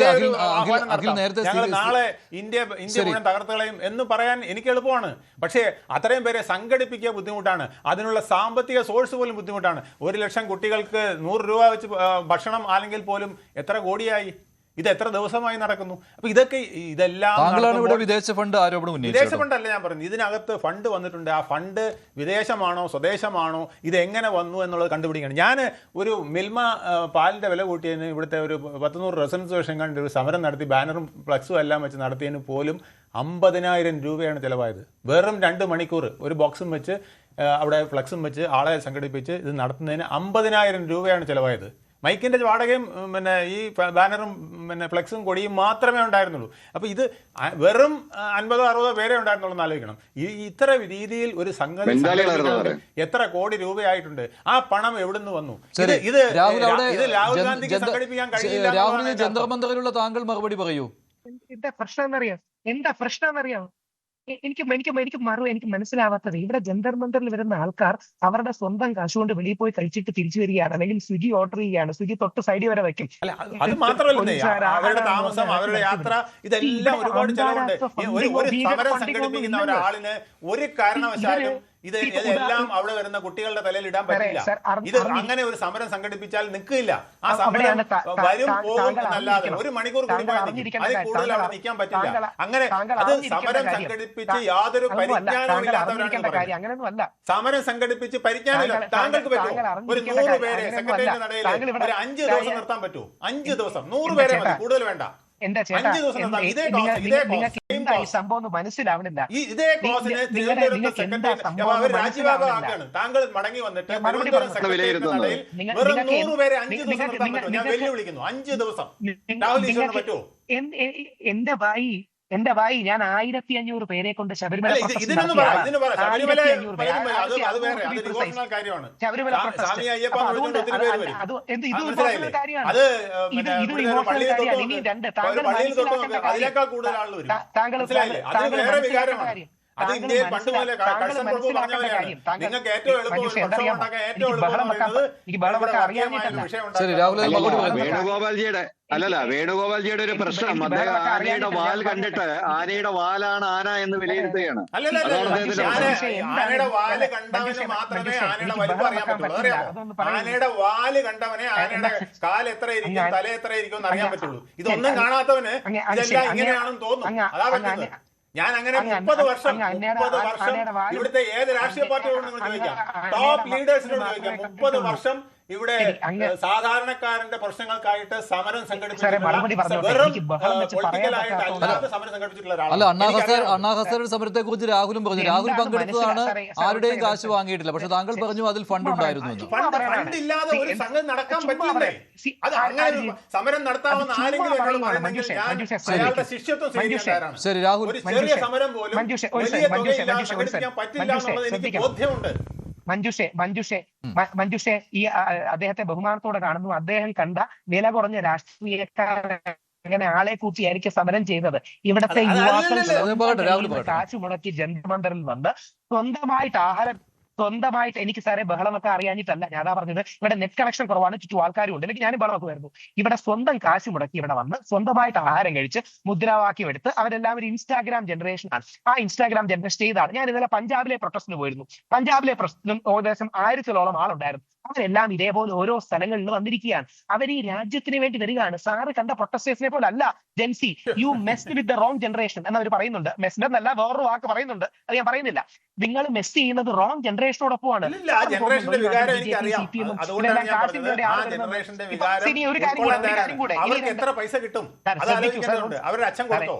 ഞങ്ങൾ നാളെ ഇന്ത്യ മുഴുവൻ തകർത്തുകളയും എന്ന് പറയാൻ എനിക്ക് എളുപ്പമാണ്. പക്ഷേ അത്രയും പേരെ സംഘടിപ്പിക്കുക ബുദ്ധിമുട്ടാണ്. അതിനുള്ള സാമ്പത്തിക സോഴ്സ് പോലും ബുദ്ധിമുട്ടാണ്. 1 ലക്ഷം കുട്ടികൾക്ക് 100 രൂപ വെച്ച് ഭക്ഷണം അല്ലെങ്കിൽ പോലും എത്ര കോടിയായി? ഇത് എത്ര ദിവസമായി നടക്കുന്നു? അപ്പൊ ഇതെല്ലാം വിദേശ ഫണ്ട് ആരോപണം. വിദേശ ഫണ്ടല്ല ഞാൻ പറഞ്ഞു, ഇതിനകത്ത് ഫണ്ട് വന്നിട്ടുണ്ട്. ആ ഫണ്ട് വിദേശമാണോ സ്വദേശമാണോ, ഇത് എങ്ങനെ വന്നു എന്നുള്ളത് കണ്ടുപിടിക്കണം. ഞാൻ ഒരു മിൽമ പാലിന്റെ വില കൂട്ടിയതിന് ഇവിടുത്തെ ഒരു 100 റെസിഡൻസ് കണ്ട് ഒരു സമരം നടത്തി, ബാനറും ഫ്ലക്സും എല്ലാം വെച്ച് നടത്തിയതിന് പോലും 50,000 രൂപയാണ് ചിലവായത്. വെറും 2 മണിക്കൂർ ഒരു ബോക്സും വെച്ച് അവിടെ ഫ്ലക്സും വെച്ച് ആളെ സംഘടിപ്പിച്ച് ഇത് നടത്തുന്നതിന് 50,000 രൂപയാണ് ചിലവായത്. മൈക്കിൻ്റെ വാടകയും പിന്നെ ഈ ബാനറും പിന്നെ ഫ്ലെക്സും കൊടിയും മാത്രമേ ഉണ്ടായിരുന്നുള്ളൂ. അപ്പോൾ ഇത് വെറും 50-60 പേരെ ഉണ്ടായിരുന്നുള്ളൂ എന്ന് ആലോചിക്കണം. ഇത്ര രീതിയിൽ ഒരു സംഗതി എത്ര കോടി രൂപയായിട്ടുണ്ട്? ആ പണം എവിടുന്ന് വന്നു? ഇത് രാഹുൽ ഗാന്ധിക്ക് സംഘടിപ്പിക്കാൻ കഴിയില്ല. രാഹുലിന് ജന്തർ മന്ദറിലുള്ള താങ്കൾ മറുപടി പറയൂ. എന്താ പ്രശ്നം എന്നറിയാം? എനിക്ക് മനസ്സിലാവാത്തത്, ഇവിടെ ജന്തർ മന്ദറിൽ വരുന്ന ആൾക്കാർ അവരുടെ സ്വന്തം കാശുകൊണ്ട് വെളിയിൽ പോയി കഴിച്ചിട്ട് തിരിച്ചു വരികയാണ്, അല്ലെങ്കിൽ സ്വിഗ്ഗി ഓർഡർ ചെയ്യുകയാണ്. സ്വിഗ്ഗി തൊട്ട് സൈഡിൽ വരെ വയ്ക്കും. അത് മാത്രമല്ല, അവരുടെ താമസം, അവരുടെ യാത്ര, ഇതെല്ലാം ഒരുപാട് ചെലവുണ്ട്. ഒരു സമരം സംഘടിപ്പിക്കുന്ന ഒരാളിന് ഒരു കാരണവശാലും ഇതെല്ലാം അവിടെ വരുന്ന കുട്ടികളുടെ തലയിൽ ഇടാൻ പറ്റില്ല. ഇത് അങ്ങനെ ഒരു സമരം സംഘടിപ്പിച്ചാൽ നിൽക്കില്ല. ആ സമരം വരും പോകും എന്നല്ലാതെ 1 മണിക്കൂർ കൂടി അതിൽ കൂടുതൽ അവിടെ നിൽക്കാൻ പറ്റില്ല. അങ്ങനെ അത് സമരം സംഘടിപ്പിച്ച് യാതൊരു പരിജ്ഞാനവും ഇല്ലാത്തവരാണ്. സമരം സംഘടിപ്പിച്ച് പരിജ്ഞാനമില്ല. താങ്കൾക്ക് പറ്റുമോ ഒരു 100 പേരെ സെക്രട്ടേറിയറ്റിന് നടയിൽ ഒരു 5 ദിവസം നിർത്താൻ പറ്റുമോ? 5 ദിവസം 100 പേരെ മതി, കൂടുതൽ വേണ്ട. എന്റെ ചേട്ടാ, 5 ദിവസം നടത്താം. ഇതേ കോസ്റ്റ്, നിങ്ങൾക്ക് എന്താ ഈ സംഭവം ഒന്ന് മനസ്സിലാവണില്ല. ഇതേ കോസിന് തിരുവനന്തപുരത്തെ സെക്രട്ടറി അവർ രാജ്യഭാഗമാക്കാണ്. താങ്കൾ മടങ്ങി വന്നിട്ട് തിരുവനന്തപുരം സെക്രട്ടേറിയറ്റ് നടയിൽ വെറും 100 പേരെ 5 ദിവസം നടത്താൻ പറ്റുമോ? ഞാൻ വെല്ലുവിളിക്കുന്നു. 5 ദിവസം രാഹുൽ ഈശ്വറിന് പറ്റുമോ? എന്റെ ഭായി, ഞാൻ 1500 പേരെ കൊണ്ട് ശബരിമല ഇതിനൊന്നും പറ, ഇതിന് പറ. ശബരിമല അത് വേറെ, അത് ഡിവോഷണൽ കാര്യമാണ്. ശബരിമല സ്വാമി അയ്യപ്പ ഒത്തിരി പേര് വരും. അത് പള്ളിയിൽ തൊട്ട് അതിനേക്കാൾ കൂടുതൽ ആളുകൾ വരും. മനസ്സിലായില്ലേ? അത് വേറെ വികാരമാണ്. അത് ഇന്ത്യയിൽ പണ്ട് മുതലേ കഴ്സൺ പ്രഭു പറഞ്ഞ പോലെയാണ്. നിങ്ങൾക്ക് ഏറ്റവും എളുപ്പം പ്രശ്നം ഉണ്ടാക്കാൻ ഏറ്റവും എളുപ്പം വിഷയം. വേണുഗോപാൽജിയുടെ ഒരു പ്രശ്നം, അദ്ദേഹം ആനയുടെ വാൽ കണ്ടിട്ട് ആനയുടെ വാലാണ് ആന എന്ന് വിലയിരുത്തുകയാണ്. ആനയുടെ വാല് കണ്ടവന് മാത്രമേ ആനയുടെ വലിപ്പം അറിയാൻ പറ്റുള്ളൂ. അറിയാമോ? ആനയുടെ വാല് കണ്ടവനെ ആനയുടെ കാൽ എത്ര ഇരിക്കും, തല എത്ര ഇരിക്കും എന്ന് അറിയാൻ പറ്റുള്ളൂ. ഇതൊന്നും കാണാത്തവന് ഇതെല്ലാം ഇങ്ങനെയാണെന്ന് തോന്നുന്നു. അതാ പറ്റുന്നത്. ഞാൻ അങ്ങനെ 30 വർഷം ഇവിടുത്തെ ഏത് രാഷ്ട്രീയ പാർട്ടിയോട് നിങ്ങൾ ചോദിക്കാം, ടോപ്പ് ലീഡേഴ്സിനോട് ചോദിക്കാം. 30 വർഷം ഇവിടെ സാധാരണക്കാരന്റെ പ്രശ്നങ്ങൾക്കായിട്ട് സമരം സംഘടിപ്പിച്ചിട്ടുള്ള അല്ല, അണ്ണാ ഹസരയുടെ സമരത്തെ കുറിച്ച് രാഹുലും പറഞ്ഞു. രാഹുൽ പങ്കെടുത്തതാണ്, ആരുടെയും കാശ് വാങ്ങിയിട്ടില്ല. പക്ഷെ താങ്കൾ പറഞ്ഞു അതിൽ ഫണ്ട് ഉണ്ടായിരുന്നു. ഫണ്ടില്ലാതെ ഒരു സംഘം നടക്കാൻ പറ്റില്ലേ? അത് അങ്ങനെ സമരം നടത്താമെന്ന് ആരെങ്കിലും അയാളുടെ ശിഷ്യത്വം സ്വീകരിക്കാനാണ്. ശരി രാഹുൽ, ഒരു ചെറിയ സമരം പോലും വലിയ തുകയില്ലാതെ സംഘടിപ്പിക്കാൻ പറ്റില്ല എന്നുള്ളത് എനിക്ക് ബോധ്യമുണ്ട്. മഞ്ജുഷെ ഈ അദ്ദേഹത്തെ ബഹുമാനത്തോടെ കാണുന്നു. അദ്ദേഹം കണ്ട വില കുറഞ്ഞ രാഷ്ട്രീയക്കാരെ അങ്ങനെ ആളെ കൂട്ടിയായിരിക്കും സമരം ചെയ്തത്. ഇവിടത്തെ യുവാക്കൾ കാശ് മുടക്കി ജന്തർ മന്ദറിൽ വന്ന് സ്വന്തമായിട്ട് എനിക്ക് സാറേ ബഹളമൊക്കെ അറിയാഞ്ഞിട്ടല്ല, ഞാൻ പറഞ്ഞത് ഇവിടെ നെറ്റ് കണക്ഷൻ കുറവാണ്, ചുറ്റും ആൾക്കാരും ഉണ്ട്, അല്ലെങ്കിൽ ഞാനും ബഹളമൊക്കെയായിരുന്നു. ഇവിടെ സ്വന്തം കാശ് മുടക്കി ഇവിടെ വന്ന് സ്വന്തമായിട്ട് ആഹാരം കഴിച്ച് മുദ്രാവാക്യം എടുത്ത് അവരെല്ലാവരും ഇൻസ്റ്റാഗ്രാം ജനറേഷനാണ്. ആ ഇൻസ്റ്റാഗ്രാം ജനറേഷൻ ചെയ്താണ്. ഞാൻ ഇന്നലെ പഞ്ചാബിലെ പ്രൊട്ടസ്റ്റിന് പോയിരുന്നു. പഞ്ചാബിലെ പ്രൊട്ടസ്റ്റിനും ഏകദേശം 1000-ഓളം ആളുണ്ടായിരുന്നു. അവരെല്ലാം ഇതേപോലെ ഓരോ സ്ഥലങ്ങളിൽ വന്നിരിക്കുകയാണ്. അവർ ഈ രാജ്യത്തിന് വേണ്ടി വരികയാണ്. സാറ് കണ്ട പ്രൊട്ടസ്റ്റേഴ്സിനെ പോലെ അല്ല Gen Z. You messed with the wrong generation എന്നവർ പറയുന്നുണ്ട്. മെസ്ഡ് എന്നല്ല, വേറൊരു വാക്ക് പറയുന്നുണ്ട്, അത് ഞാൻ പറയുന്നില്ല. നിങ്ങൾ മെസ് ചെയ്യുന്നത് റോങ് ജനറേഷനോടൊപ്പമാണ്. ഒരു കാര്യം കൂടെ, അവർക്ക് എത്ര പൈസ കിട്ടും അവരുടെ അച്ഛൻ കൊടുത്തോ,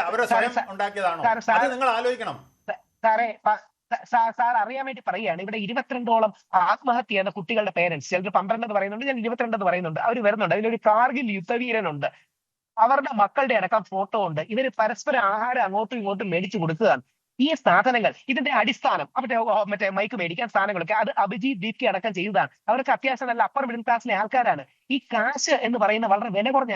അവരുടെ സ്വയം ഉണ്ടാക്കിയതാണോ? അത് നിങ്ങൾ ആലോചിക്കണം സാറേ. സാർ അറിയാൻ വേണ്ടി പറയുകയാണ്, ഇവിടെ 22ഓളം ആത്മഹത്യ ചെയ്യുന്ന കുട്ടികളുടെ പേരൻസ്, ചിലർ 12 എന്ന് പറയുന്നുണ്ട്, ഞാൻ 22 എന്ന് പറയുന്നുണ്ട്. അവർ വരുന്നുണ്ട്. അതിലൊരു കാർഗിൽ യുദ്ധവീരനുണ്ട്. അവരുടെ മക്കളുടെ അടക്കം ഫോട്ടോ ഉണ്ട്. ഇവര് പരസ്പരം ആഹാരം അങ്ങോട്ടും ഇങ്ങോട്ടും മേടിച്ചു കൊടുക്കുകയാണ്. ഈ സാധനങ്ങൾ, ഇതിന്റെ അടിസ്ഥാനം മറ്റേ മൈക്ക് മേടിക്കാൻ സാധനങ്ങളൊക്കെ അത് അഭിജിത് ദീപ്തി അടക്കം ചെയ്തതാണ്. അവർക്ക് അത്യാവശ്യം നല്ല അപ്പർ മിഡിൽ ക്ലാസ്സിലെ ആൾക്കാരാണ്. ഈ കാശ് എന്ന് പറയുന്ന വളരെ വില കുറഞ്ഞ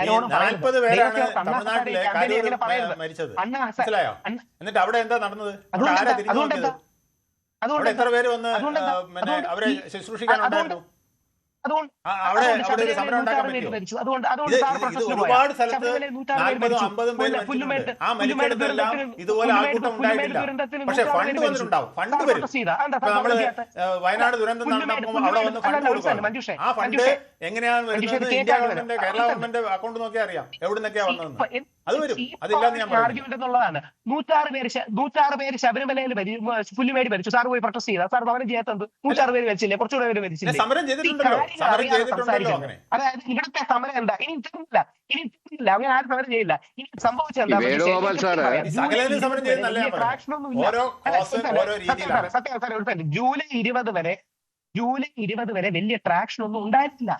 ഒരുപാട് സ്ഥലത്ത് 40-50 പേര് ഇതുപോലെ ആൾക്കൂട്ടം ഉണ്ടായിട്ടില്ല. പക്ഷെ ഫണ്ട് വന്നിട്ടുണ്ടാവും. ഫണ്ട് വരും. നമ്മള് വയനാട് ദുരന്തം നടന്നപ്പോൾ അവിടെ വന്ന് ഫണ്ട് കൊടുക്കണം. ആ ഫണ്ട് എങ്ങനെയാണ് വരുന്നത്? India government, Kerala government account നോക്കിയാൽ അറിയാം എവിടുന്നൊക്കെയാ വന്നതെന്ന്. അത് വരും. അതില്ലാന്ന് ഞാൻ എന്നുള്ളതാണ്. 106 പേര് ശബരിമലയിൽ പുല്ലുമേടി ഭരിച്ചു. സാർ പോയി പ്രൊട്ടസ്റ്റ് ചെയ്ത സാർ ഭവനം ചെയ്യാത്തത് 106 പേര് ഭരിച്ചില്ലേ? കുറച്ചുകൂടെ പേര് ഭരിച്ചില്ലേ? സമരം ചെയ്തിട്ടുണ്ടല്ലോ. അതായത് ഇവിടുത്തെ സമരം എന്താ? ഇനി ഇല്ല, അങ്ങനെ ആരും സമരം ചെയ്യില്ല. ഇനി സംഭവിച്ചെന്താ? ജൂലൈ 20 വരെ വലിയ ട്രാക്ഷൻ ഒന്നും ഉണ്ടായിട്ടില്ല.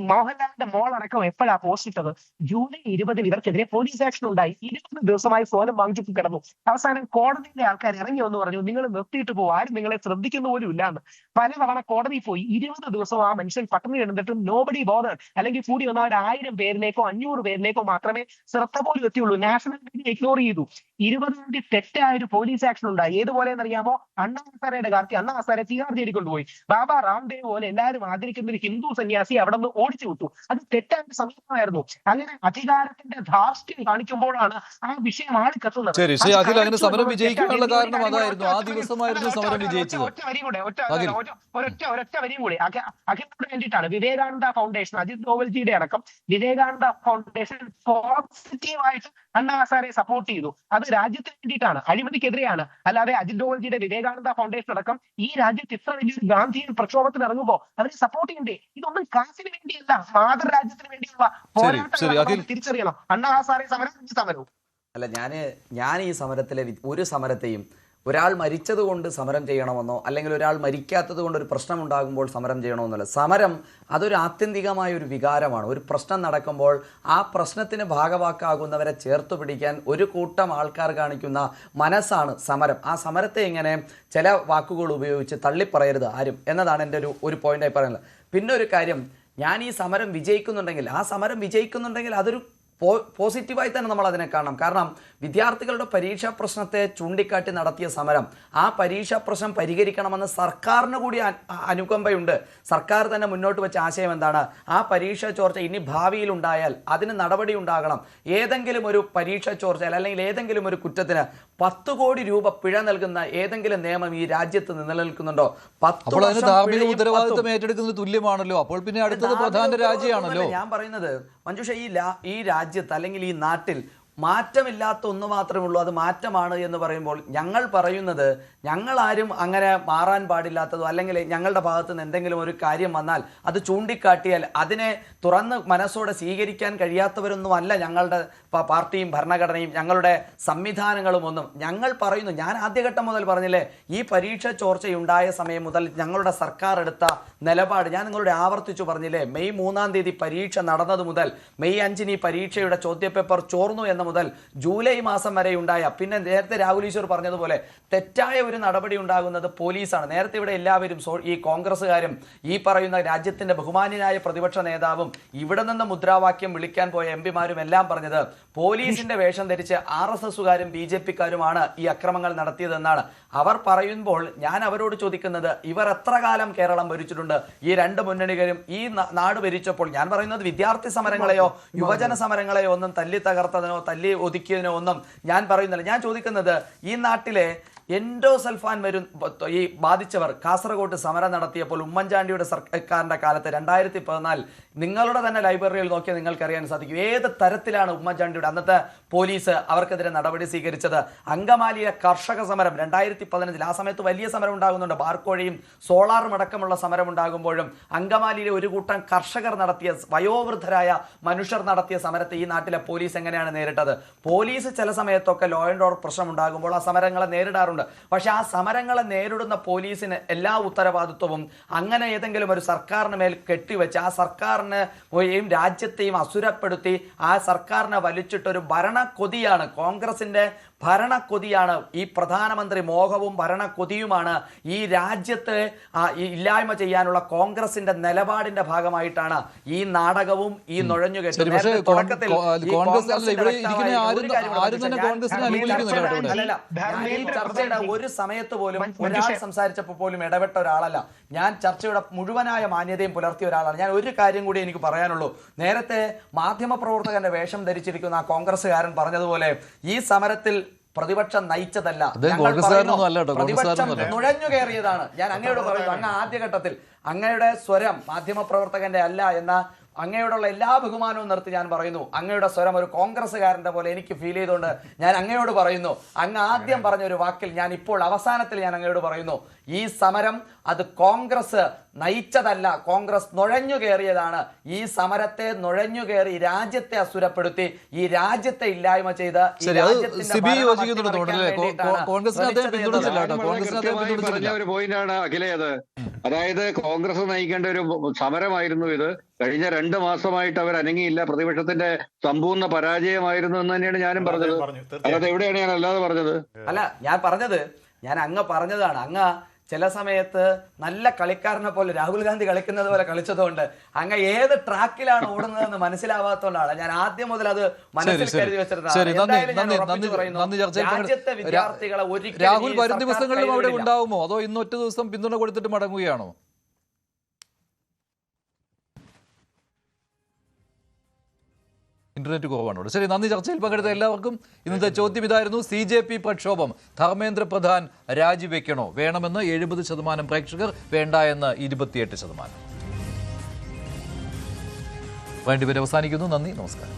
മോഹൻലാലിന്റെ മോളടക്കം എപ്പോഴാ പോസ്റ്റ് ഇട്ടത്? ജൂലൈ 20 ഇവർക്കെതിരെ പോലീസ് ആക്ഷൻ ഉണ്ടായി. 20 ദിവസമായി സോനം വാങ്ങിച്ചു കിടന്നു. അവസാനം കോടതിയിലെ ആൾക്കാർ ഇറങ്ങി വന്ന് പറഞ്ഞു, നിങ്ങൾ നിർത്തിയിട്ട് പോകും, ആരും നിങ്ങളെ ശ്രദ്ധിക്കുന്ന പോലും ഇല്ലാന്ന്. പലതവണ കോടതി പോയി. 20 ദിവസം ആ മനുഷ്യൻ പട്ടിണി കിടന്നിട്ടും നോബഡി ബോതേർഡ്. അല്ലെങ്കിൽ കൂടി വന്ന 1000 പേരിലേക്കോ 500 പേരിലേക്കോ മാത്രമേ ശ്രദ്ധ പോലും എത്തിയുള്ളൂ. നാഷണൽ മീഡിയ ഇഗ്നോർ ചെയ്തു. 20 തെറ്റായ ഒരു പോലീസ് ആക്ഷൻ ഉണ്ടായി. ഏതുപോലെ എന്നറിയാമോ? അണ്ണാ ഹസാരയുടെ കാർത്തി അണ്ണാ ഹസാരെ തിഹാർ ജയിലിൽ കൊണ്ടുപോയി. ബാബ രാംദേവ് പോലെ എല്ലാവരും ആദരിക്കുന്ന ഒരു ഹിന്ദു സന്യാസി അവിടെ നിന്ന് ഓടിച്ചു വിട്ടു. അത് തെറ്റായ സമീപനമായിരുന്നു. അങ്ങനെ അധികാരത്തിന്റെ ധാർഷ്ട്യം കാണിക്കുമ്പോഴാണ് ആ വിഷയം ആളി കത്തുന്നത്. അങ്ങനെ സമരം വിജയിക്കാനുള്ള കാരണം അതായിരുന്നു. ആ ദിവസമായിരുന്നു സമരം വിജയിച്ചത്. ഒറ്റ വരിയും കൂടി അഖിലിനോട് വേണ്ടിയിട്ടാണ്. വിവേകാനന്ദ ഫൗണ്ടേഷൻ, അജിത് ഡോവൽജിയുടെ അടക്കം വിവേകാനന്ദ ഫൗണ്ടേഷൻ പോസിറ്റീവായിട്ട് അണ്ണാ ഹസാരെ സപ്പോർട്ട് ചെയ്തു. അത് രാജ്യത്തിന് വേണ്ടിയിട്ടാണ്, അഴിമതിക്കെതിരെയാണ്. അല്ലാതെ അജിത് ഡോവൽജിയുടെ വിവേകാനന്ദ ഫൗണ്ടേഷൻ അടക്കം ഈ രാജ്യത്ത് ഇത്ര വലിയൊരു ഗാന്ധിയൻ പ്രക്ഷോഭത്തിന് ഇറങ്ങുമ്പോൾ അവരെ സപ്പോർട്ട് ചെയ്യണ്ടേ? ഇതൊന്നും കാശിന് വേണ്ടിയല്ല, മാതൃരാജ്യത്തിന് വേണ്ടിയുള്ള പോരാട്ടം തിരിച്ചറിയണം. അണ്ണാ ഹസാരെ സമരവും അല്ല, ഞാൻ ഈ സമരത്തിലെ ഒരു സമരത്തെയും ഒരാൾ മരിച്ചത് കൊണ്ട് സമരം ചെയ്യണമെന്നോ അല്ലെങ്കിൽ ഒരാൾ മരിക്കാത്തത് കൊണ്ട് ഒരു പ്രശ്നം ഉണ്ടാകുമ്പോൾ സമരം ചെയ്യണമെന്നല്ല. സമരം അതൊരു ആത്യന്തികമായ ഒരു വികാരമാണ്. ഒരു പ്രശ്നം നടക്കുമ്പോൾ ആ പ്രശ്നത്തിന് ഭാഗവാക്കാകുന്നവരെ ചേർത്ത് പിടിക്കാൻ ഒരു കൂട്ടം ആൾക്കാർ കാണിക്കുന്ന മനസ്സാണ് സമരം. ആ സമരത്തെ ഇങ്ങനെ ചില വാക്കുകൾ ഉപയോഗിച്ച് തള്ളിപ്പറയരുത് ആരും എന്നതാണ് എൻ്റെ ഒരു പോയിന്റായി പറയുന്നത്. പിന്നെ ഒരു കാര്യം, ഞാൻ ഈ സമരം വിജയിക്കുന്നുണ്ടെങ്കിൽ അതൊരു പോസിറ്റീവായി തന്നെ നമ്മൾ അതിനെ കാണണം. കാരണം വിദ്യാർത്ഥികളുടെ പരീക്ഷാ പ്രശ്നത്തെ ചൂണ്ടിക്കാട്ടി നടത്തിയ സമരം, ആ പരീക്ഷാ പ്രശ്നം പരിഹരിക്കണമെന്ന് സർക്കാരിന് കൂടി അനുകമ്പയുണ്ട്. സർക്കാർ തന്നെ മുന്നോട്ട് വെച്ച ആശയം എന്താണ്? ആ പരീക്ഷാ ചോർച്ച ഇനി ഭാവിയിൽ ഉണ്ടായാൽ അതിന് നടപടി ഉണ്ടാകണം. ഏതെങ്കിലും ഒരു പരീക്ഷാ ചോർച്ചയിൽ അല്ലെങ്കിൽ ഏതെങ്കിലും ഒരു കുറ്റത്തിന് 10 കോടി രൂപ പിഴ നൽകുന്ന ഏതെങ്കിലും നിയമം ഈ രാജ്യത്ത് നിലനിൽക്കുന്നുണ്ടോ? 10 ധാർമ്മിക ഉത്തരവാദിത്വം ഏറ്റെടുക്കുന്നത് തുല്യമാണല്ലോ. അപ്പോൾ പിന്നെ അടുത്തത് പ്രധാന രാജ്യമാണല്ലോ. ഞാൻ പറയുന്നത് മഞ്ജുഷ, ഈ രാജ്യത്ത് അല്ലെങ്കിൽ ഈ നാട്ടിൽ മാറ്റമില്ലാത്ത ഒന്ന് മാത്രമേ ഉള്ളൂ, അത് മാറ്റമാണ് എന്ന് പറയുമ്പോൾ ഞങ്ങൾ പറയുന്നത്, ഞങ്ങളാരും അങ്ങനെ മാറാൻ പാടില്ലാത്തതോ അല്ലെങ്കിൽ ഞങ്ങളുടെ ഭാഗത്തു നിന്ന് എന്തെങ്കിലും ഒരു കാര്യം വന്നാൽ അത് ചൂണ്ടിക്കാട്ടിയാൽ അതിനെ തുറന്ന് മനസ്സോടെ സ്വീകരിക്കാൻ കഴിയാത്തവരൊന്നും അല്ല ഞങ്ങളുടെ പാർട്ടിയും ഭരണഘടനയും ഞങ്ങളുടെ സംവിധാനങ്ങളും ഒന്നും. ഞങ്ങൾ പറയുന്നു, ഞാൻ ആദ്യഘട്ടം മുതൽ പറഞ്ഞില്ലേ, ഈ പരീക്ഷ ചോർച്ചയുണ്ടായ സമയം മുതൽ ഞങ്ങളുടെ സർക്കാർ എടുത്ത നിലപാട് ഞാൻ നിങ്ങളോട് ആവർത്തിച്ചു പറഞ്ഞില്ലേ. മെയ് 3-ാം തീയതി പരീക്ഷ നടന്നത് മുതൽ മെയ് 5-ന് ഈ പരീക്ഷയുടെ ചോദ്യപേപ്പർ ചോർന്നു എന്ന മുതൽ ജൂലൈ മാസം വരെ ഉണ്ടായ, പിന്നെ നേരത്തെ രാഹുൽ ഈശ്വർ പറഞ്ഞതുപോലെ തെറ്റായ ഒരു നടപടി ഉണ്ടാകുന്നത് പോലീസാണ്. നേരത്തെ ഇവിടെ എല്ലാവരും ഈ കോൺഗ്രസ്സുകാരും ഈ പറയുന്ന രാജ്യത്തിന്റെ ബഹുമാന്യനായ പ്രതിപക്ഷ നേതാവും ഇവിടെ നിന്ന് മുദ്രാവാക്യം വിളിക്കാൻ പോയ എംപിമാരും എല്ലാം പറഞ്ഞത് പോലീസിന്റെ വേഷം ധരിച്ച് RSSകാരും BJPക്കാരുമാണ് ഈ അക്രമങ്ങൾ നടത്തിയതെന്നാണ് അവർ പറയുമ്പോൾ ഞാൻ അവരോട് ചോദിക്കുന്നത്, ഇവർ എത്ര കാലം കേരളം ഭരിച്ചിട്ടുണ്ട്? ഈ രണ്ട് മുന്നണികളും ഈ നാട് ഭരിച്ചപ്പോൾ ഞാൻ പറയുന്നത് വിദ്യാർത്ഥി സമരങ്ങളെയോ യുവജന സമരങ്ങളെയോ ഒന്നും തല്ലി തകർത്തതിനോ തല്ലി ഒതുക്കിയതിനോ ഒന്നും ഞാൻ പറയുന്നില്ല. ഞാൻ ചോദിക്കുന്നത്, ഈ നാട്ടിലെ എൻഡോസൾഫാൻ ഈ ബാധിച്ചവർ കാസർഗോഡ് സമരം നടത്തിയപ്പോൾ ഉമ്മൻചാണ്ടിയുടെ സർക്കാരിന്റെ കാലത്ത് 2014 നിങ്ങളുടെ തന്നെ ലൈബ്രറിയിൽ നോക്കിയാൽ നിങ്ങൾക്ക് അറിയാൻ സാധിക്കും ഏത് തരത്തിലാണ് ഉമ്മൻചാണ്ടിയുടെ അന്നത്തെ പോലീസ് അവർക്കെതിരെ നടപടി സ്വീകരിച്ചത്. അങ്കമാലിയിലെ കർഷക സമരം 2015, ആ സമയത്ത് വലിയ സമരം ഉണ്ടാകുന്നുണ്ട്. ബാർക്കോഴയും സോളാറും അടക്കമുള്ള സമരം ഉണ്ടാകുമ്പോഴും അങ്കമാലിയിലെ ഒരു കൂട്ടം കർഷകർ നടത്തിയ, വയോവൃദ്ധരായ മനുഷ്യർ നടത്തിയ സമരത്തെ ഈ നാട്ടിലെ പോലീസ് എങ്ങനെയാണ് നേരിട്ടത്? പോലീസ് ചില സമയത്തൊക്കെ ലോ ആൻഡ് ഓർഡർ പ്രശ്നം ഉണ്ടാകുമ്പോൾ ആ സമരങ്ങളെ നേരിടാറുണ്ട്. പക്ഷെ ആ സമരങ്ങളെ നേരിടുന്ന പോലീസിന് എല്ലാ ഉത്തരവാദിത്വവും അങ്ങനെ ഏതെങ്കിലും ഒരു സർക്കാരിന് മേൽ കെട്ടിവെച്ച് ആ സർക്കാരിനെയും രാജ്യത്തെയും അസുരപ്പെടുത്തി ആ സർക്കാരിനെ വലിച്ചിട്ടൊരു ഭരണക്കൊതിയാണ്, കോൺഗ്രസിന്റെ ഭരണക്കൊതിയാണ്, ഈ പ്രധാനമന്ത്രി മോഹവും ഭരണക്കൊതിയുമാണ് ഈ രാജ്യത്ത് ഇല്ലായ്മ ചെയ്യാനുള്ള കോൺഗ്രസിന്റെ നിലപാടിന്റെ ഭാഗമായിട്ടാണ് ഈ നാടകവും ഈ നുഴഞ്ഞുകയറ്റവും. ചർച്ചയുടെ ഒരു സമയത്ത് പോലും ഒരാൾ സംസാരിച്ചപ്പോൾ പോലും ഇടപെട്ട ഒരാളല്ല ഞാൻ. ചർച്ചയുടെ മുഴുവനായ മാന്യതയും പുലർത്തിയ ഒരാളാണ് ഞാൻ. ഒരു കാര്യം കൂടി എനിക്ക് പറയാനുള്ളൂ. നേരത്തെ മാധ്യമപ്രവർത്തകന്റെ വേഷം ധരിച്ചിരിക്കുന്ന ആ കോൺഗ്രസ്സുകാരൻ പറഞ്ഞതുപോലെ ഈ സമരത്തിൽ പ്രതിപക്ഷം നയിച്ചതല്ല, പ്രതിപക്ഷം നുഴഞ്ഞു കയറിയതാണ്. ഞാൻ അങ്ങയോട് പറയുന്നു, അങ്ങ് ആദ്യഘട്ടത്തിൽ അങ്ങയുടെ സ്വരം മാധ്യമപ്രവർത്തകന്റെ അല്ല എന്ന അങ്ങയോടുള്ള എല്ലാ ബഹുമാനവും നിർത്തി ഞാൻ പറയുന്നു. അങ്ങയുടെ സ്വരം ഒരു കോൺഗ്രസ്സുകാരന്റെ പോലെ എനിക്ക് ഫീൽ ചെയ്തുകൊണ്ട് ഞാൻ അങ്ങയോട് പറയുന്നു, അങ്ങ് ആദ്യം പറഞ്ഞ ഒരു വാക്കിൽ ഞാൻ ഇപ്പോൾ അവസാനത്തിൽ ഞാൻ അങ്ങയോട് പറയുന്നു, ഈ സമരം അത് കോൺഗ്രസ് നയിച്ചതല്ല, കോൺഗ്രസ് നുഴഞ്ഞു കയറിയതാണ്. ഈ സമരത്തെ നുഴഞ്ഞു കയറി രാജ്യത്തെ അസുരപ്പെടുത്തി ഈ രാജ്യത്തെ ഇല്ലായ്മ ചെയ്ത് ഒരു പോയിന്റാണ് അഖിലേത്. അതായത് കോൺഗ്രസ് നയിക്കേണ്ട ഒരു സമരമായിരുന്നു ഇത്. കഴിഞ്ഞ 2 മാസമായിട്ട് അവർ അനങ്ങിയില്ല. പ്രതിപക്ഷത്തിന്റെ സമ്പൂർണ്ണ പരാജയമായിരുന്നു എന്ന് തന്നെയാണ് ഞാനും പറഞ്ഞത്. അല്ലാതെ എവിടെയാണ് ഞാൻ അല്ലാതെ പറഞ്ഞത്? അല്ല, ഞാൻ പറഞ്ഞത്, ഞാൻ അങ്ങ് പറഞ്ഞതാണ്. അങ്ങ് ചില സമയത്ത് നല്ല കളിക്കാരനെ പോലെ രാഹുൽ ഗാന്ധി കളിക്കുന്നത് പോലെ കളിച്ചതുകൊണ്ട് അങ്ങ് ഏത് ട്രാക്കിലാണ് ഓടുന്നതെന്ന് മനസ്സിലാവാത്തതുകൊണ്ടാണ് ഞാൻ ആദ്യം മുതൽ അത് മനസ്സിൽ കരുതി വെച്ചിരുന്നത്. രാഹുൽ വരും ദിവസങ്ങളിലും അവിടെ ഉണ്ടാവുമോ, അതോ ഇന്ന് ഒറ്റ ദിവസം പിന്തുണ കൊടുത്തിട്ട് മടങ്ങുകയാണോ? ഇന്റർനെറ്റ് കുറവാണോ? ശരി, നന്ദി. ചർച്ചയിൽ പങ്കെടുത്ത എല്ലാവർക്കും. ഇന്നത്തെ ചോദ്യം ഇതായിരുന്നു: CJP പ്രക്ഷോഭം, ധർമ്മേന്ദ്ര പ്രധാൻ രാജിവെക്കണോ? വേണമെന്ന് 70% പ്രേക്ഷകർ, വേണ്ട എന്ന് 28%. വേണ്ടിവരെ അവസാനിക്കുന്നു. നന്ദി, നമസ്കാരം.